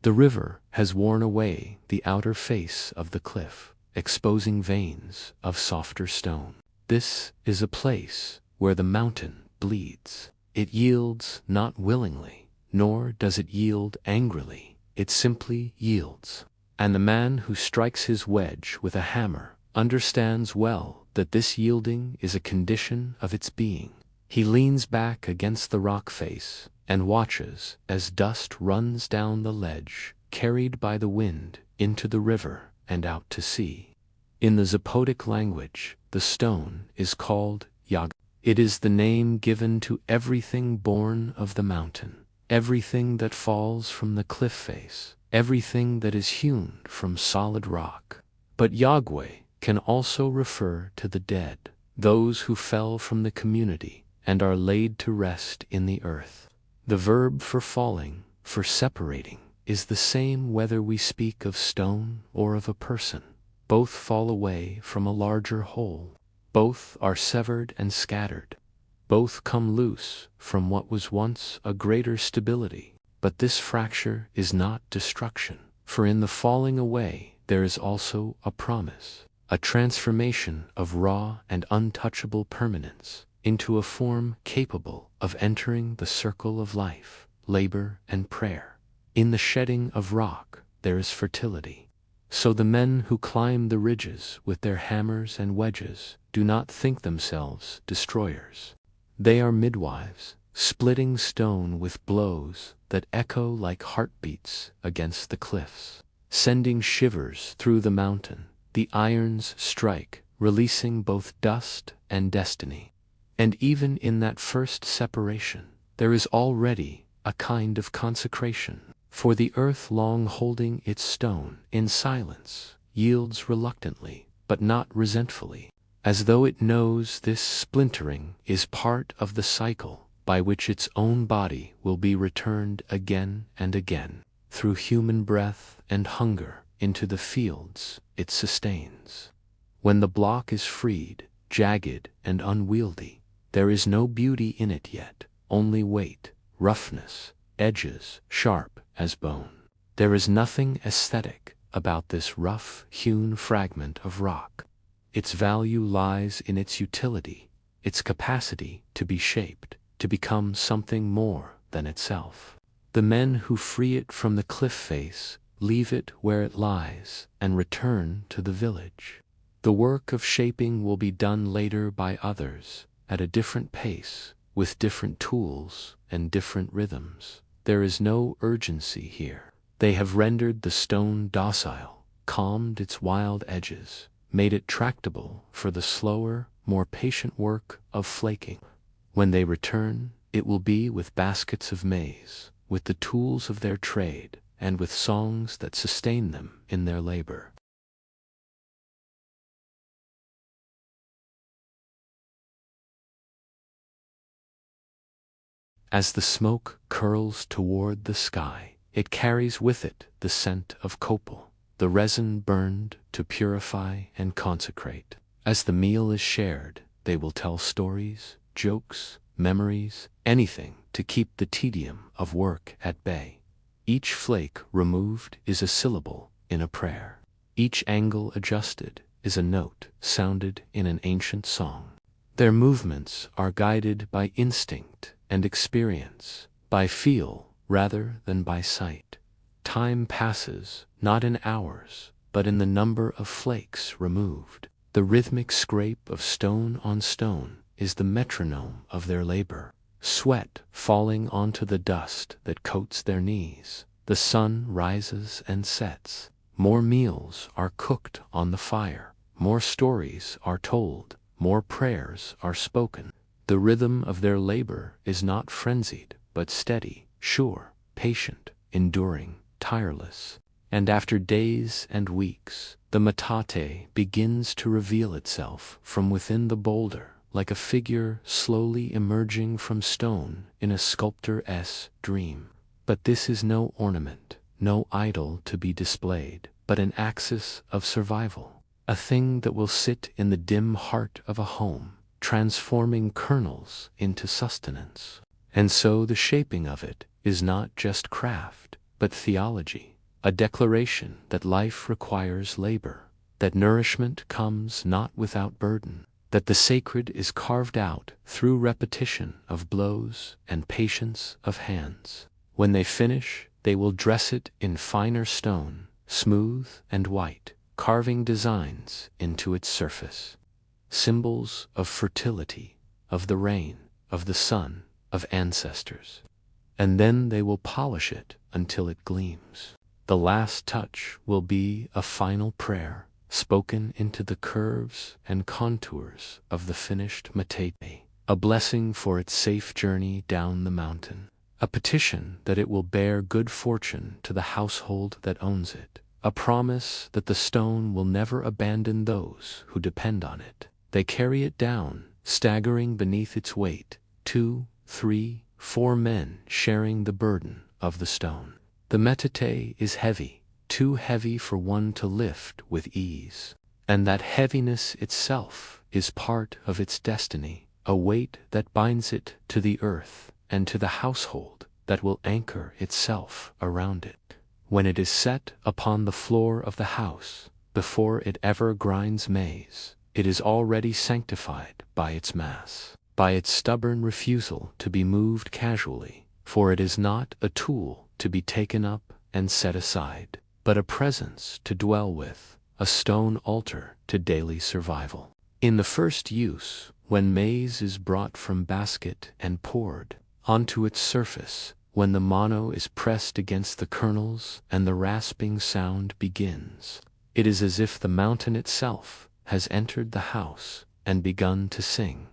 The river has worn away the outer face of the cliff, exposing veins of softer stone. This is a place where the mountain bleeds. It yields not willingly, nor does it yield angrily. It simply yields. And the man who strikes his wedge with a hammer understands well that this yielding is a condition of its being. He leans back against the rock face and watches as dust runs down the ledge, carried by the wind into the river and out to sea. In the Zapotec language, the stone is called Yag. It is the name given to everything born of the mountain, everything that falls from the cliff face, everything that is hewn from solid rock. But Yahweh can also refer to the dead, those who fell from the community and are laid to rest in the earth. The verb for falling, for separating, is the same whether we speak of stone or of a person. Both fall away from a larger whole. Both are severed and scattered. Both come loose from what was once a greater stability. But this fracture is not destruction, for in the falling away there is also a promise, a transformation of raw and untouchable permanence into a form capable of entering the circle of life, labor, and prayer. In the shedding of rock there is fertility. So the men who climb the ridges with their hammers and wedges do not think themselves destroyers. They are midwives, splitting stone with blows that echo like heartbeats against the cliffs. Sending shivers through the mountain, the irons strike, releasing both dust and destiny. And even in that first separation, there is already a kind of consecration. For the earth, long holding its stone in silence, yields reluctantly, but not resentfully, as though it knows this splintering is part of the cycle by which its own body will be returned again and again, through human breath and hunger, into the fields it sustains. When the block is freed, jagged and unwieldy, there is no beauty in it yet, only weight, roughness, edges sharp as bone. There is nothing aesthetic about this rough-hewn fragment of rock. Its value lies in its utility, its capacity to be shaped, to become something more than itself. The men who free it from the cliff face leave it where it lies and return to the village. The work of shaping will be done later by others, at a different pace, with different tools and different rhythms. There is no urgency here. They have rendered the stone docile, calmed its wild edges, made it tractable for the slower, more patient work of flaking. When they return, it will be with baskets of maize, with the tools of their trade, and with songs that sustain them in their labor. As the smoke curls toward the sky, it carries with it the scent of copal, the resin burned to purify and consecrate. As the meal is shared, they will tell stories, jokes, memories, anything to keep the tedium of work at bay. Each flake removed is a syllable in a prayer. Each angle adjusted is a note sounded in an ancient song. Their movements are guided by instinct and experience, by feel rather than by sight. Time passes not in hours, but in the number of flakes removed. The rhythmic scrape of stone on stone is the metronome of their labor. Sweat falling onto the dust that coats their knees. The sun rises and sets. More meals are cooked on the fire. More stories are told. More prayers are spoken. The rhythm of their labor is not frenzied, but steady, sure, patient, enduring, tireless. And after days and weeks, the metate begins to reveal itself from within the boulder, like a figure slowly emerging from stone in a sculptor's dream. But this is no ornament, no idol to be displayed, but an axis of survival, a thing that will sit in the dim heart of a home, transforming kernels into sustenance. And so the shaping of it is not just craft, but theology, a declaration that life requires labor, that nourishment comes not without burden, that the sacred is carved out through repetition of blows and patience of hands. When they finish, they will dress it in finer stone, smooth and white, carving designs into its surface. Symbols of fertility, of the rain, of the sun, of ancestors. And then they will polish it until it gleams. The last touch will be a final prayer, spoken into the curves and contours of the finished matete, a blessing for its safe journey down the mountain, a petition that it will bear good fortune to the household that owns it, a promise that the stone will never abandon those who depend on it. They carry it down, staggering beneath its weight, 2, 3, 4 men sharing the burden of the stone. The matete is heavy, too heavy for one to lift with ease. And that heaviness itself is part of its destiny, a weight that binds it to the earth and to the household that will anchor itself around it. When it is set upon the floor of the house, before it ever grinds maize, it is already sanctified by its mass, by its stubborn refusal to be moved casually, for it is not a tool to be taken up and set aside, but a presence to dwell with, a stone altar to daily survival. In the first use, when maize is brought from basket and poured onto its surface, when the mano is pressed against the kernels and the rasping sound begins, it is as if the mountain itself has entered the house and begun to sing.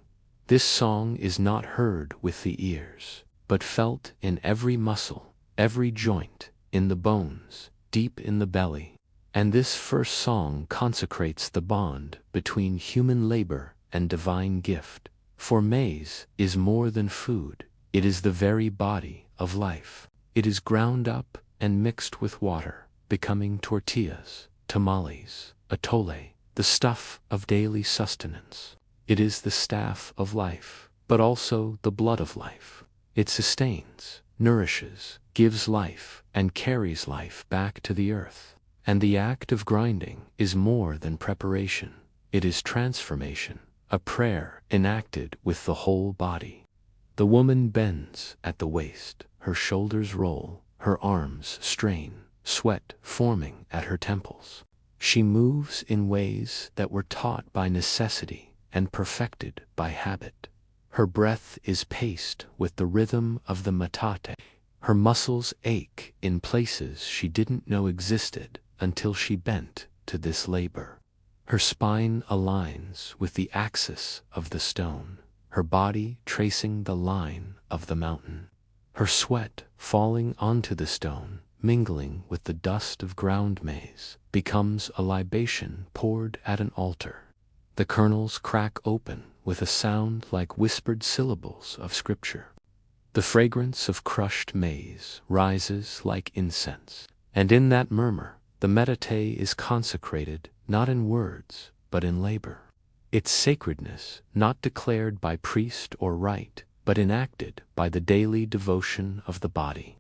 This song is not heard with the ears, but felt in every muscle, every joint, in the bones, deep in the belly. And this first song consecrates the bond between human labor and divine gift. For maize is more than food, it is the very body of life. It is ground up and mixed with water, becoming tortillas, tamales, atole, the stuff of daily sustenance. It is the staff of life, but also the blood of life. It sustains, nourishes, gives life, and carries life back to the earth. And the act of grinding is more than preparation. It is transformation, a prayer enacted with the whole body. The woman bends at the waist, her shoulders roll, her arms strain, sweat forming at her temples. She moves in ways that were taught by necessity and perfected by habit. Her breath is paced with the rhythm of the matate. Her muscles ache in places she didn't know existed until she bent to this labor. Her spine aligns with the axis of the stone, her body tracing the line of the mountain. Her sweat falling onto the stone, mingling with the dust of ground maize, becomes a libation poured at an altar. The kernels crack open with a sound like whispered syllables of scripture. The fragrance of crushed maize rises like incense, and in that murmur, the matate is consecrated not in words, but in labor. Its sacredness not declared by priest or rite, but enacted by the daily devotion of the body.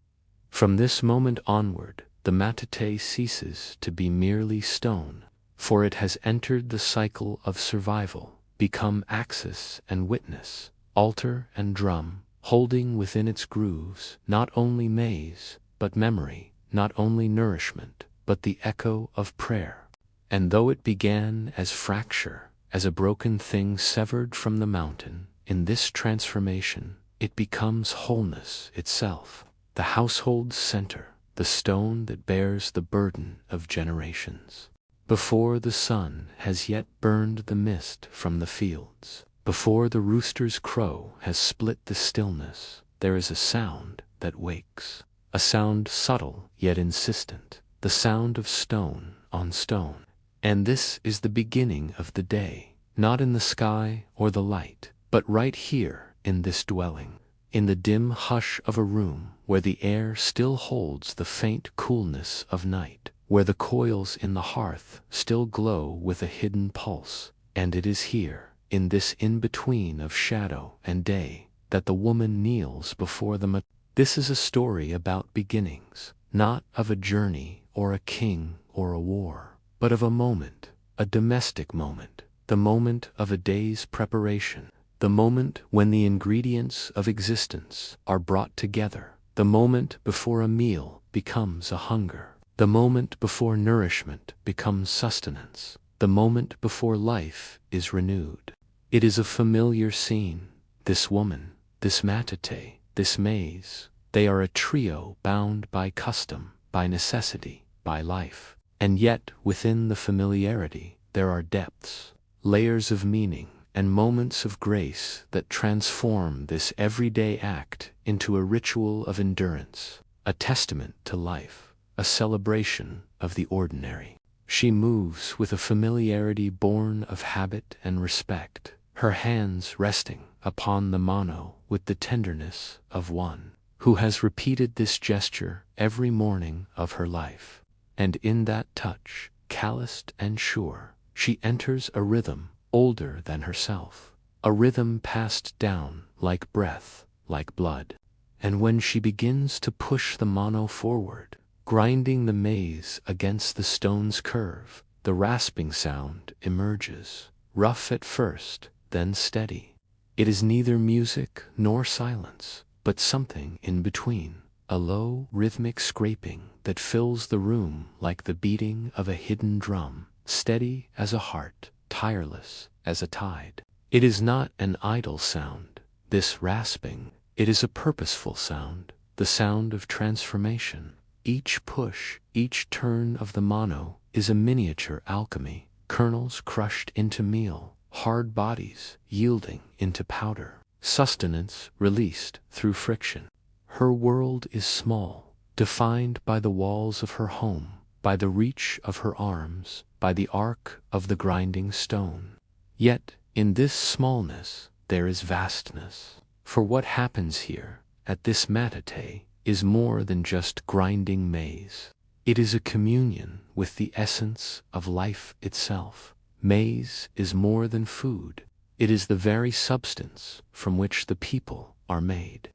From this moment onward, the matate ceases to be merely stone, for it has entered the cycle of survival, become axis and witness, altar and drum, holding within its grooves not only maize, but memory, not only nourishment, but the echo of prayer. And though it began as fracture, as a broken thing severed from the mountain, in this transformation, it becomes wholeness itself, the household's center, the stone that bears the burden of generations. Before the sun has yet burned the mist from the fields, before the rooster's crow has split the stillness, there is a sound that wakes, a sound subtle yet insistent, the sound of stone on stone. And this is the beginning of the day, not in the sky or the light, but right here in this dwelling, in the dim hush of a room where the air still holds the faint coolness of night, where the coals in the hearth still glow with a hidden pulse. And it is here, in this in-between of shadow and day, that the woman kneels before the matate. This is a story about beginnings, not of a journey or a king or a war, but of a moment, a domestic moment, the moment of a day's preparation, the moment when the ingredients of existence are brought together, the moment before a meal becomes a hunger. The moment before nourishment becomes sustenance, the moment before life is renewed. It is a familiar scene. This woman, this matete, this maze, they are a trio bound by custom, by necessity, by life. And yet, within the familiarity, there are depths, layers of meaning, and moments of grace that transform this everyday act into a ritual of endurance, a testament to life, a celebration of the ordinary. She moves with a familiarity born of habit and respect, her hands resting upon the mano with the tenderness of one who has repeated this gesture every morning of her life. And in that touch, calloused and sure, she enters a rhythm older than herself, a rhythm passed down like breath, like blood. And when she begins to push the mano forward, grinding the maze against the stone's curve, the rasping sound emerges, rough at first, then steady. It is neither music nor silence, but something in between, a low, rhythmic scraping that fills the room like the beating of a hidden drum, steady as a heart, tireless as a tide. It is not an idle sound, this rasping. It is a purposeful sound, the sound of transformation. Each push, each turn of the mano is a miniature alchemy, kernels crushed into meal, hard bodies yielding into powder, sustenance released through friction. Her world is small, defined by the walls of her home, by the reach of her arms, by the arc of the grinding stone. Yet, in this smallness, there is vastness. For what happens here, at this matete, is more than just grinding maize. It is a communion with the essence of life itself. Maize is more than food. It is the very substance from which the people are made.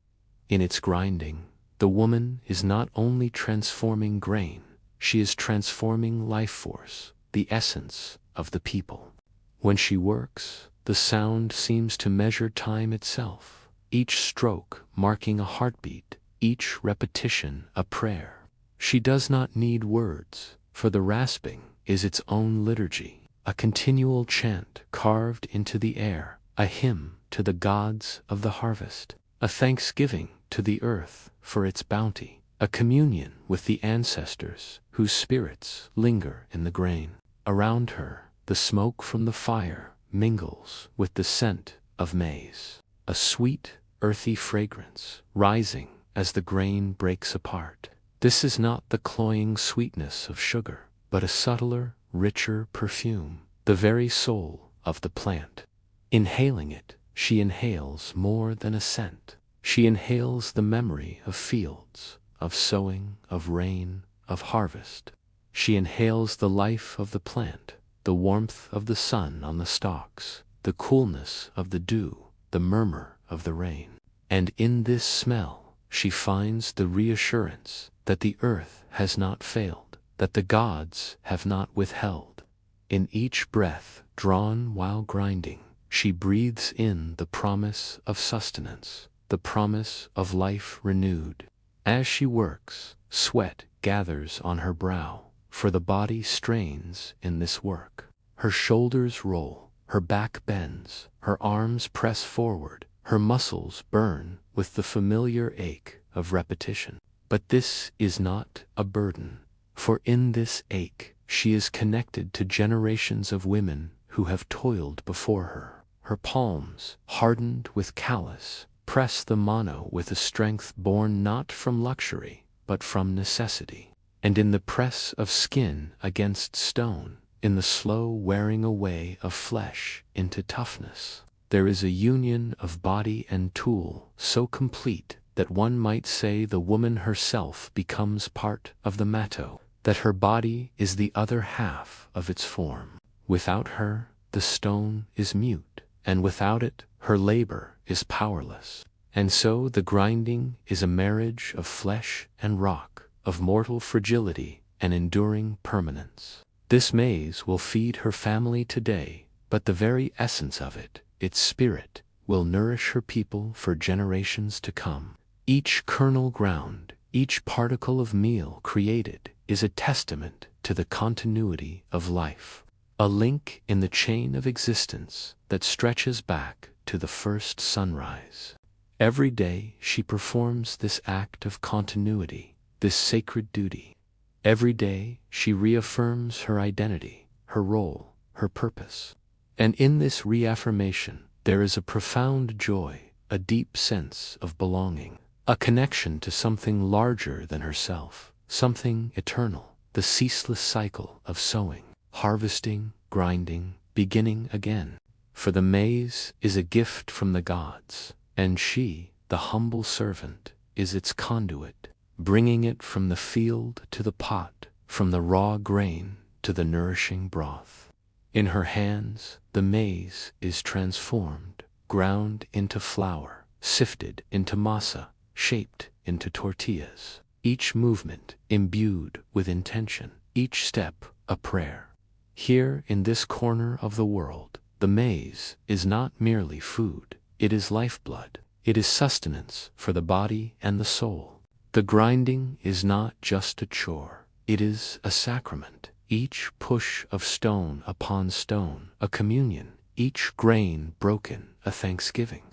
In its grinding, the woman is not only transforming grain, she is transforming life force, the essence of the people. When she works, the sound seems to measure time itself, each stroke marking a heartbeat, each repetition a prayer. She does not need words, for the rasping is its own liturgy, a continual chant carved into the air, a hymn to the gods of the harvest, a thanksgiving to the earth for its bounty, a communion with the ancestors whose spirits linger in the grain. Around her, the smoke from the fire mingles with the scent of maize, a sweet, earthy fragrance rising as the grain breaks apart. This is not the cloying sweetness of sugar, but a subtler, richer perfume, the very soul of the plant. Inhaling it, she inhales more than a scent. She inhales the memory of fields, of sowing, of rain, of harvest. She inhales the life of the plant, the warmth of the sun on the stalks, the coolness of the dew, the murmur of the rain. And in this smell, she finds the reassurance that the earth has not failed, that the gods have not withheld. In each breath drawn while grinding, she breathes in the promise of sustenance, the promise of life renewed. As she works, sweat gathers on her brow, for the body strains in this work. Her shoulders roll, her back bends, her arms press forward, her muscles burn with the familiar ache of repetition. But this is not a burden, for in this ache she is connected to generations of women who have toiled before her. Her palms, hardened with callus, press the mano with a strength born not from luxury, but from necessity. And in the press of skin against stone, in the slow wearing away of flesh into toughness, there is a union of body and tool so complete that one might say the woman herself becomes part of the matto, that her body is the other half of its form. Without her, the stone is mute, and without it, her labor is powerless. And so the grinding is a marriage of flesh and rock, of mortal fragility and enduring permanence. This maze will feed her family today, but the very essence of it, its spirit, will nourish her people for generations to come. Each kernel ground, each particle of meal created, is a testament to the continuity of life, a link in the chain of existence that stretches back to the first sunrise. Every day she performs this act of continuity, this sacred duty. Every day she reaffirms her identity, her role, her purpose. And in this reaffirmation there is a profound joy, a deep sense of belonging, a connection to something larger than herself, something eternal, the ceaseless cycle of sowing, harvesting, grinding, beginning again. For the maize is a gift from the gods, and she, the humble servant, is its conduit, bringing it from the field to the pot, from the raw grain to the nourishing broth. In her hands, the maize is transformed, ground into flour, sifted into masa, shaped into tortillas. Each movement imbued with intention, each step a prayer. Here in this corner of the world, the maize is not merely food, it is lifeblood, it is sustenance for the body and the soul. The grinding is not just a chore, it is a sacrament. Each push of stone upon stone, a communion, each grain broken, a thanksgiving.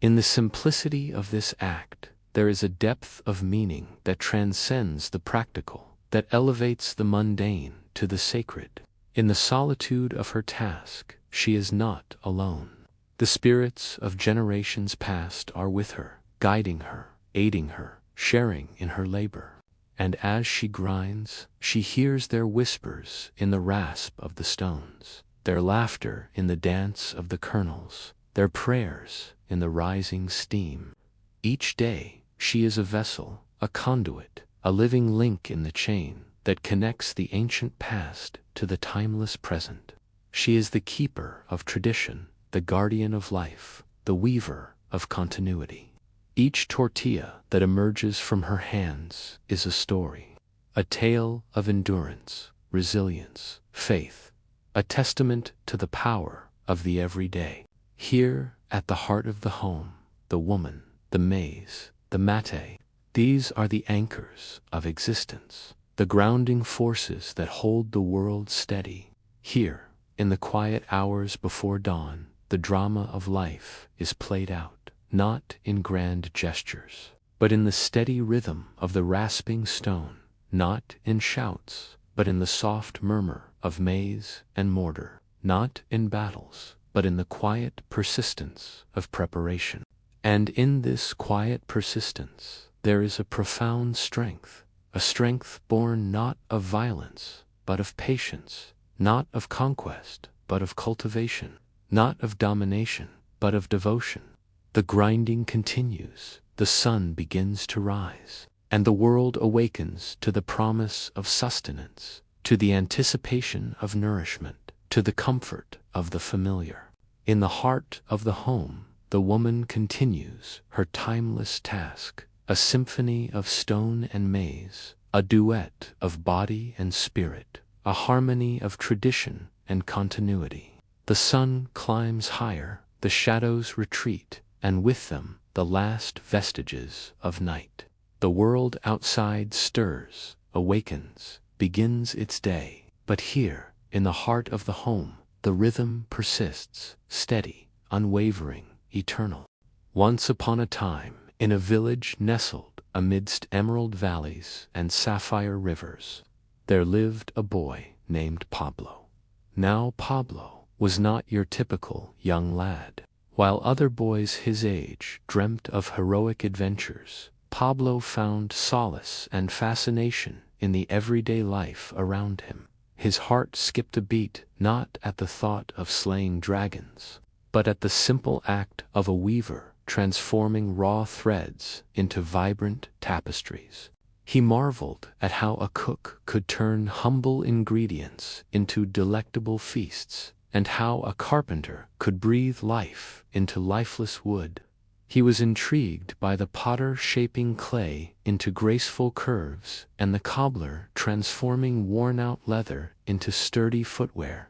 In the simplicity of this act, there is a depth of meaning that transcends the practical, that elevates the mundane to the sacred. In the solitude of her task, she is not alone. The spirits of generations past are with her, guiding her, aiding her, sharing in her labor. And as she grinds, she hears their whispers in the rasp of the stones, their laughter in the dance of the kernels, their prayers in the rising steam. Each day, she is a vessel, a conduit, a living link in the chain that connects the ancient past to the timeless present. She is the keeper of tradition, the guardian of life, the weaver of continuity. Each tortilla that emerges from her hands is a story, a tale of endurance, resilience, faith, a testament to the power of the everyday. Here, at the heart of the home, the woman, the maize, the mate, these are the anchors of existence, the grounding forces that hold the world steady. Here, in the quiet hours before dawn, the drama of life is played out, not in grand gestures, but in the steady rhythm of the rasping stone, not in shouts, but in the soft murmur of maize and mortar, not in battles, but in the quiet persistence of preparation. And in this quiet persistence, there is a profound strength, a strength born not of violence, but of patience, not of conquest, but of cultivation, not of domination, but of devotion. The grinding continues, the sun begins to rise, and the world awakens to the promise of sustenance, to the anticipation of nourishment, to the comfort of the familiar. In the heart of the home, the woman continues her timeless task, a symphony of stone and maize, a duet of body and spirit, a harmony of tradition and continuity. The sun climbs higher, the shadows retreat, and with them the last vestiges of night. The world outside stirs, awakens, begins its day, but here, in the heart of the home, the rhythm persists, steady, unwavering, eternal. Once upon a time, in a village nestled amidst emerald valleys and sapphire rivers, there lived a boy named Pablo. Now Pablo was not your typical young lad. While other boys his age dreamt of heroic adventures, Pablo found solace and fascination in the everyday life around him. His heart skipped a beat not at the thought of slaying dragons, but at the simple act of a weaver transforming raw threads into vibrant tapestries. He marveled at how a cook could turn humble ingredients into delectable feasts, and how a carpenter could breathe life into lifeless wood. He was intrigued by the potter shaping clay into graceful curves and the cobbler transforming worn-out leather into sturdy footwear.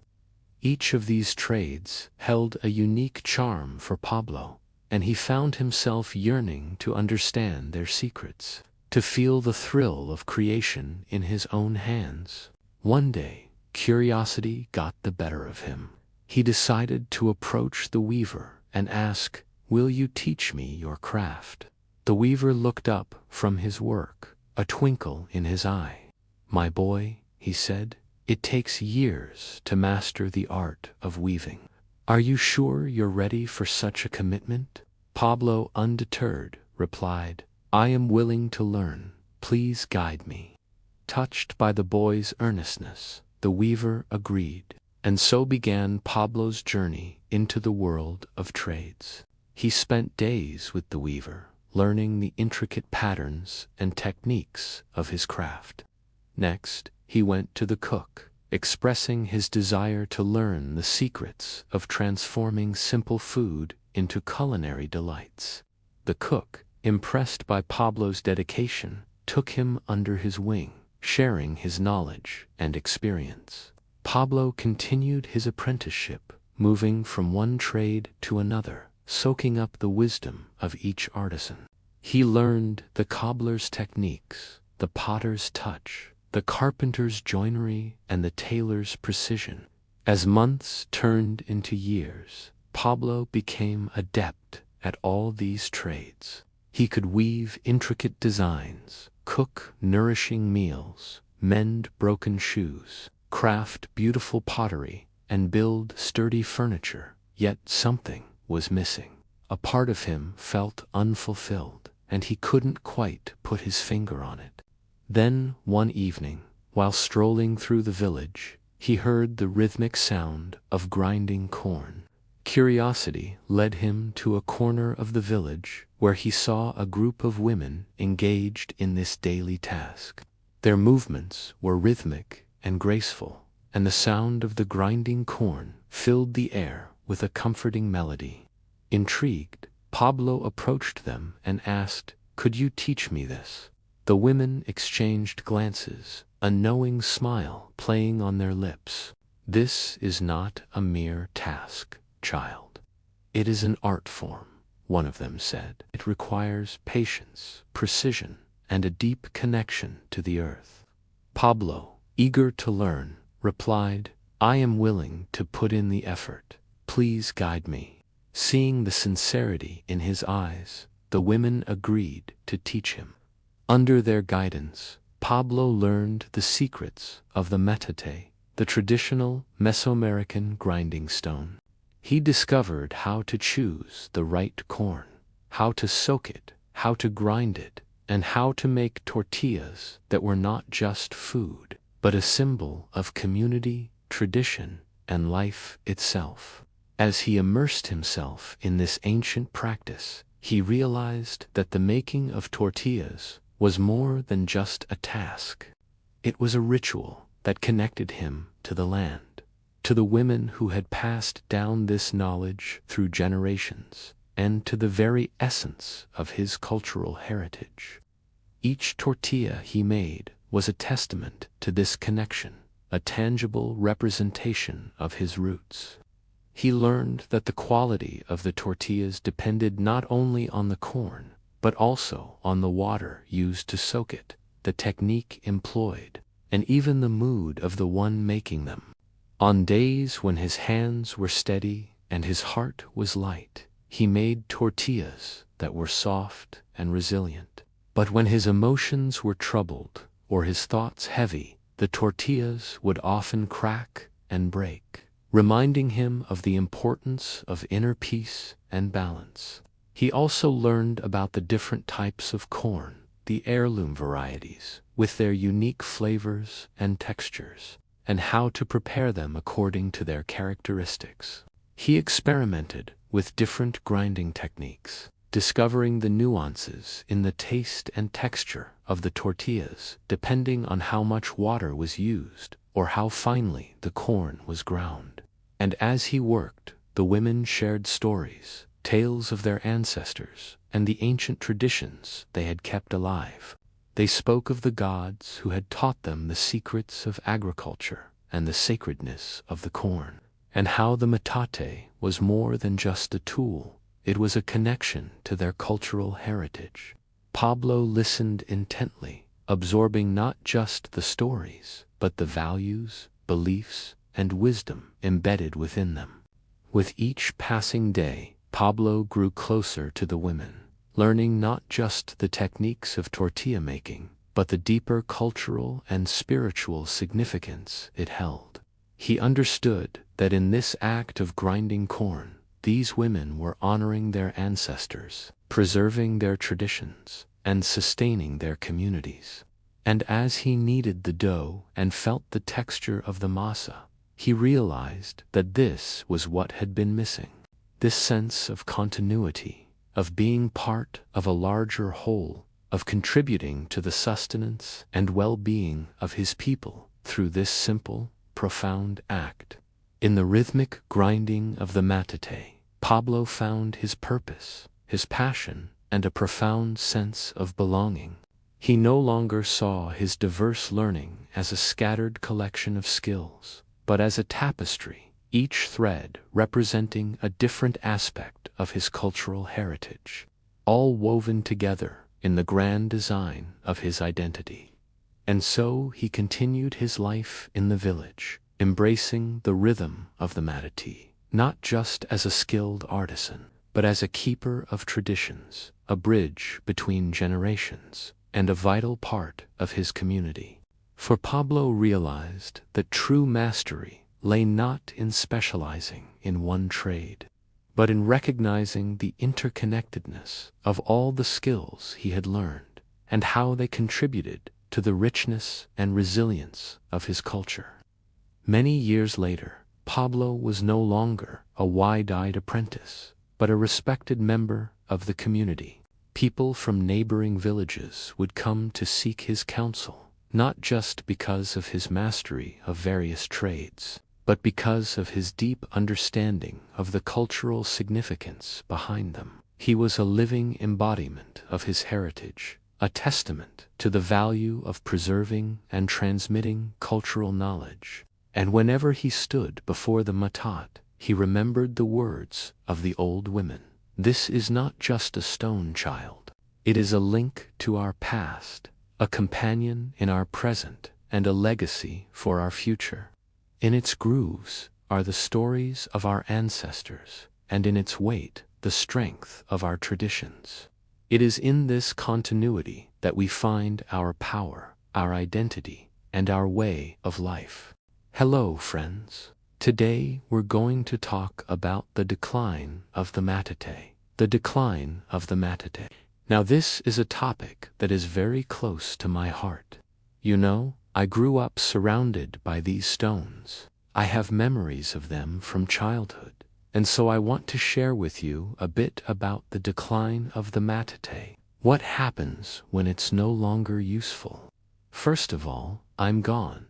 Each of these trades held a unique charm for Pablo, and he found himself yearning to understand their secrets. to feel the thrill of creation in his own hands. One day, curiosity got the better of him. He decided to approach the weaver and ask, "Will you teach me your craft?" The weaver looked up from his work, a twinkle in his eye. "My boy," he said, "it takes years to master the art of weaving. Are you sure you're ready for such a commitment?" Pablo, undeterred, replied, "I am willing to learn. Please guide me." Touched by the boy's earnestness, the weaver agreed, and so began Pablo's journey into the world of trades. He spent days with the weaver, learning the intricate patterns and techniques of his craft. Next, he went to the cook, expressing his desire to learn the secrets of transforming simple food into culinary delights. The cook, impressed by Pablo's dedication, took him under his wing, sharing his knowledge and experience. Pablo continued his apprenticeship, moving from one trade to another, soaking up the wisdom of each artisan. He learned the cobbler's techniques, the potter's touch, the carpenter's joinery, and the tailor's precision. As months turned into years, Pablo became adept at all these trades. He could weave intricate designs, cook nourishing meals, mend broken shoes, craft beautiful pottery, and build sturdy furniture. Yet something was missing. A part of him felt unfulfilled, and he couldn't quite put his finger on it. Then, one evening, while strolling through the village, he heard the rhythmic sound of grinding corn. Curiosity led him to a corner of the village where he saw a group of women engaged in this daily task. Their movements were rhythmic and graceful, and the sound of the grinding corn filled the air with a comforting melody. Intrigued, Pablo approached them and asked, "Could you teach me this?" The women exchanged glances, a knowing smile playing on their lips. "This is not a mere task, child. It is an art form," one of them said. "It requires patience, precision, and a deep connection to the earth." Pablo, eager to learn, replied, "I am willing to put in the effort. Please guide me." Seeing the sincerity in his eyes, the women agreed to teach him. Under their guidance, Pablo learned the secrets of the metate, the traditional Mesoamerican grinding stone. He discovered how to choose the right corn, how to soak it, how to grind it, and how to make tortillas that were not just food, but a symbol of community, tradition, and life itself. As he immersed himself in this ancient practice, he realized that the making of tortillas was more than just a task. It was a ritual that connected him to the land, to the women who had passed down this knowledge through generations, and to the very essence of his cultural heritage. Each tortilla he made was a testament to this connection, a tangible representation of his roots. He learned that the quality of the tortillas depended not only on the corn, but also on the water used to soak it, the technique employed, and even the mood of the one making them. On days when his hands were steady and his heart was light, he made tortillas that were soft and resilient. But when his emotions were troubled or his thoughts heavy, the tortillas would often crack and break, reminding him of the importance of inner peace and balance. He also learned about the different types of corn, the heirloom varieties, with their unique flavors and textures, and how to prepare them according to their characteristics. He experimented with different grinding techniques, discovering the nuances in the taste and texture of the tortillas, depending on how much water was used or how finely the corn was ground. And as he worked, the women shared stories, tales of their ancestors, and the ancient traditions they had kept alive. They spoke of the gods who had taught them the secrets of agriculture and the sacredness of the corn, and how the metate was more than just a tool. It was a connection to their cultural heritage. Pablo listened intently, absorbing not just the stories, but the values, beliefs, and wisdom embedded within them. With each passing day, Pablo grew closer to the women, learning not just the techniques of tortilla making, but the deeper cultural and spiritual significance it held. He understood that in this act of grinding corn, these women were honoring their ancestors, preserving their traditions, and sustaining their communities. And as he kneaded the dough and felt the texture of the masa, he realized that this was what had been missing. This sense of continuity, of being part of a larger whole, of contributing to the sustenance and well-being of his people through this simple, profound act. In the rhythmic grinding of the matate, Pablo found his purpose, his passion, and a profound sense of belonging. He no longer saw his diverse learning as a scattered collection of skills, but as a tapestry, each thread representing a different aspect of his cultural heritage, all woven together in the grand design of his identity. And so he continued his life in the village, embracing the rhythm of the matati, not just as a skilled artisan, but as a keeper of traditions, a bridge between generations, and a vital part of his community. For Pablo realized that true mastery lay not in specializing in one trade, but in recognizing the interconnectedness of all the skills he had learned, and how they contributed to the richness and resilience of his culture. Many years later, Pablo was no longer a wide-eyed apprentice, but a respected member of the community. People from neighboring villages would come to seek his counsel, not just because of his mastery of various trades, but because of his deep understanding of the cultural significance behind them. He was a living embodiment of his heritage, a testament to the value of preserving and transmitting cultural knowledge. And whenever he stood before the matat, he remembered the words of the old women. This is not just a stone, child. It is a link to our past, a companion in our present, and a legacy for our future. In its grooves are the stories of our ancestors, and in its weight, the strength of our traditions. It is in this continuity that we find our power, our identity, and our way of life. Hello, friends. Today we're going to talk about the decline of the matate. The decline of the matate. Now this is a topic that is very close to my heart. You know, I grew up surrounded by these stones. I have memories of them from childhood, and so I want to share with you a bit about the decline of the matate. What happens when it's no longer useful? First of all, I'm gone.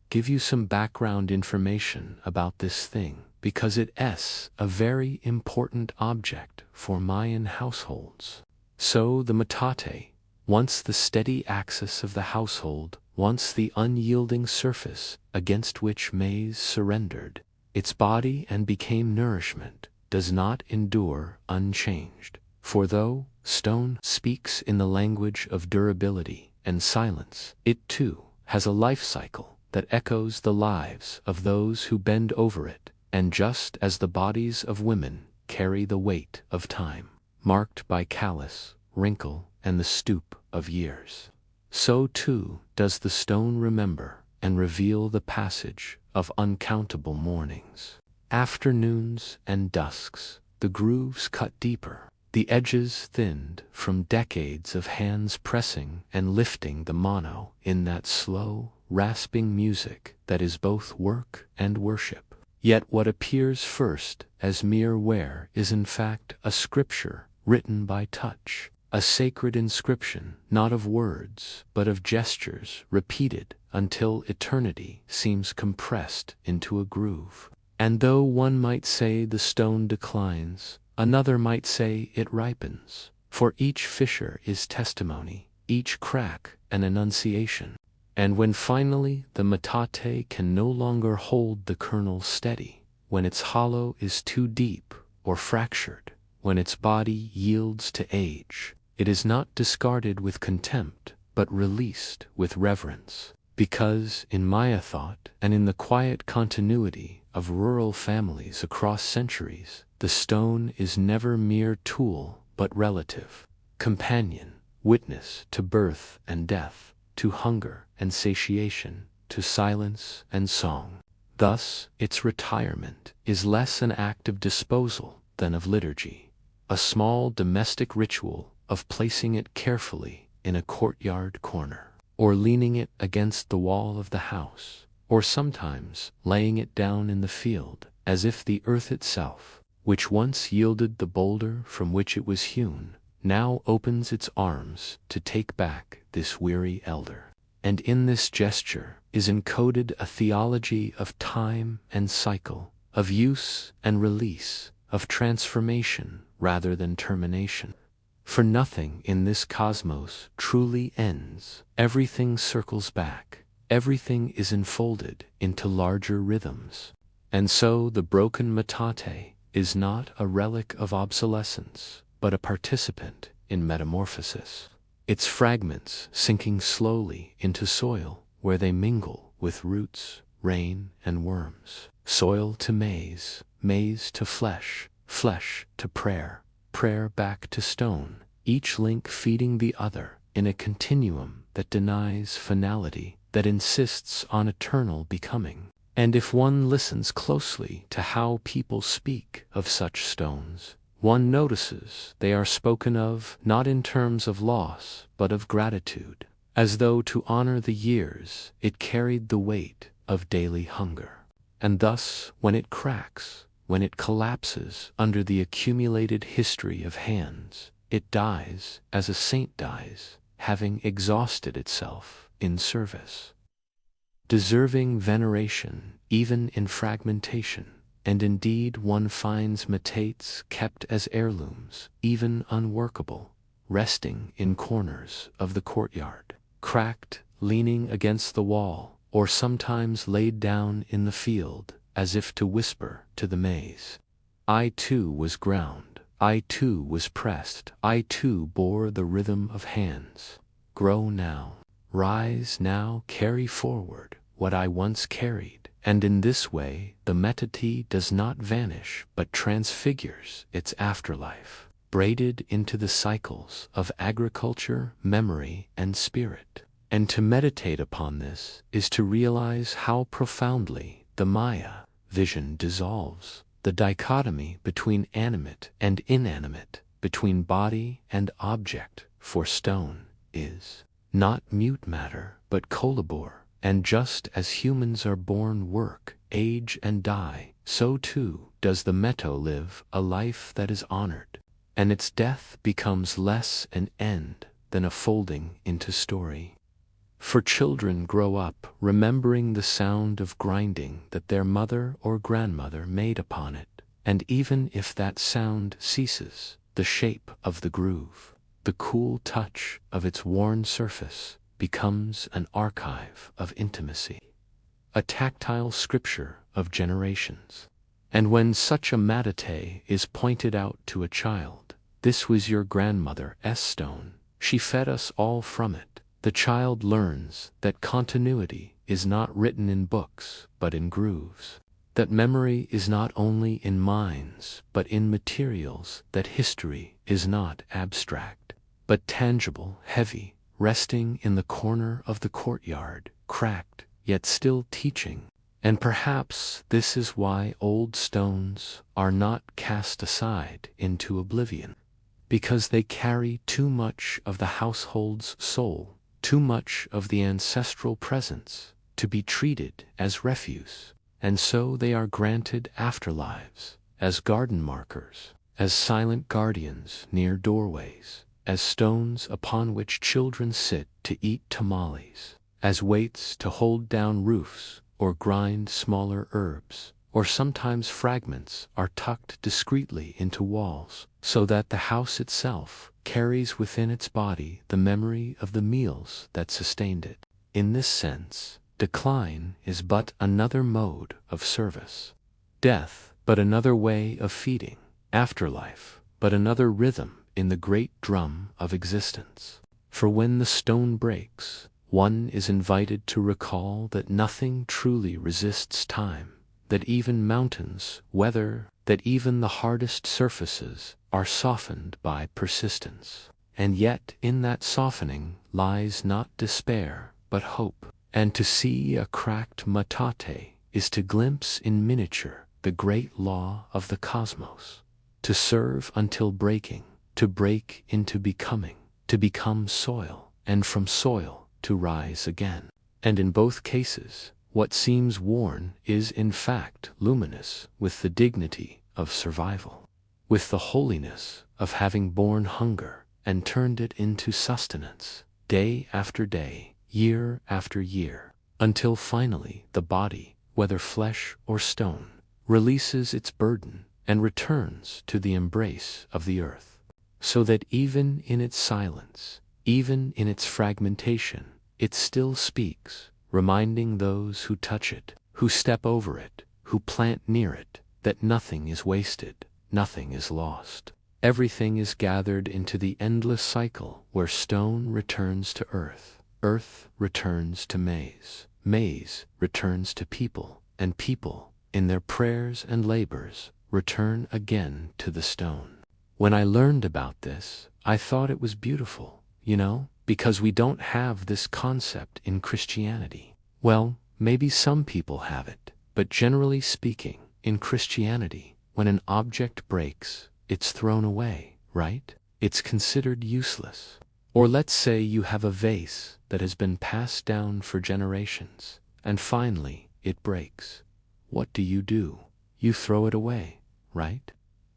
Give you some background information about this thing, because it's a very important object for Mayan households. So the matate, once the steady axis of the household, once the unyielding surface against which maize surrendered its body and became nourishment, does not endure unchanged. For though stone speaks in the language of durability and silence, it too has a life cycle that echoes the lives of those who bend over it, and just as the bodies of women carry the weight of time, marked by callus, wrinkle, and the stoop of years, so too does the stone remember and reveal the passage of uncountable mornings, afternoons, and dusks. The grooves cut deeper, the edges thinned from decades of hands pressing and lifting the mano in that slow, rasping music that is both work and worship. Yet what appears first as mere wear is in fact a scripture written by touch, a sacred inscription not of words but of gestures repeated until eternity seems compressed into a groove. And though one might say the stone declines, another might say it ripens, for each fissure is testimony, each crack an annunciation. And when finally the matate can no longer hold the kernel steady, when its hollow is too deep or fractured, when its body yields to age, It is not discarded with contempt, but released with reverence. Because, in Maya thought, and in the quiet continuity of rural families across centuries, the stone is never mere tool but relative, companion, witness to birth and death, to hunger and satiation, to silence and song. Thus, its retirement is less an act of disposal than of liturgy, a small domestic ritual of placing it carefully in a courtyard corner, or leaning it against the wall of the house, or sometimes laying it down in the field, as if the earth itself, which once yielded the boulder from which it was hewn, now opens its arms to take back this weary elder. And in this gesture is encoded a theology of time and cycle, of use and release, of transformation rather than termination. For nothing in this cosmos truly ends. Everything circles back. Everything is enfolded into larger rhythms. And so the broken metate is not a relic of obsolescence, but a participant in metamorphosis. Its fragments sinking slowly into soil where they mingle with roots, rain, and worms. Soil to maize, maize to flesh, flesh to prayer, prayer back to stone, each link feeding the other in a continuum that denies finality, that insists on eternal becoming. And if one listens closely to how people speak of such stones, one notices they are spoken of not in terms of loss but of gratitude, as though to honor the years it carried the weight of daily hunger. And thus, when it cracks, when it collapses under the accumulated history of hands, it dies as a saint dies, having exhausted itself in service, deserving veneration even in fragmentation. And indeed one finds metates kept as heirlooms, even unworkable, resting in corners of the courtyard, cracked, leaning against the wall, or sometimes laid down in the field, as if to whisper to the maize. I too was ground, I too was pressed, I too bore the rhythm of hands. Grow now, rise now, carry forward what I once carried. And in this way the metate does not vanish but transfigures its afterlife, braided into the cycles of agriculture, memory, and spirit. And to meditate upon this is to realize how profoundly the Maya vision dissolves the dichotomy between animate and inanimate, between body and object, for stone is not mute matter but colabor. And just as humans are born, work, age, and die, so too does the meto live a life that is honored, and its death becomes less an end than a folding into story. For children grow up remembering the sound of grinding that their mother or grandmother made upon it, and even if that sound ceases, the shape of the groove, the cool touch of its worn surface, becomes an archive of intimacy, a tactile scripture of generations. And when such a metate is pointed out to a child, this was your grandmother's stone, she fed us all from it, the child learns that continuity is not written in books but in grooves, that memory is not only in minds but in materials, that history is not abstract but tangible, heavy, resting in the corner of the courtyard, cracked, yet still teaching. And perhaps this is why old stones are not cast aside into oblivion, because they carry too much of the household's soul, too much of the ancestral presence, to be treated as refuse, and so they are granted afterlives, as garden markers, as silent guardians near doorways, as stones upon which children sit to eat tamales, as weights to hold down roofs or grind smaller herbs, or sometimes fragments are tucked discreetly into walls, so that the house itself carries within its body the memory of the meals that sustained it. In this sense, decline is but another mode of service, death but another way of feeding, afterlife but another rhythm in the great drum of existence. For when the stone breaks, one is invited to recall that nothing truly resists time, that even mountains, weather, that even the hardest surfaces are softened by persistence. And yet in that softening lies not despair, but hope. And to see a cracked metate is to glimpse in miniature the great law of the cosmos. To serve until breaking, to break into becoming, to become soil, and from soil to rise again. And in both cases, what seems worn is in fact luminous with the dignity of survival, with the holiness of having borne hunger and turned it into sustenance, day after day, year after year, until finally the body, whether flesh or stone, releases its burden and returns to the embrace of the earth. So that even in its silence, even in its fragmentation, it still speaks, reminding those who touch it, who step over it, who plant near it, that nothing is wasted, nothing is lost. Everything is gathered into the endless cycle where stone returns to earth, earth returns to maize, maize returns to people, and people, in their prayers and labors, return again to the stone. When I learned about this, I thought it was beautiful, because we don't have this concept in Christianity. Well, maybe some people have it, but generally speaking, in Christianity, when an object breaks, it's thrown away, right? It's considered useless. Or let's say you have a vase that has been passed down for generations, and finally it breaks. What do? You throw it away, right?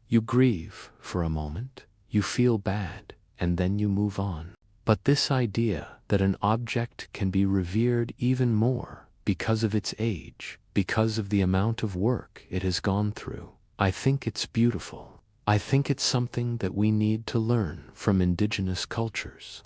You grieve for a moment, you feel bad, and then you move on. But this idea that an object can be revered even more because of its age, because of the amount of work it has gone through, I think it's beautiful. I think it's something that we need to learn from indigenous cultures.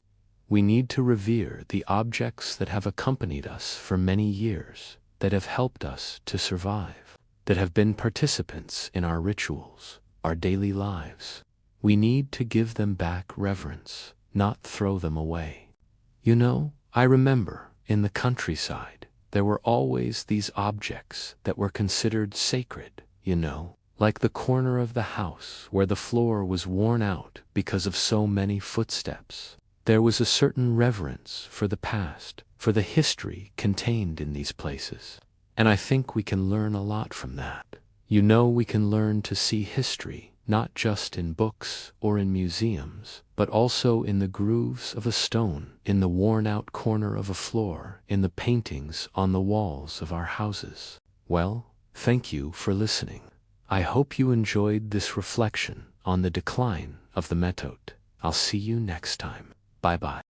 We need to revere the objects that have accompanied us for many years, that have helped us to survive, that have been participants in our rituals, our daily lives. We need to give them back reverence, not throw them away. I remember in the countryside, there were always these objects that were considered sacred, like the corner of the house where the floor was worn out because of so many footsteps. There was a certain reverence for the past, for the history contained in these places. And I think we can learn a lot from that. We can learn to see history, not just in books or in museums, but also in the grooves of a stone, in the worn-out corner of a floor, in the paintings on the walls of our houses. Well, thank you for listening. I hope you enjoyed this reflection on the decline of the method. I'll see you next time. Bye-bye.